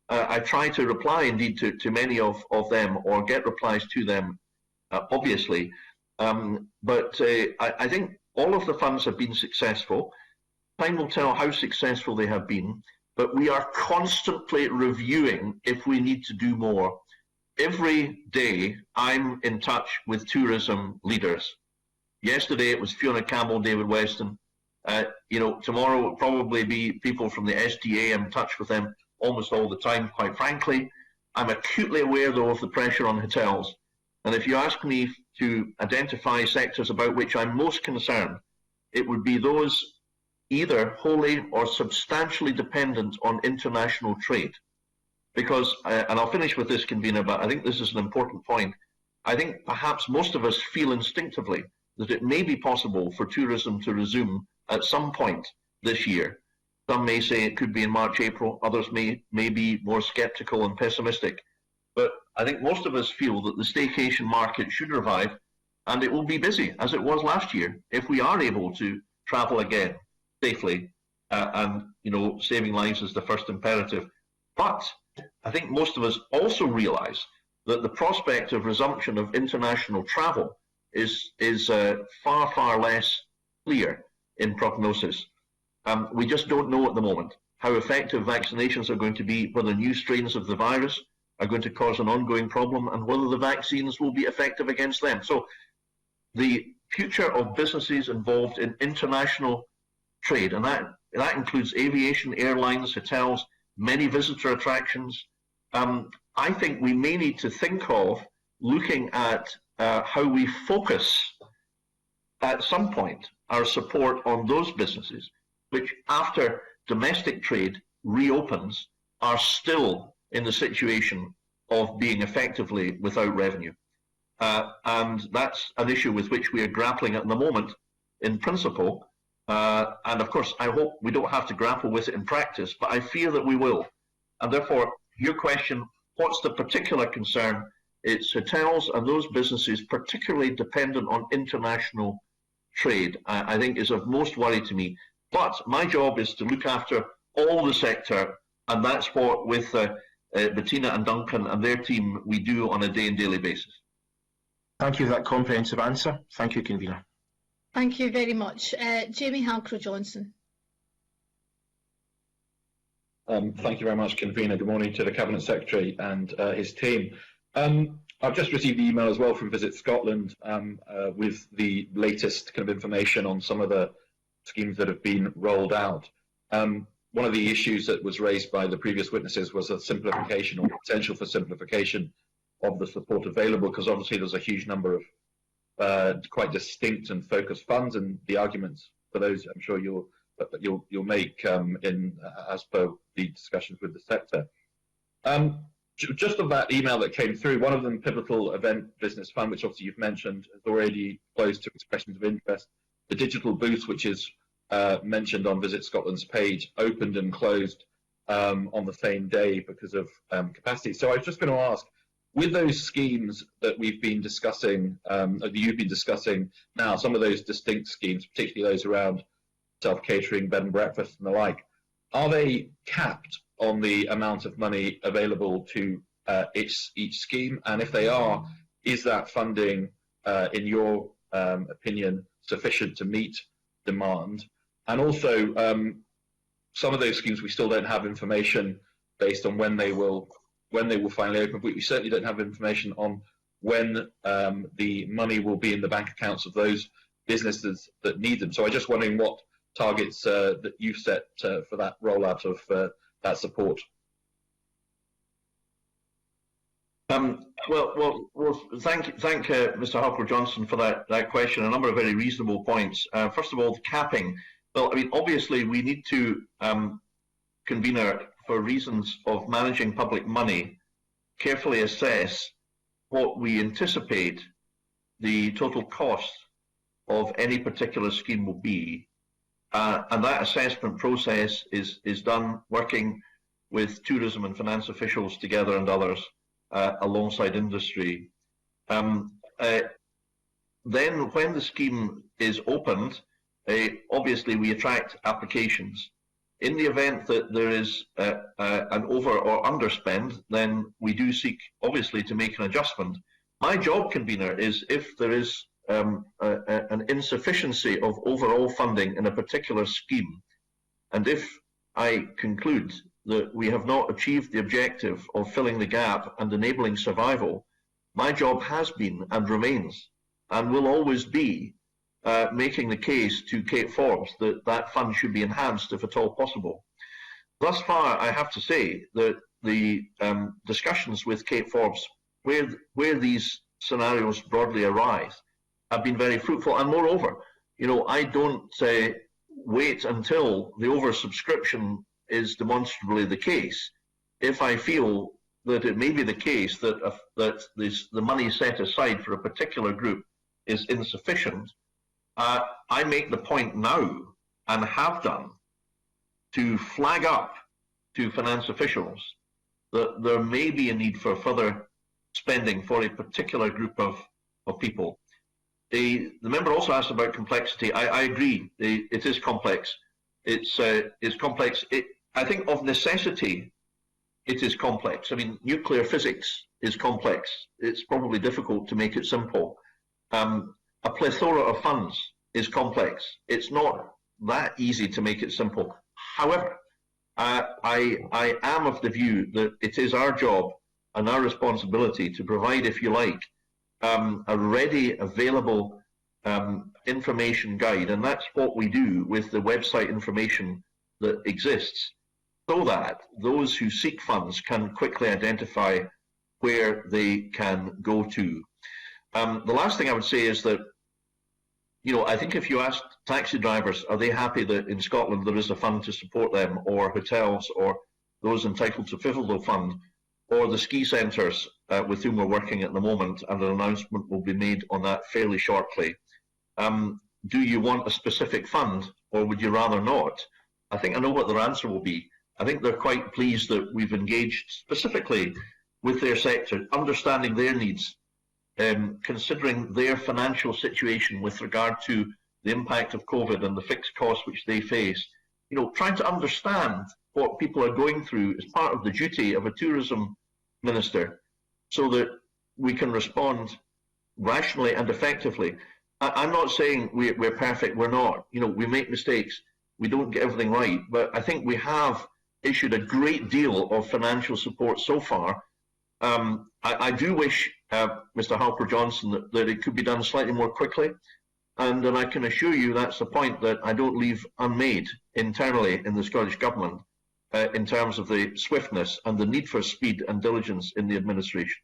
I try to reply indeed to many of them or get replies to them, obviously. But I think all of the funds have been successful. Time will tell how successful they have been, but we are constantly reviewing if we need to do more. Every day I'm in touch with tourism leaders. Yesterday it was Fiona Campbell, David Weston. Tomorrow it will probably be people from the SDA. I'm in touch with them almost all the time, quite frankly. I'm acutely aware, though, of the pressure on hotels. And if you ask me to identify sectors about which I'm most concerned, it would be those either wholly or substantially dependent on international trade. Because, and I'll finish with this, convener, but I think this is an important point. I think perhaps most of us feel instinctively that it may be possible for tourism to resume at some point this year. Some may say it could be in March, April. Others may be more sceptical and pessimistic. But I think most of us feel that the staycation market should revive, and it will be busy, as it was last year, if we are able to travel again safely, and saving lives is the first imperative. But I think most of us also realise that the prospect of resumption of international travel is far, far less clear in prognosis. We just don't know at the moment how effective vaccinations are going to be, whether new strains of the virus are going to cause an ongoing problem, and whether the vaccines will be effective against them. So the future of businesses involved in international trade, and that includes aviation, airlines, hotels, many visitor attractions. I think we may need to think of looking at how we focus at some point our support on those businesses which, after domestic trade reopens, are still in the situation of being effectively without revenue. And that's an issue with which we are grappling at the moment in principle. And of course, I hope we don't have to grapple with it in practice, but I fear that we will. And therefore, your question, what's the particular concern? It's hotels and those businesses particularly dependent on international trade, I think is of most worry to me. But my job is to look after all the sector, and that's what with Bettina and Duncan and their team we do on a day and daily basis. Thank you for that comprehensive answer. Thank you, convener. Thank you very much. Jamie Halcrow-Johnson. Thank you very much, convener. Good morning to the Cabinet Secretary and his team. I've just received the email as well from Visit Scotland with the latest kind of information on some of the schemes that have been rolled out. One of the issues that was raised by the previous witnesses was a simplification or potential for simplification of the support available, because obviously there's a huge number of quite distinct and focused funds, and the arguments for those I'm sure you'll make as per the discussions with the sector. Just of that email that came through, one of them, Pivotal Event Business Fund, which obviously you've mentioned, has already closed to expressions of interest. The digital booth, which is mentioned on Visit Scotland's page, opened and closed on the same day because of capacity. So I was just going to ask, with those schemes that we've been discussing, that you've been discussing now, some of those distinct schemes, particularly those around self-catering, bed and breakfast and the like, are they capped on the amount of money available to each scheme? And if they are, is that funding, in your opinion, sufficient to meet demand? And also, some of those schemes we still don't have information based on when they will finally open. But we certainly don't have information on when the money will be in the bank accounts of those businesses that need them. So I'm just wondering what targets that you've set for that rollout of that support. Well, thank Mr. Halcrow-Johnson for that question. A number of very reasonable points. First of all, the capping. Well, I mean, obviously we need to, convener, for reasons of managing public money, carefully assess what we anticipate the total cost of any particular scheme will be. And that assessment process is done working with tourism and finance officials together and others alongside industry. Then when the scheme is opened, obviously we attract applications. In the event that there is an over or underspend, then we do seek, obviously, to make an adjustment. My job, convener, is if there is an insufficiency of overall funding in a particular scheme, and if I conclude that we have not achieved the objective of filling the gap and enabling survival, my job has been and remains and will always be making the case to Kate Forbes that that fund should be enhanced if at all possible. Thus far, I have to say that the discussions with Kate Forbes, where these scenarios broadly arise, have been very fruitful. And moreover, you know, I don't wait until the oversubscription is demonstrably the case. If I feel that it may be the case that the money set aside for a particular group is insufficient, I make the point now, and have done, to flag up to finance officials that there may be a need for further spending for a particular group of people. The member also asked about complexity. I agree, it is complex. It's complex. I think of necessity, it is complex. I mean, nuclear physics is complex. It's probably difficult to make it simple. A plethora of funds is complex. It's not that easy to make it simple. However, I am of the view that it is our job and our responsibility to provide, if you like, a ready, available information guide, and that's what we do with the website information that exists, so that those who seek funds can quickly identify where they can go to. The last thing I would say is that, you know, I think if you ask taxi drivers, are they happy that in Scotland there is a fund to support them, or hotels, or those entitled to FIFLDO fund, or the ski centres with whom we're working at the moment, and an announcement will be made on that fairly shortly. Do you want a specific fund, or would you rather not? I think I know what their answer will be. I think they're quite pleased that we've engaged specifically with their sector, understanding their needs, considering their financial situation with regard to the impact of COVID and the fixed costs which they face. You know, trying to understand what people are going through is part of the duty of a tourism minister, so that we can respond rationally and effectively. I'm not saying we're perfect, we're not. You know, we make mistakes, we don't get everything right, but I think we have issued a great deal of financial support so far. I do wish, Mr. Harper-Johnson, that it could be done slightly more quickly, and I can assure you that's a point that I don't leave unmade internally in the Scottish Government in terms of the swiftness and the need for speed and diligence in the administration.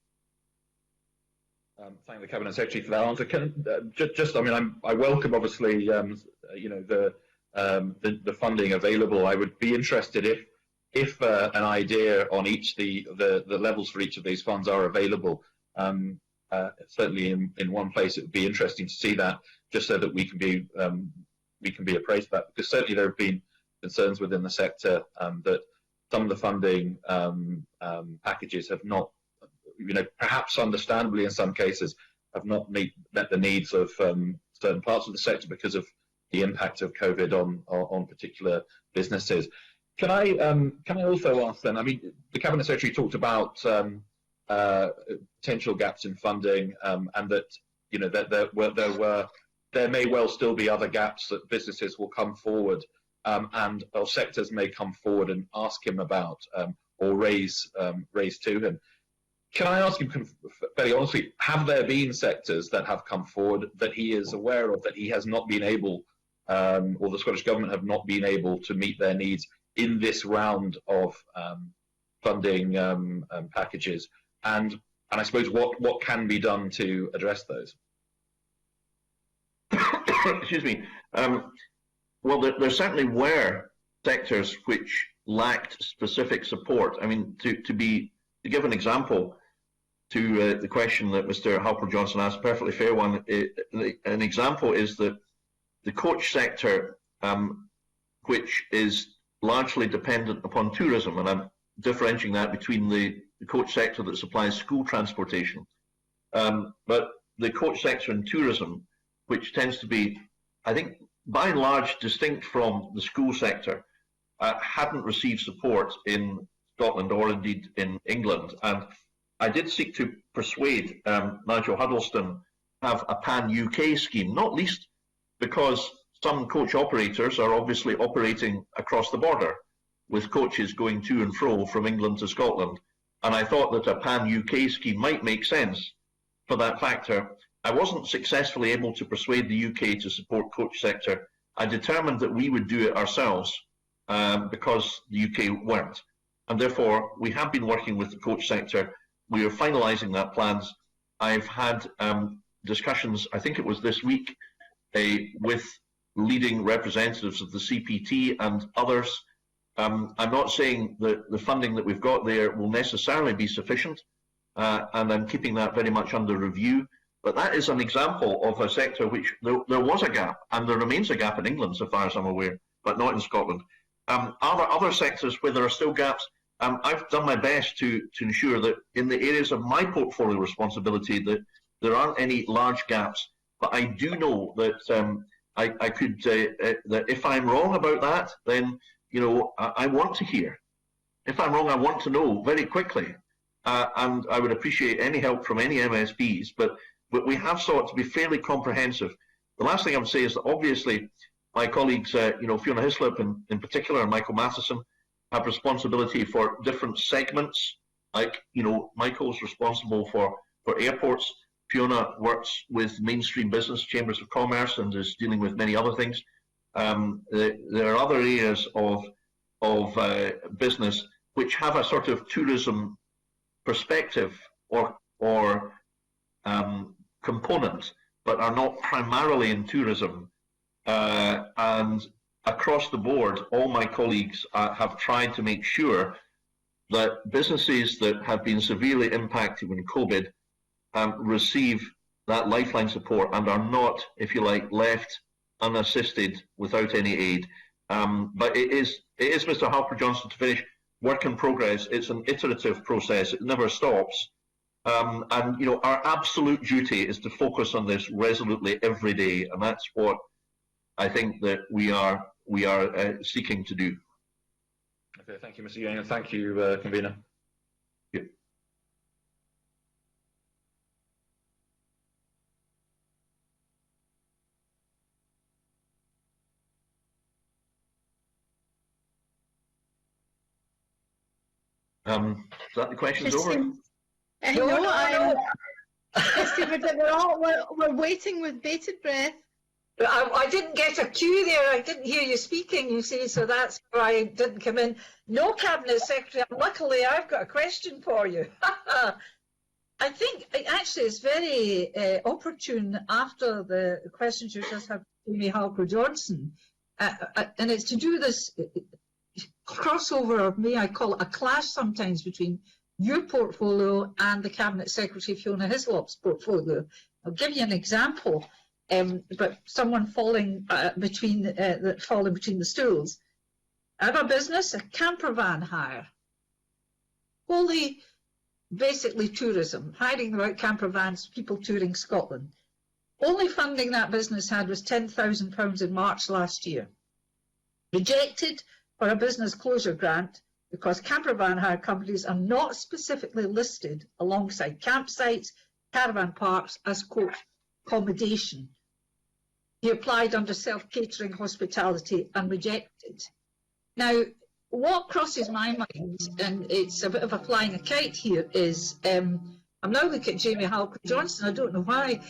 Thank the Cabinet Secretary for that answer. I mean, I welcome, obviously, you know, the funding available. I would be interested if an idea on each the levels for each of these funds are available. Certainly in one place, it would be interesting to see that, just so that we can be appraised of that, because certainly there have been concerns within the sector that some of the funding packages have not, you know, perhaps understandably in some cases, have not met the needs of certain parts of the sector because of the impact of COVID on particular businesses. Can I also ask then? I mean, the Cabinet Secretary talked about potential gaps in funding, and that, you know, that there may well still be other gaps that businesses will come forward or sectors may come forward and ask him about or raise to him. Can I ask him very honestly, have there been sectors that have come forward that he is aware of that he has not been able, or the Scottish Government have not been able to meet their needs in this round of funding packages? And I suppose what can be done to address those? Excuse me. Well, there certainly were sectors which lacked specific support. I mean, to give an example to the question that Mr. Halper-Johnson asked, a perfectly fair one. An example is that the coach sector, which is largely dependent upon tourism, and I'm differentiating that between the coach sector that supplies school transportation, but the coach sector and tourism, which tends to be, I think, by and large distinct from the school sector, hadn't received support in Scotland or indeed in England. And I did seek to persuade Nigel Huddleston to have a pan-UK scheme, not least because some coach operators are obviously operating across the border with coaches going to and fro from England to Scotland. And I thought that a pan-UK scheme might make sense for that factor. I wasn't successfully able to persuade the UK to support coach sector. I determined that we would do it ourselves because the UK weren't. And therefore, we have been working with the coach sector. We are finalising that plans. I've had discussions, I think it was this week, with leading representatives of the CPT and others. I'm not saying that the funding that we've got there will necessarily be sufficient, and I'm keeping that very much under review. But that is an example of a sector which there was a gap, and there remains a gap in England, so far as I'm aware, but not in Scotland. Are there other sectors where there are still gaps? I've done my best to ensure that in the areas of my portfolio responsibility that there aren't any large gaps. But I do know that I could that if I'm wrong about that, then I want to hear. If I'm wrong, I want to know very quickly, and I would appreciate any help from any MSPs. But we have sought to be fairly comprehensive. The last thing I would say is that obviously my colleagues, Fiona Hislop in particular, and Michael Matheson, have responsibility for different segments. Like, Michael's responsible for airports. Fiona works with mainstream business, chambers of commerce, and is dealing with many other things. There are other areas of business which have a sort of tourism perspective or component, but are not primarily in tourism. And across the board, all my colleagues have tried to make sure that businesses that have been severely impacted in COVID receive that lifeline support and are not, if you like, left unassisted without any aid. But it is Mr. Halper-Johnson, to finish, work in progress. It's an iterative process. It never stops. And our absolute duty is to focus on this resolutely every day, and that's what I think that we are seeking to do. Okay, thank you, Mr. Yang, and thank you, convener. Yep. Is that the questions over? We're waiting with bated breath. I didn't get a cue there. I didn't hear you speaking, you see, so that's why I didn't come in. No, Cabinet Secretary, luckily I've got a question for you. I think actually it's very opportune after the questions you just had from Amy Halper-Johnson, and it's to do this crossover, or may I call it a clash sometimes, between your portfolio and the Cabinet Secretary Fiona Hislop's portfolio. I'll give you an example. But someone falling between the stools. I have a business, a camper van hire. Wholly, basically tourism, hiring the right camper vans, people touring Scotland. Only funding that business had was £10,000 in March last year. Rejected for a business closure grant because camper van hire companies are not specifically listed alongside campsites, caravan parks as, quote, accommodation. He applied under self-catering hospitality and rejected. Now, what crosses my mind, and it's a bit of a flying a kite here, is I'm now looking at Jamie Halper-Johnson, I don't know why.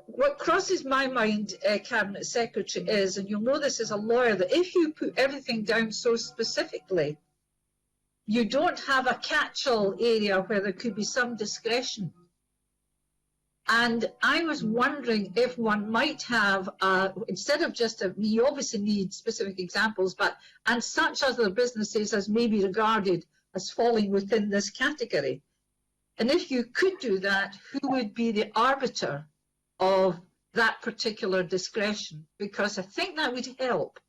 What crosses my mind, Cabinet Secretary, is, and you'll know this as a lawyer, that if you put everything down so specifically, you don't have a catch-all area where there could be some discretion. And I was wondering if one might have, instead of just you obviously need specific examples, and such other businesses as may be regarded as falling within this category. And if you could do that, who would be the arbiter of that particular discretion? Because I think that would help,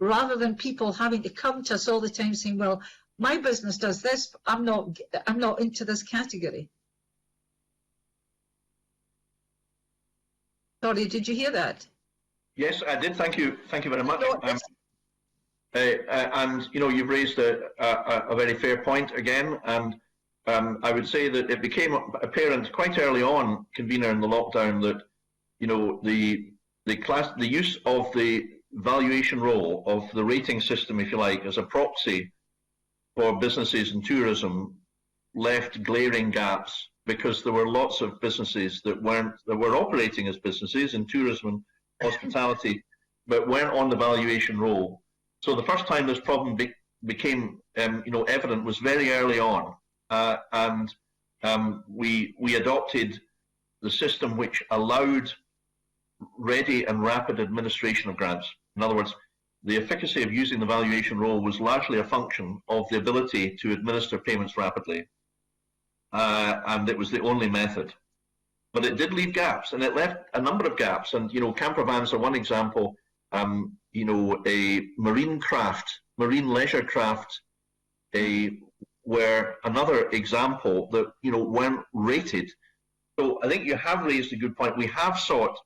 rather than people having to come to us all the time saying, well, my business does this, but I'm not into this category. Sorry, did you hear that? Yes, I did. Thank you. Thank you very much. And you know, you've raised a very fair point again. And I would say that it became apparent quite early on, convener, in the lockdown, that you know the use of the valuation role of the rating system, if you like, as a proxy for businesses and tourism left glaring gaps, because there were lots of businesses that were operating as businesses in tourism and hospitality, but weren't on the valuation roll. So the first time this problem became you know, evident was very early on, and we adopted the system which allowed ready and rapid administration of grants. In other words, the efficacy of using the valuation role was largely a function of the ability to administer payments rapidly. And it was the only method. But it did leave gaps, and it left a number of gaps. And, you know, camper vans are one example. You know, a marine leisure craft, were another example that, you know, weren't rated. So I think you have raised a good point. We have sought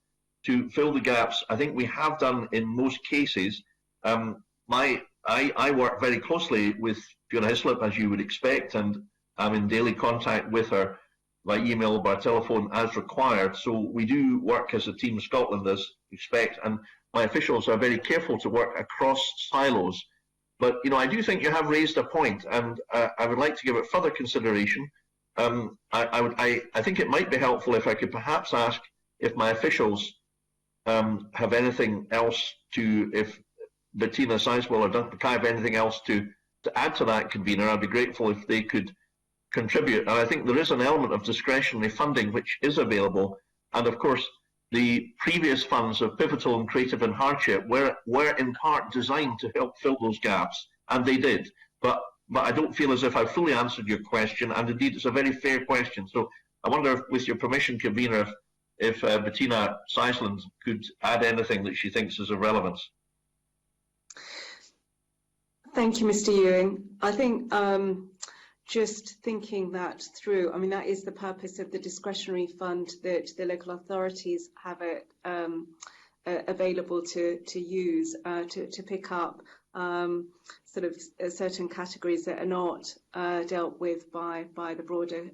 to fill the gaps. I think we have done in most cases. I work very closely with Fiona Hislop, as you would expect, and I'm in daily contact with her by email or by telephone as required. So we do work as a team Scotland as expect, and my officials are very careful to work across silos. But you know, I do think you have raised a point, and I would like to give it further consideration. I think it might be helpful if I could perhaps ask if my officials have anything else to, if Bettina Sizewell or Duncan Mackay have anything else to add to that, convener. I'd be grateful if they could contribute. And I think there is an element of discretionary funding which is available, and of course the previous funds of Pivotal and Creative and Hardship were in part designed to help fill those gaps, and they did. But I don't feel as if I've fully answered your question, and indeed it's a very fair question. So I wonder if, with your permission, convener, if Bettina Sizeland could add anything that she thinks is of relevance. Thank you, Mr. Ewing. I think just thinking that through, I mean, that is the purpose of the discretionary fund that the local authorities have available to use to pick up sort of certain categories that are not dealt with by the broader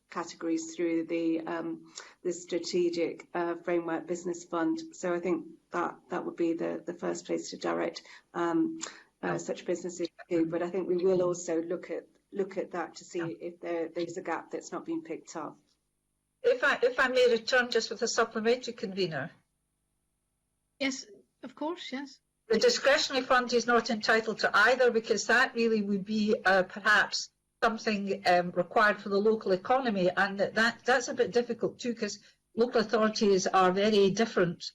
categories through the strategic framework business fund. So I think that would be the first place to direct such businesses to. But I think we will also look at that to see if there's a gap that's not been picked up. If I may return just with a supplementary, convener. Yes, of course, yes. The discretionary fund is not entitled to either, because that really would be perhaps something required for the local economy, and that's a bit difficult too, because local authorities are very different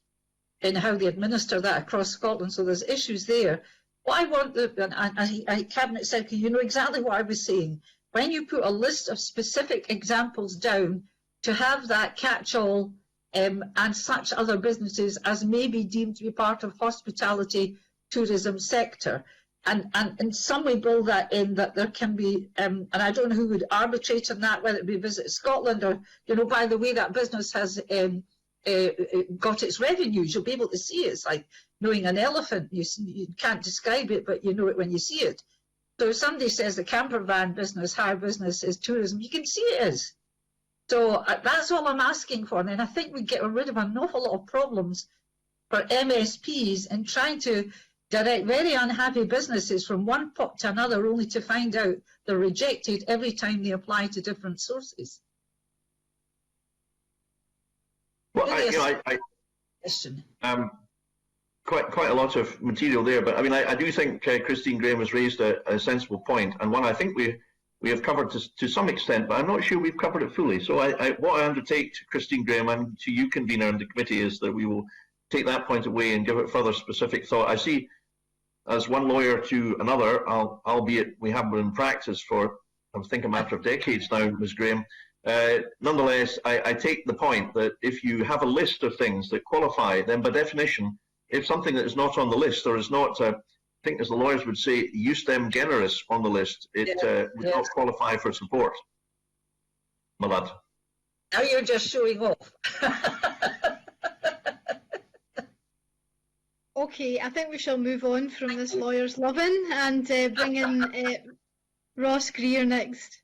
in how they administer that across Scotland, so there's issues there. What I want, and Cabinet Secretary, you know exactly what I was saying. When you put a list of specific examples down, to have that catch-all and such other businesses as may be deemed to be part of hospitality tourism sector, and in some way build that in, that there can be, and I don't know who would arbitrate on that, whether it be Visit Scotland or, you know, by the way that business has got its revenues, you'll be able to see it. It's like knowing an elephant. You can't describe it, but you know it when you see it. So if somebody says the camper van business, hire business is tourism, you can see it is. So that's all I'm asking for. And then I think we get rid of an awful lot of problems for MSPs in trying to direct very unhappy businesses from one pot to another, only to find out they're rejected every time they apply to different sources. Well, quite a lot of material there, but I mean, I do think Christine Graham has raised a sensible point, and one I think we we have covered to some extent, but I'm not sure we've covered it fully. So what I undertake to Christine Graham and to you, convener, and the committee is that we will take that point away and give it further specific thought. I see, as one lawyer to another, albeit we have been in practice for, I think, a matter of decades now, Ms. Graham. Nonetheless, I take the point that if you have a list of things that qualify, then by definition, if something that is not on the list or is not, I think as the lawyers would say, justem generis on the list, it would not qualify for support. My lad. Now you're just showing off. Okay, I think we shall move on from this lawyer's loving and bring in Ross Greer next.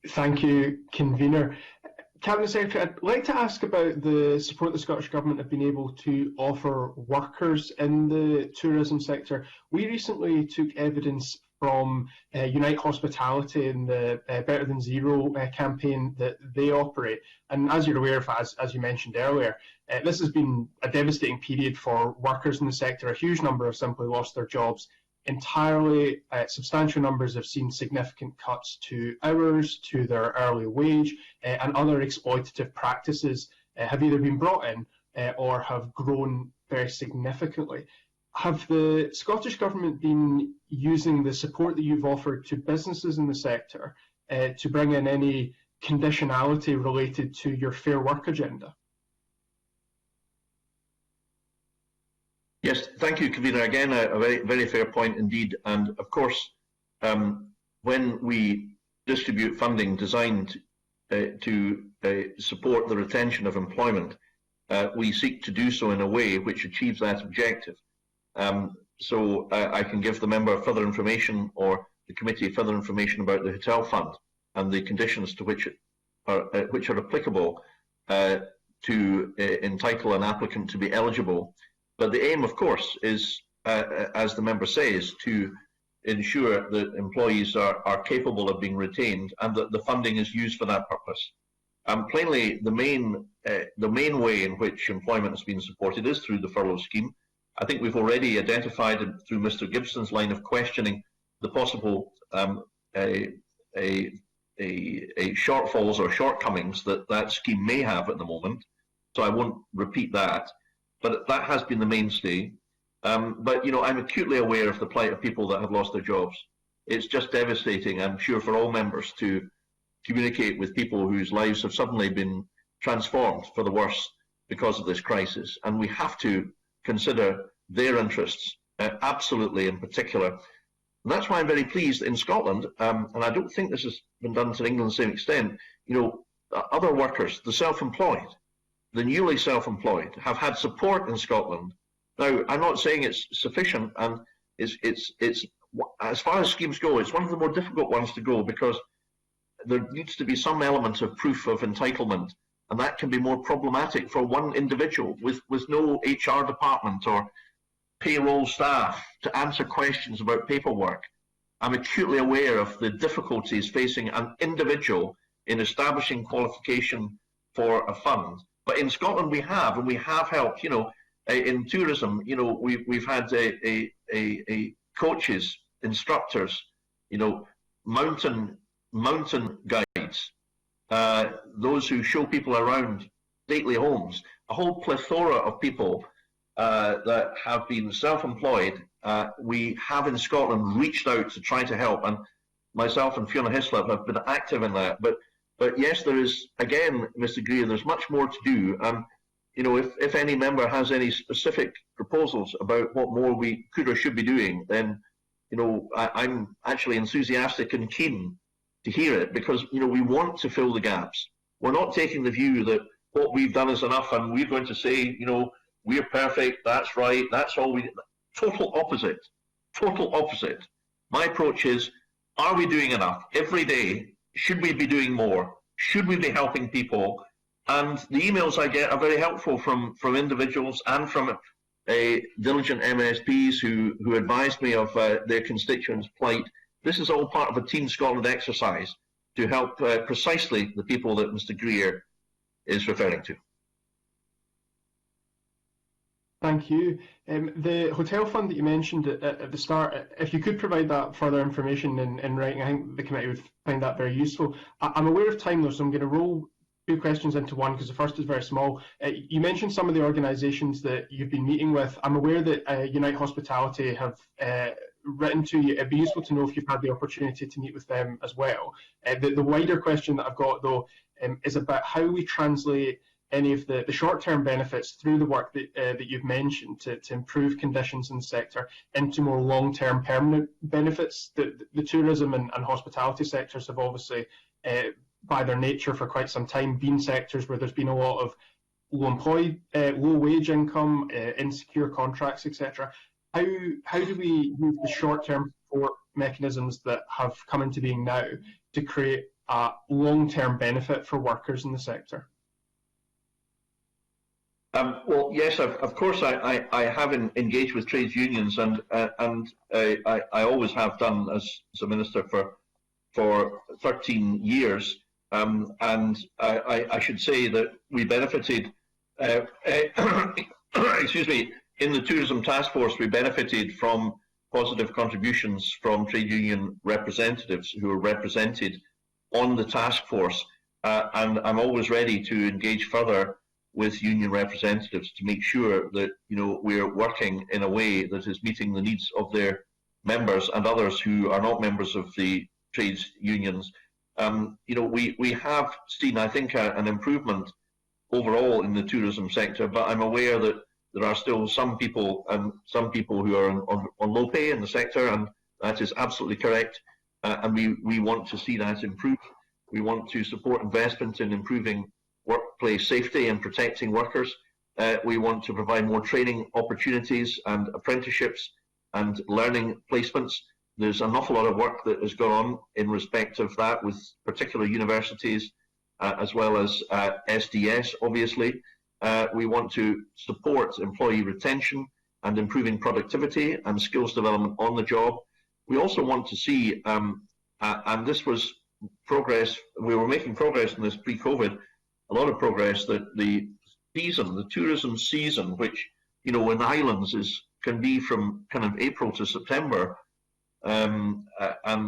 Thank you, convener. Cabinet Secretary, I'd like to ask about the support the Scottish Government have been able to offer workers in the tourism sector. We recently took evidence from Unite Hospitality and the Better Than Zero campaign that they operate. And as you're aware of, as you mentioned earlier, this has been a devastating period for workers in the sector. A huge number have simply lost their jobs entirely. Substantial numbers have seen significant cuts to hours, to their hourly wage, and other exploitative practices have either been brought in or have grown very significantly. Have the Scottish Government been using the support that you've offered to businesses in the sector to bring in any conditionality related to your Fair Work agenda? Yes, thank you, convener. Again, a very, very fair point indeed. And of course, when we distribute funding designed to support the retention of employment, we seek to do so in a way which achieves that objective. So I can give the member further information, or the committee further information, about the hotel fund and the conditions to which are applicable to entitle an applicant to be eligible. But the aim, of course, is, as the member says, to ensure that employees are capable of being retained and that the funding is used for that purpose. Plainly, the main way in which employment has been supported is through the furlough scheme. I think we've already identified through Mr. Gibson's line of questioning the possible shortfalls or shortcomings that scheme may have at the moment. So I won't repeat that. But that has been the mainstay. But, you know, I'm acutely aware of the plight of people that have lost their jobs. It's just devastating, I'm sure, for all members to communicate with people whose lives have suddenly been transformed for the worse because of this crisis. And we have to consider their interests absolutely in particular. And that's why I'm very pleased in Scotland, and I don't think this has been done to England to the same extent, you know, other workers, the self-employed, the newly self-employed, have had support in Scotland. Now, I'm not saying it's sufficient, and it's as far as schemes go, it's one of the more difficult ones to go, because there needs to be some element of proof of entitlement, and that can be more problematic for one individual with no HR department or payroll staff to answer questions about paperwork. I'm acutely aware of the difficulties facing an individual in establishing qualification for a fund. But in Scotland we have, and we have helped, you know, in tourism, you know, we've had coaches, instructors, you know, mountain guides, those who show people around stately homes, a whole plethora of people that have been self-employed. We have in Scotland reached out to try to help, and myself and Fiona Hislop have been active in that. But yes, there is, again, Mr. Greer, there's much more to do. You know, if any member has any specific proposals about what more we could or should be doing, then, you know, I'm actually enthusiastic and keen to hear it, because, you know, we want to fill the gaps. We're not taking the view that what we've done is enough and we're going to say, you know, we're perfect, that's right, that's all we... Total opposite. Total opposite. My approach is, are we doing enough every day? Should we be doing more? Should we be helping people? And the emails I get are very helpful from individuals and from diligent MSPs who advise me of their constituents' plight. This is all part of a Team Scotland exercise to help precisely the people that Mr. Greer is referring to. Thank you. The hotel fund that you mentioned at the start, if you could provide that further information in writing, I think the committee would find that very useful. I'm aware of time though, so I'm going to roll two questions into one because the first is very small. You mentioned some of the organisations that you've been meeting with. I'm aware that Unite Hospitality have written to you. It'd be useful to know if you've had the opportunity to meet with them as well. The wider question that I've got though is about how we translate any of the short-term benefits through the work that you've mentioned to improve conditions in the sector into more long-term permanent benefits. The tourism and hospitality sectors have obviously, by their nature for quite some time, been sectors where there's been a lot of low wage income, insecure contracts, etc. How do we use the short-term support mechanisms that have come into being now to create a long-term benefit for workers in the sector? Well, yes, of course I have engaged with trades unions, and I always have done as a minister for 13 years. And I should say that we benefited, excuse me, in the tourism task force, we benefited from positive contributions from trade union representatives who are represented on the task force. And I'm always ready to engage further with union representatives to make sure that we're working in a way that is meeting the needs of their members and others who are not members of the trades unions. We have seen, I think, an improvement overall in the tourism sector, but I'm aware that there are still some people who are on low pay in the sector, and that is absolutely correct. And we want to see that improve. We want to support investment in improving workplace safety and protecting workers. We want to provide more training opportunities and apprenticeships and learning placements. There's an awful lot of work that has gone on in respect of that with particular universities as well as SDS, obviously. We want to support employee retention and improving productivity and skills development on the job. We also want to see, and this was progress, we were making progress in this pre-COVID, a lot of progress, that the tourism season, which, in islands can be from kind of April to September, and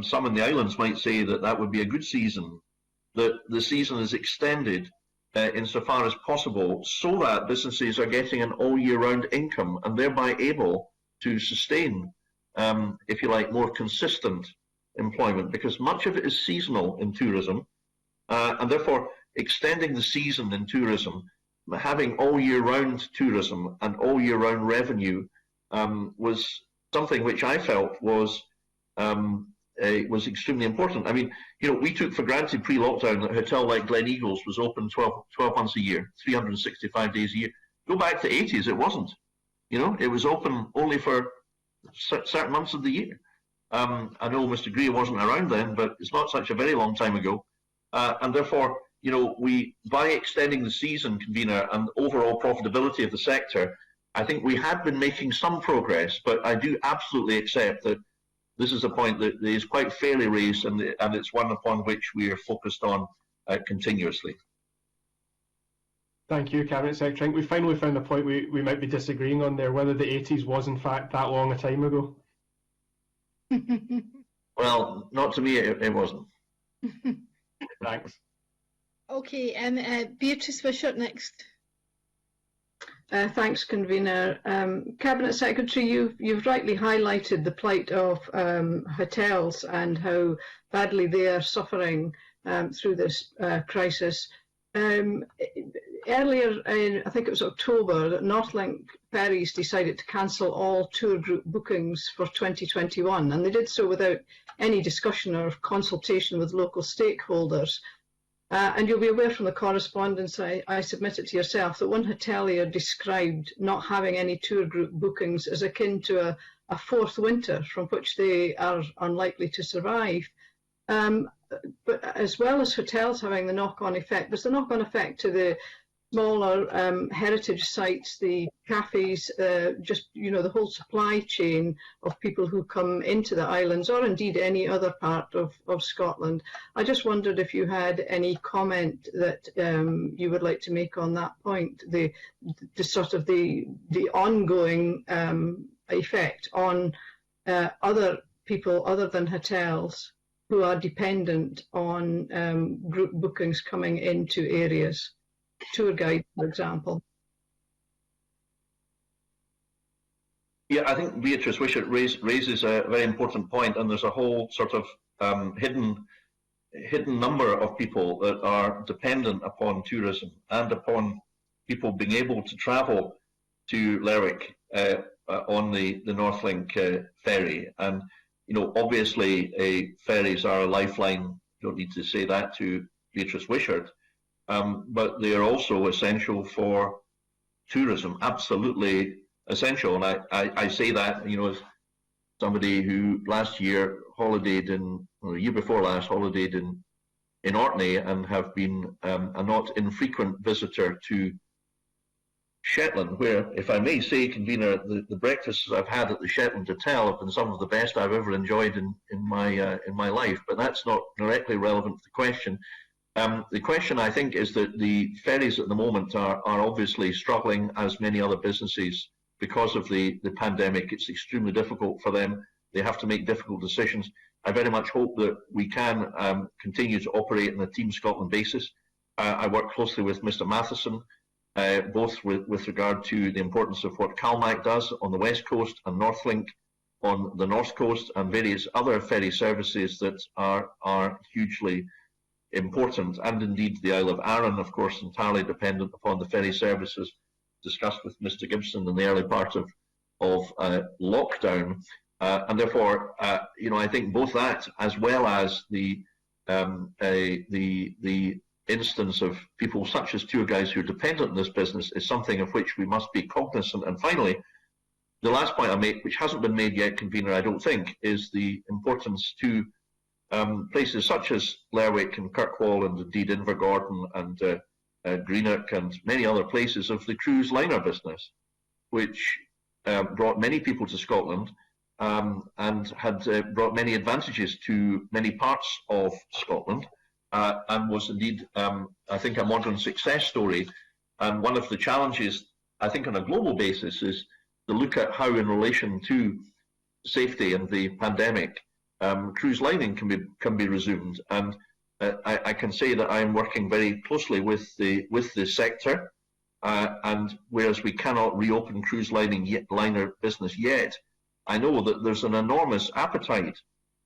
some in the islands might say that would be a good season, that the season is extended insofar as possible so that businesses are getting an all-year-round income and thereby able to sustain, if you like, more consistent employment, because much of it is seasonal in tourism, and therefore extending the season in tourism, having all-year-round tourism and all-year-round revenue was something which I felt was extremely important. I mean, we took for granted pre-lockdown that a hotel like Gleneagles was open 12 months a year, 365 days a year. Go back to the 80s, it wasn't. It was open only for certain months of the year. I know Mr. Greer wasn't around then, but it's not such a very long time ago. And therefore, by extending the season, convener, and overall profitability of the sector, I think we had been making some progress, but I do absolutely accept that this is a point that is quite fairly raised, and it's one upon which we are focused on continuously. Thank you, Cabinet Secretary. I think we finally found the point we might be disagreeing on there, whether the 80s was in fact that long a time ago. Well, not to me, it wasn't. Thanks. Okay, Beatrice Wishart next. Thanks, convener. Cabinet Secretary, you've rightly highlighted the plight of hotels and how badly they are suffering through this crisis. Earlier in, I think it was October, that Northlink Ferries decided to cancel all tour group bookings for 2021, and they did so without any discussion or consultation with local stakeholders. And you'll be aware from the correspondence I submitted to yourself that one hotelier described not having any tour group bookings as akin to a fourth winter from which they are unlikely to survive. But as well as hotels having the knock-on effect, there's the knock-on effect to the smaller heritage sites, the cafes, just, the whole supply chain of people who come into the islands, or indeed any other part of Scotland. I just wondered if you had any comment that you would like to make on that point, the sort of the ongoing effect on other people other than hotels who are dependent on group bookings coming into areas. Tour guide, for example. Yeah, I think Beatrice Wishart raises a very important point, and there's a whole sort of hidden number of people that are dependent upon tourism and upon people being able to travel to Lerwick on the Northlink ferry. And obviously, ferries are a lifeline. You don't need to say that to Beatrice Wishart. But they are also essential for tourism, absolutely essential. And I say that, as somebody who last year holidayed the year before last, holidayed in Orkney and have been a not infrequent visitor to Shetland, where, if I may say, convener, the breakfasts I've had at the Shetland Hotel have been some of the best I've ever enjoyed in my life. But that's not directly relevant to the question. The question, I think, is that the ferries at the moment are obviously struggling, as many other businesses, because of the pandemic. It's extremely difficult for them. They have to make difficult decisions. I very much hope that we can continue to operate on a Team Scotland basis. I work closely with Mr. Matheson, both with regard to the importance of what CalMac does on the West Coast and Northlink on the North Coast, and various other ferry services that are hugely important, and indeed the Isle of Arran, of course, entirely dependent upon the ferry services discussed with Mr. Gibson in the early part of lockdown, and therefore, I think both that as well as the instance of people such as tour guides who are dependent on this business is something of which we must be cognizant. And finally, the last point I make, which hasn't been made yet, convener, I don't think, is the importance to places such as Lerwick and Kirkwall and indeed Invergordon and Greenock and many other places of the cruise liner business, which brought many people to Scotland and had brought many advantages to many parts of Scotland and was indeed, I think, a modern success story. And one of the challenges, I think, on a global basis is to look at how, in relation to safety and the pandemic, cruise lining can be resumed, and I can say that I am working very closely with the sector, and whereas we cannot reopen cruise liner business yet, I know that there's an enormous appetite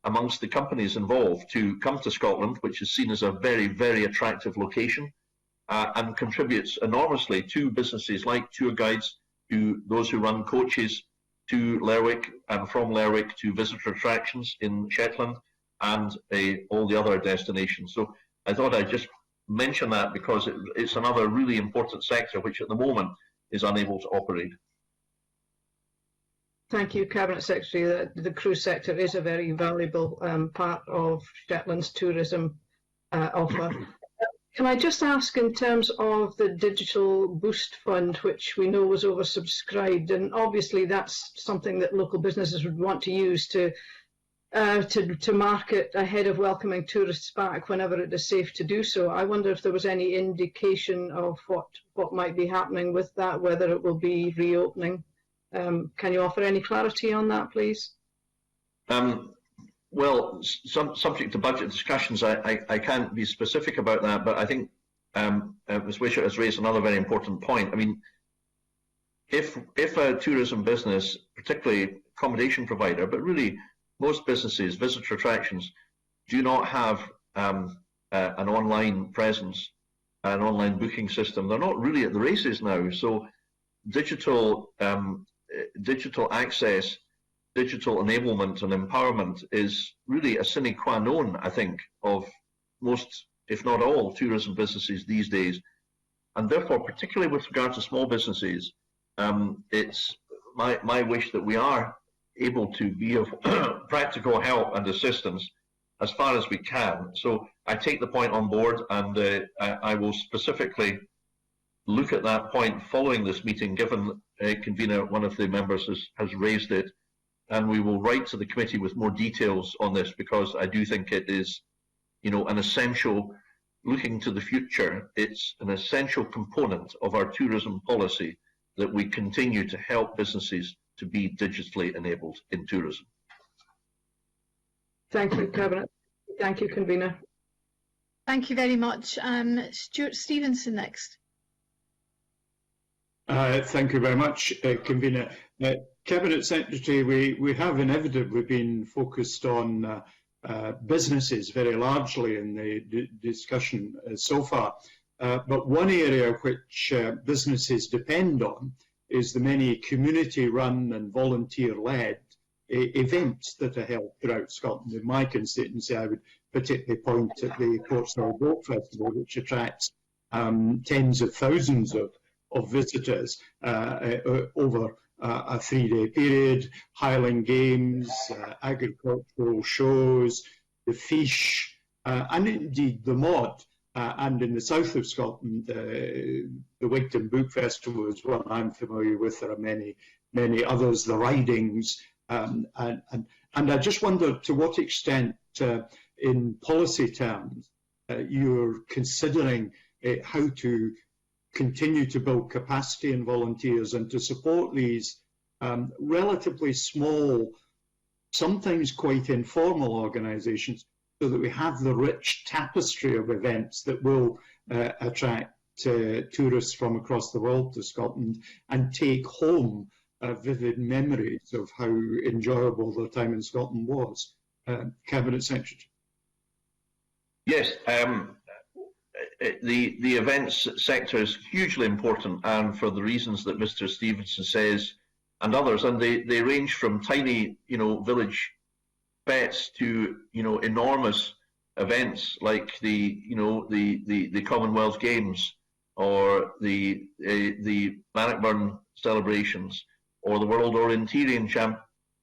amongst the companies involved to come to Scotland, which is seen as a very, very attractive location, and contributes enormously to businesses like tour guides, to those who run coaches to Lerwick and from Lerwick to visitor attractions in Shetland and all the other destinations. So I thought I'd just mention that because it's another really important sector which at the moment is unable to operate. Thank you, Cabinet Secretary. The cruise sector is a very valuable part of Shetland's tourism offer. Can I just ask, in terms of the Digital Boost Fund, which we know was oversubscribed, and obviously that's something that local businesses would want to use to market ahead of welcoming tourists back whenever it is safe to do so. I wonder if there was any indication of what might be happening with that, whether it will be reopening. Can you offer any clarity on that, please? Well, subject to budget discussions, I can't be specific about that, but I think Ms. Wishart has raised another very important point. I mean, if a tourism business, particularly accommodation provider, but really most businesses, visitor attractions, do not have an online presence, an online booking system, they're not really at the races now. So digital access, digital enablement and empowerment is really a sine qua non, I think, of most, if not all, tourism businesses these days. And therefore, particularly with regard to small businesses, it's my wish that we are able to be of practical help and assistance as far as we can. So I take the point on board, and I will specifically look at that point following this meeting, given convener, one of the members has raised it, and we will write to the committee with more details on this, because I do think it is, an essential, looking to the future, it's an essential component of our tourism policy that we continue to help businesses to be digitally enabled in tourism. Thank you, Cabinet. Thank you, convener. Thank you very much. Stuart Stevenson next. Thank you very much, convener. Cabinet Secretary, we have inevitably been focused on businesses very largely in the discussion so far. But one area which businesses depend on is the many community-run and volunteer-led events that are held throughout Scotland. In my constituency, I would particularly point at the Portsmouth Boat Festival, which attracts tens of thousands of visitors over a 3-day period, Highland Games, agricultural shows, the Fish, and indeed the Mod. And in the south of Scotland, the Wigton Book Festival is one I'm familiar with. There are many, many others, the Ridings. And I just wonder to what extent, in policy terms, you're considering how to continue to build capacity in volunteers and to support these relatively small, sometimes quite informal organisations, so that we have the rich tapestry of events that will attract tourists from across the world to Scotland and take home vivid memories of how enjoyable their time in Scotland was. Cabinet Secretary. Yes, the events sector is hugely important, and for the reasons that Mr. Stevenson says and others, and they range from tiny, village fêtes to, enormous events like the Commonwealth Games or the Bannockburn celebrations or the World Orienteering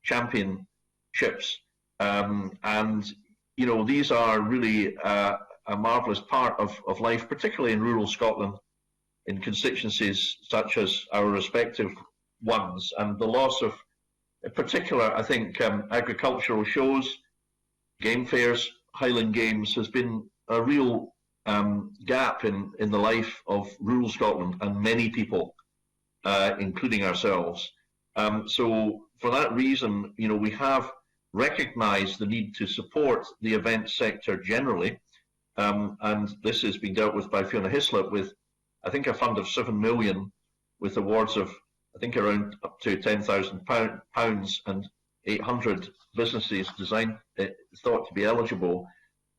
Championships, and these are really a marvellous part of life, particularly in rural Scotland, in constituencies such as our respective ones, and the loss of, in particular, I think, agricultural shows, game fairs, Highland Games has been a real gap in the life of rural Scotland and many people, including ourselves. So for that reason, we have recognised the need to support the events sector generally, and this has been dealt with by Fiona Hislop with, I think, a fund of £7 million with awards of, I think, around up to £10,000 and 800 businesses thought to be eligible.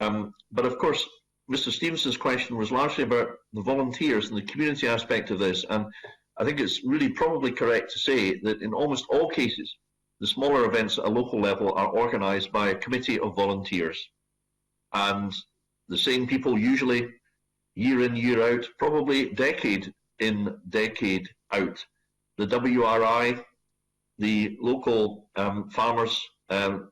But of course, Mr. Stevenson's question was largely about the volunteers and the community aspect of this, and I think it's really probably correct to say that in almost all cases, the smaller events at a local level are organised by a committee of volunteers, and the same people, usually year in, year out, probably decade in, decade out. The WRI, the local farmers and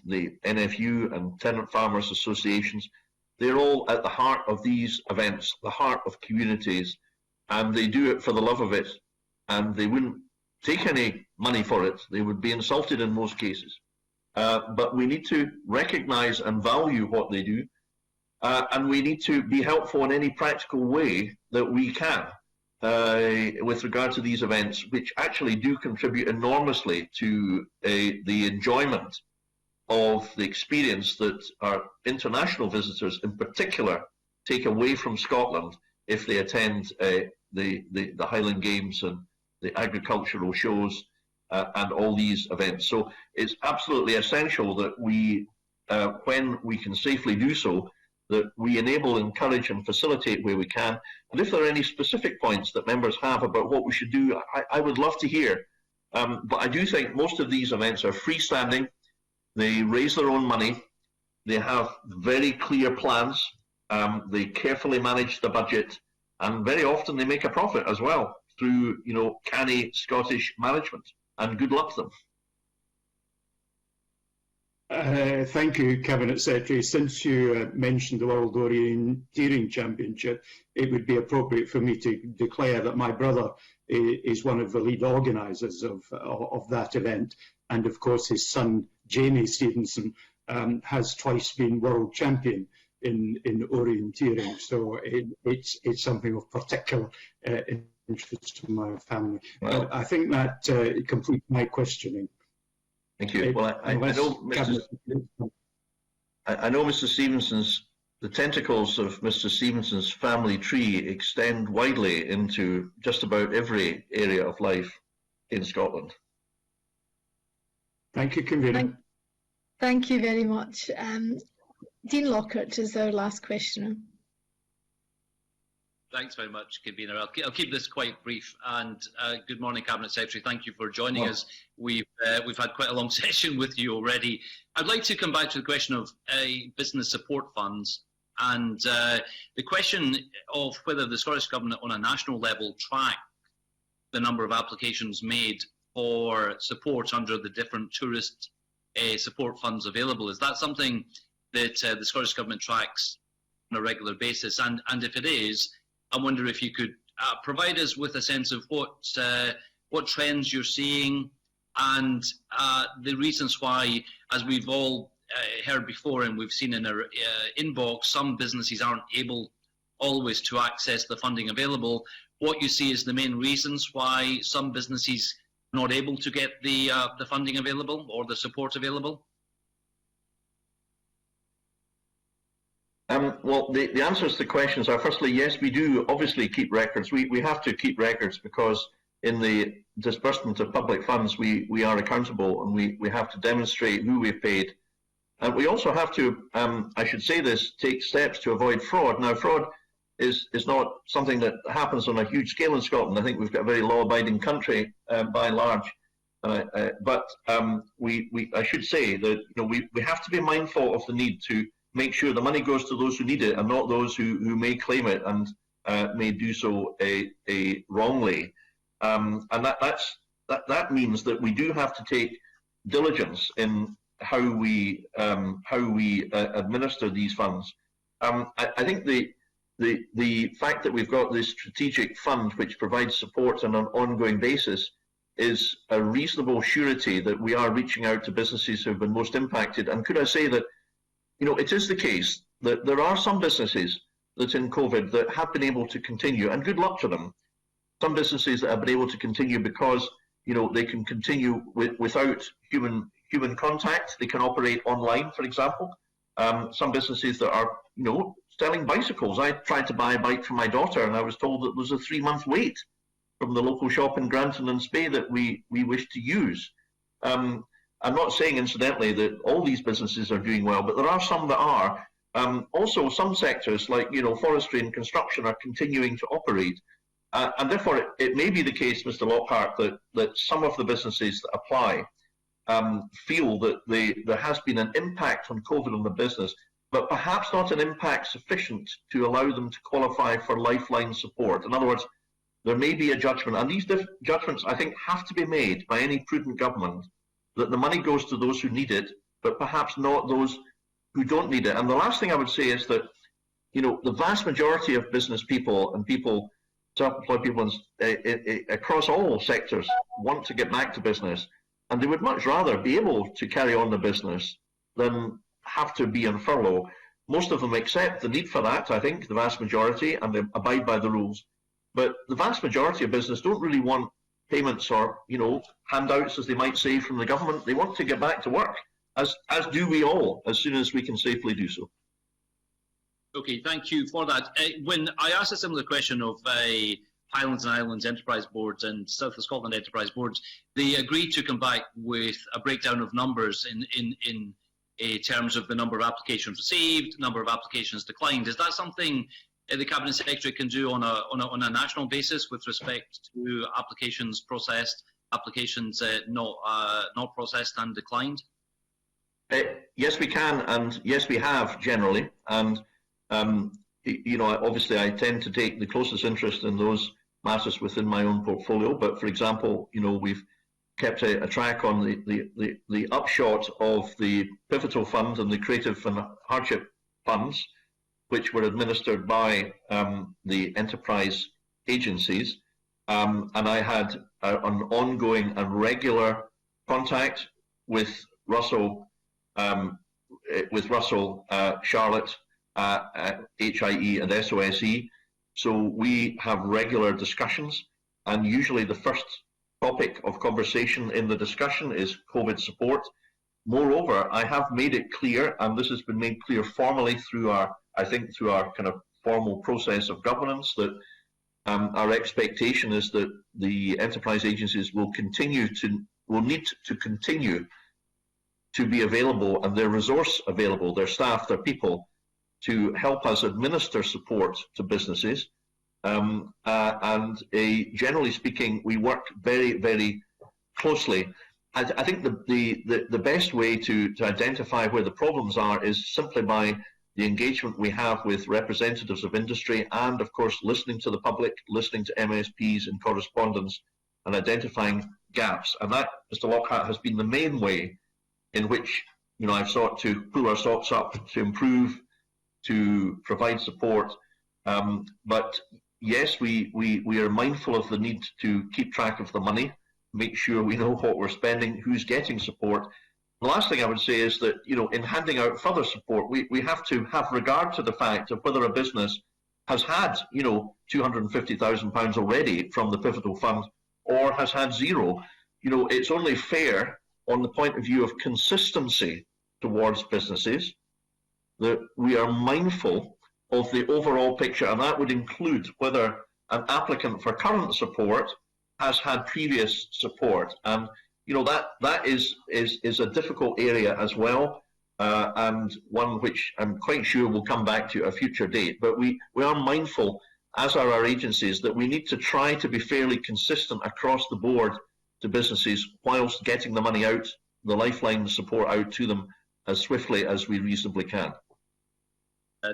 the NFU and tenant farmers associations, they're all at the heart of these events, the heart of communities, and they do it for the love of it, and they wouldn't take any money for it. They would be insulted in most cases. But we need to recognise and value what they do, and we need to be helpful in any practical way that we can with regard to these events, which actually do contribute enormously to the enjoyment of the experience that our international visitors in particular take away from Scotland if they attend the Highland Games and the agricultural shows and all these events. So it's absolutely essential that we, when we can safely do so, that we enable, encourage and facilitate where we can. And if there are any specific points that members have about what we should do, I would love to hear. But I do think most of these events are freestanding. They raise their own money. They have very clear plans. They carefully manage the budget, and very often they make a profit as well through, canny Scottish management. And good luck to them. Thank you, Cabinet Secretary. Since you mentioned the World Orienteering Championship, it would be appropriate for me to declare that my brother is one of the lead organisers of that event, and of course his son Jamie Stevenson has twice been world champion in orienteering, so it's something of particular interest to my family. Well, but I think that completes my questioning. Thank you. Well, I know Mr. Stevenson's, the tentacles of Mr. Stevenson's family tree extend widely into just about every area of life in Scotland. Thank you, Convener. Thank you very much. Dean Lockhart is our last questioner. Thanks very much, Convener. I'll keep this quite brief. And good morning, Cabinet Secretary. Thank you for joining us. We've had quite a long session with you already. I'd like to come back to the question of business support funds and the question of whether the Scottish Government on a national level track the number of applications made for support under the different tourist support funds available. Is that something that the Scottish Government tracks on a regular basis? And if it is, I wonder if you could provide us with a sense of what trends you're seeing and the reasons why, as we've all heard before and we've seen in our inbox, some businesses aren't able always to access the funding available. What you see is the main reasons why some businesses are not able to get the funding available or the support available? Well, the answers to the questions are, firstly, yes, we do obviously keep records. We have to keep records because in the disbursement of public funds, we are accountable and we have to demonstrate who we've paid. And we also have to, I should say this, take steps to avoid fraud. Now, fraud is not something that happens on a huge scale in Scotland. I think we've got a very law-abiding country by and large. But I should say that we have to be mindful of the need to make sure the money goes to those who need it and not those who may claim it and may do so wrongly. And that means that we do have to take diligence in how we administer these funds. I think the fact that we've got this strategic fund which provides support on an ongoing basis is a reasonable surety that we are reaching out to businesses who have been most impacted. And could I say that it is the case that there are some businesses that in COVID that have been able to continue, and good luck to them. Some businesses that have been able to continue because they can continue without human contact. They can operate online, for example. Some businesses that are selling bicycles. I tried to buy a bike for my daughter, and I was told that there was a 3-month wait from the local shop in Granton and Spey that we wish to use. I'm not saying, incidentally, that all these businesses are doing well, but there are some that are. Also, some sectors like forestry and construction are continuing to operate, and therefore it may be the case, Mr. Lockhart, that some of the businesses that apply feel that there has been an impact on COVID on the business, but perhaps not an impact sufficient to allow them to qualify for lifeline support. In other words, there may be a judgment, and these judgments, I think, have to be made by any prudent government, that the money goes to those who need it, but perhaps not those who don't need it. And the last thing I would say is that, the vast majority of business people and self-employed people across all sectors want to get back to business, and they would much rather be able to carry on the business than have to be on furlough. Most of them accept the need for that, I think, the vast majority, and they abide by the rules. But the vast majority of business don't really want payments or, handouts, as they might say, from the government. They want to get back to work, as do we all, as soon as we can safely do so. Okay, thank you for that. When I asked a similar question of Highlands and Islands Enterprise Boards and South of Scotland Enterprise Boards, they agreed to come back with a breakdown of numbers in terms of the number of applications received, number of applications declined. Is that something the Cabinet Secretary can do on a national basis with respect to applications processed, applications not processed and declined? Yes, we can, and yes, we have generally. And obviously, I tend to take the closest interest in those matters within my own portfolio. But for example, we've kept a track on the upshot of the Pivotal Fund and the Creative and Hardship Funds, which were administered by the enterprise agencies. And I had an ongoing and regular contact with Russell, Charlotte, HIE and SOSE. So we have regular discussions, and usually the first topic of conversation in the discussion is COVID support. Moreover, I have made it clear, and this has been made clear formally through our kind of formal process of governance, that our expectation is that the enterprise agencies will need to continue to be available, and their resource available, their staff, their people, to help us administer support to businesses. Generally speaking, we work very, very closely. I think the best way to identify where the problems are is simply by the engagement we have with representatives of industry, and of course listening to the public, listening to MSPs in correspondence, and identifying gaps. And that, Mr. Lockhart, has been the main way in which I've sought to pull our socks up, to improve, to provide support. But yes, we are mindful of the need to keep track of the money, make sure we know what we're spending, who's getting support. The last thing I would say is that, in handing out further support, we have to have regard to the fact of whether a business has had, £250,000 already from the Pivotal Fund or has had zero. It's only fair on the point of view of consistency towards businesses that we are mindful of the overall picture, and that would include whether an applicant for current support has had previous support. And that is a difficult area as well, and one which I'm quite sure we'll come back to at a future date. But we are mindful, as are our agencies, that we need to try to be fairly consistent across the board to businesses whilst getting the money out, the lifeline support out to them as swiftly as we reasonably can.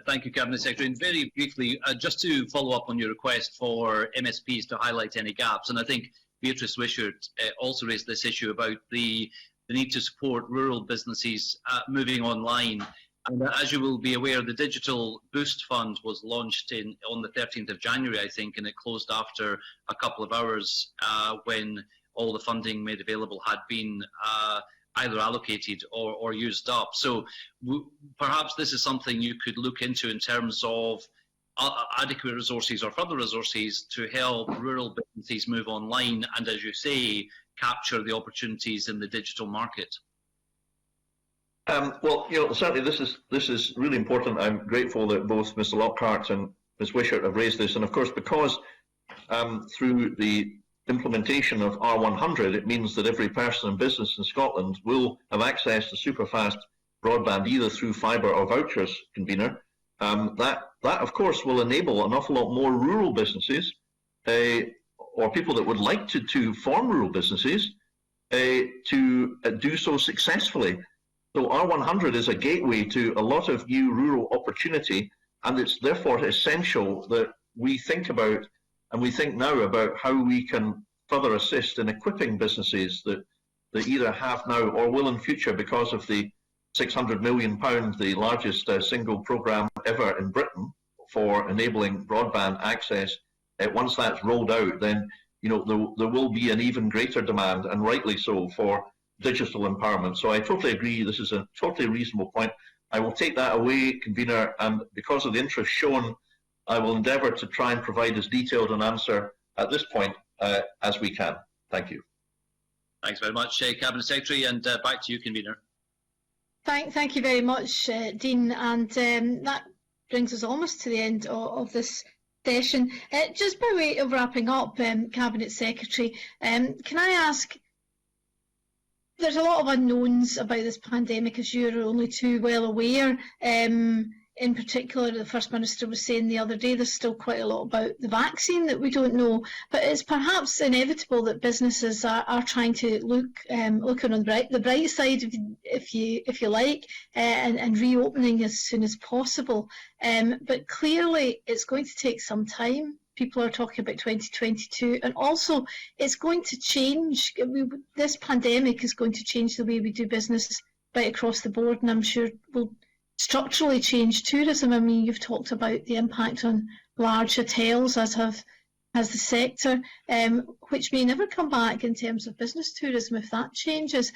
Thank you, Cabinet Secretary. And very briefly, just to follow up on your request for MSPs to highlight any gaps, and I think Beatrice Wishart also raised this issue about the need to support rural businesses moving online. And as you will be aware, the Digital Boost Fund was launched on the 13th of January, I think, and it closed after a couple of hours when all the funding made available had been either allocated or used up. So perhaps this is something you could look into in terms of adequate resources or further resources to help rural businesses move online and, as you say, capture the opportunities in the digital market. Well, certainly this is really important. I'm grateful that both Mr. Lockhart and Ms. Wishart have raised this, and of course, because through the implementation of R100, it means that every person and business in Scotland will have access to superfast broadband, either through fibre or vouchers, convener. That of course will enable an awful lot more rural businesses or people that would like to form rural businesses to do so successfully. So R100 is a gateway to a lot of new rural opportunity, and it's therefore essential that we think about, and we think now about, how we can further assist in equipping businesses that either have now or will in future, because of the £600 million, the largest single programme ever in Britain for enabling broadband access. Once that's rolled out, then there will be an even greater demand, and rightly so, for digital empowerment. So I totally agree, this is a totally reasonable point. I will take that away, convener, and because of the interest shown, I will endeavour to try and provide as detailed an answer at this point as we can. Thank you. Thanks very much, Cabinet Secretary, and back to you, convener. Thank you very much, Dean, and that brings us almost to the end of this session. Just by way of wrapping up, Cabinet Secretary, can I ask, there's a lot of unknowns about this pandemic, as you're only too well aware. In particular, the First Minister was saying the other day, there's still quite a lot about the vaccine that we don't know, but it's perhaps inevitable that businesses are trying to look on the bright side, if you like, and reopening as soon as possible. But clearly, it's going to take some time, people are talking about 2022, and also it's going to change. This pandemic is going to change the way we do business right across the board, and I'm sure will structurally change tourism. I mean, you've talked about the impact on large hotels, as the sector, which may never come back in terms of business tourism if that changes.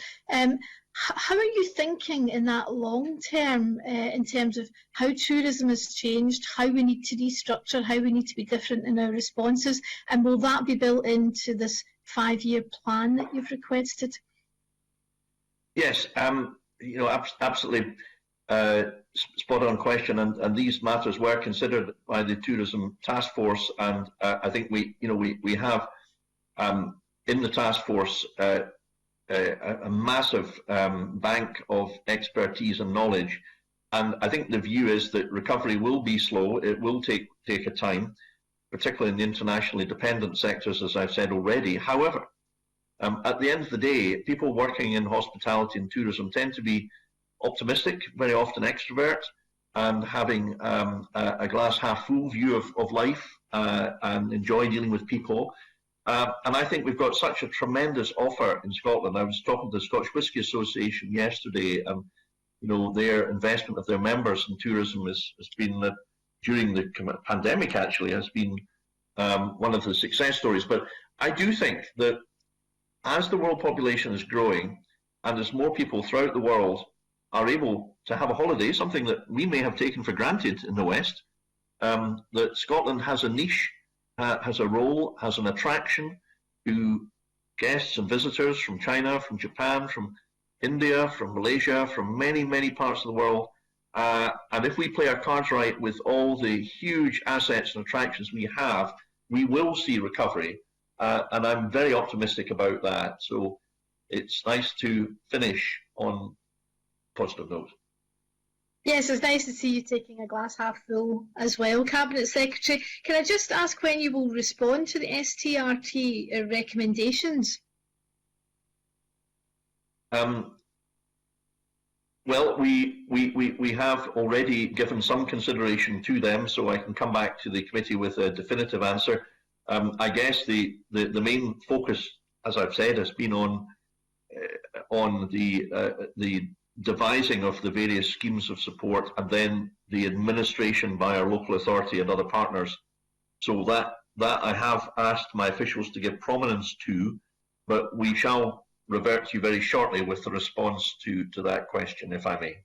How are you thinking in that long term in terms of how tourism has changed, how we need to restructure, how we need to be different in our responses, and will that be built into this 5-year plan that you've requested? Yes, absolutely spot on question, and these matters were considered by the Tourism Task Force, and I think we have in the task force a massive bank of expertise and knowledge, and I think the view is that recovery will be slow. It will take a time, particularly in the internationally dependent sectors, as I've said already. However, at the end of the day, people working in hospitality and tourism tend to be optimistic, very often extrovert, and having a glass half full view of life and enjoy dealing with people. And I think we've got such a tremendous offer in Scotland. I was talking to the Scottish Whisky Association yesterday, and their investment of their members in tourism has been, during the pandemic actually, has been one of the success stories. But I do think that as the world population is growing, and as more people throughout the world are able to have a holiday, something that we may have taken for granted in the West, that Scotland has a niche, has a role, has an attraction to guests and visitors from China, from Japan, from India, from Malaysia, from many, many parts of the world. And if we play our cards right with all the huge assets and attractions we have, we will see recovery. And I'm very optimistic about that. So it's nice to finish on a positive note. Yes, it's nice to see you taking a glass half full as well, Cabinet Secretary. Can I just ask when you will respond to the STRT recommendations? Well, we have already given some consideration to them, so I can come back to the committee with a definitive answer. I guess the main focus, as I've said, has been on the devising of the various schemes of support, and then the administration by our local authority and other partners. So that I have asked my officials to give prominence to, but we shall revert to you very shortly with the response to that question, if I may.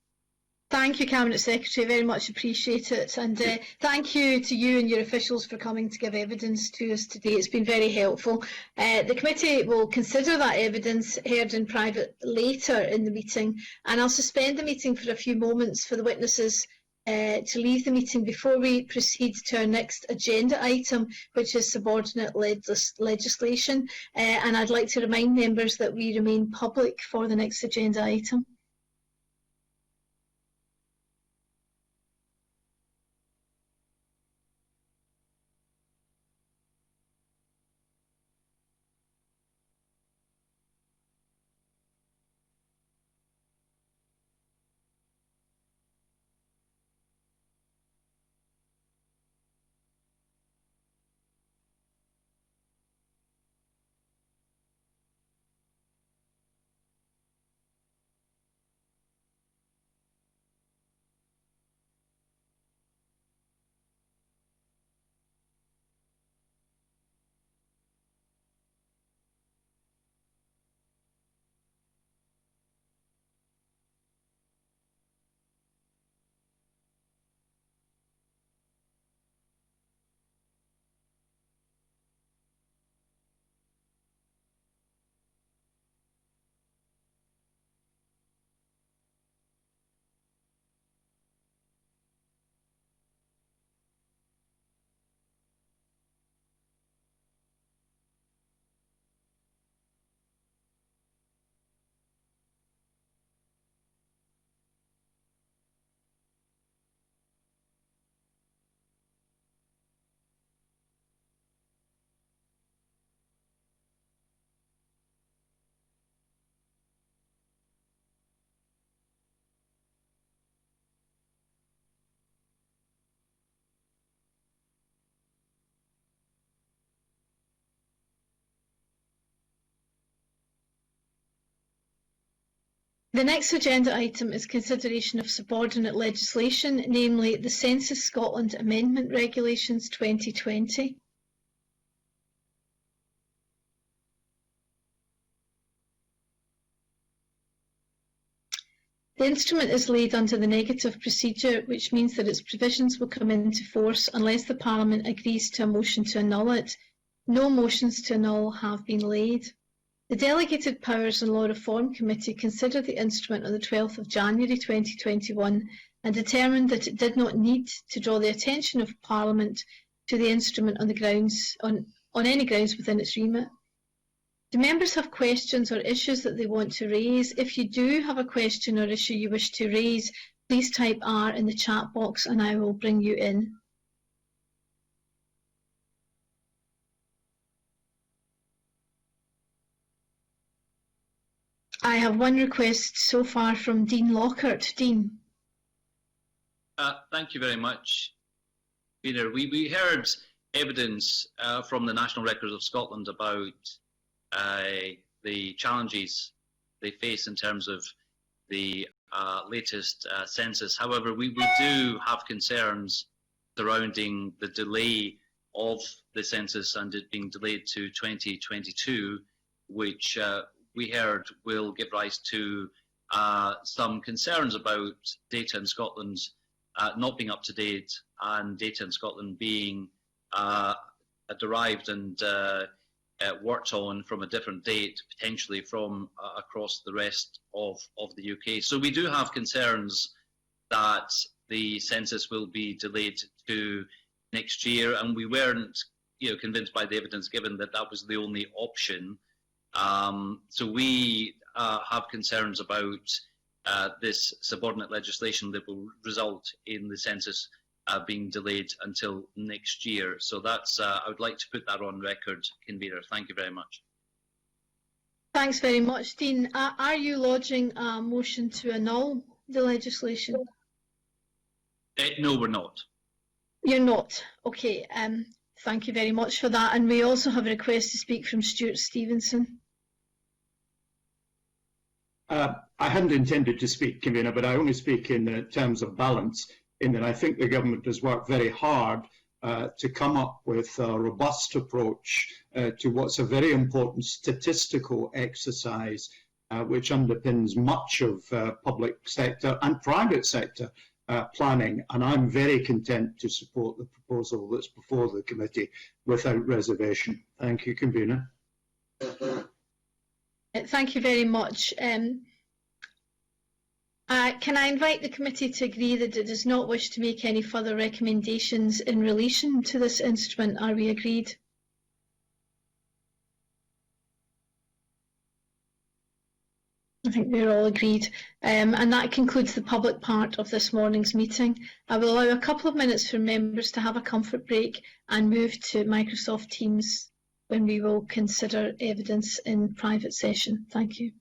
Thank you, Cabinet Secretary. Very much appreciate it. And thank you to you and your officials for coming to give evidence to us today. It's been very helpful. The committee will consider that evidence heard in private later in the meeting, and I'll suspend the meeting for a few moments for the witnesses to leave the meeting before we proceed to our next agenda item, which is subordinate legislation. And I'd like to remind members that we remain public for the next agenda item. The next agenda item is consideration of subordinate legislation, namely the Census Scotland Amendment Regulations 2020. The instrument is laid under the negative procedure, which means that its provisions will come into force unless the Parliament agrees to a motion to annul it. No motions to annul have been laid. The Delegated Powers and Law Reform Committee considered the instrument on the 12th of January 2021 and determined that it did not need to draw the attention of Parliament to the instrument on any grounds within its remit. Do members have questions or issues that they want to raise? If you do have a question or issue you wish to raise, please type R in the chat box and I will bring you in. I have one request so far from Dean Lockhart. Dean. Thank you very much, Peter. We heard evidence from the National Records of Scotland about the challenges they face in terms of the latest census. However, we do have concerns surrounding the delay of the census and it being delayed to 2022, which we heard will give rise to some concerns about data in Scotland not being up to date and data in Scotland being derived and worked on from a different date, potentially from across the rest of the UK. So we do have concerns that the census will be delayed to next year, and we weren't convinced by the evidence given that that was the only option. So we have concerns about this subordinate legislation that will result in the census being delayed until next year. So that's, I would like to put that on record, Convener. Thank you very much. Thanks very much, Dean. Are you lodging a motion to annul the legislation? No, we're not. You're not. Okay. Thank you very much for that. And we also have a request to speak from Stuart Stevenson. I hadn't intended to speak, Convener, but I only speak in terms of balance, in that I think the government has worked very hard to come up with a robust approach to what's a very important statistical exercise which underpins much of public sector and private sector planning, and I'm very content to support the proposal that's before the committee without reservation. Thank you, Convener. Thank you very much. Can I invite the committee to agree that it does not wish to make any further recommendations in relation to this instrument? Are we agreed? I think we're all agreed. And that concludes the public part of this morning's meeting. I will allow a couple of minutes for members to have a comfort break and move to Microsoft Teams when we will consider evidence in private session. Thank you.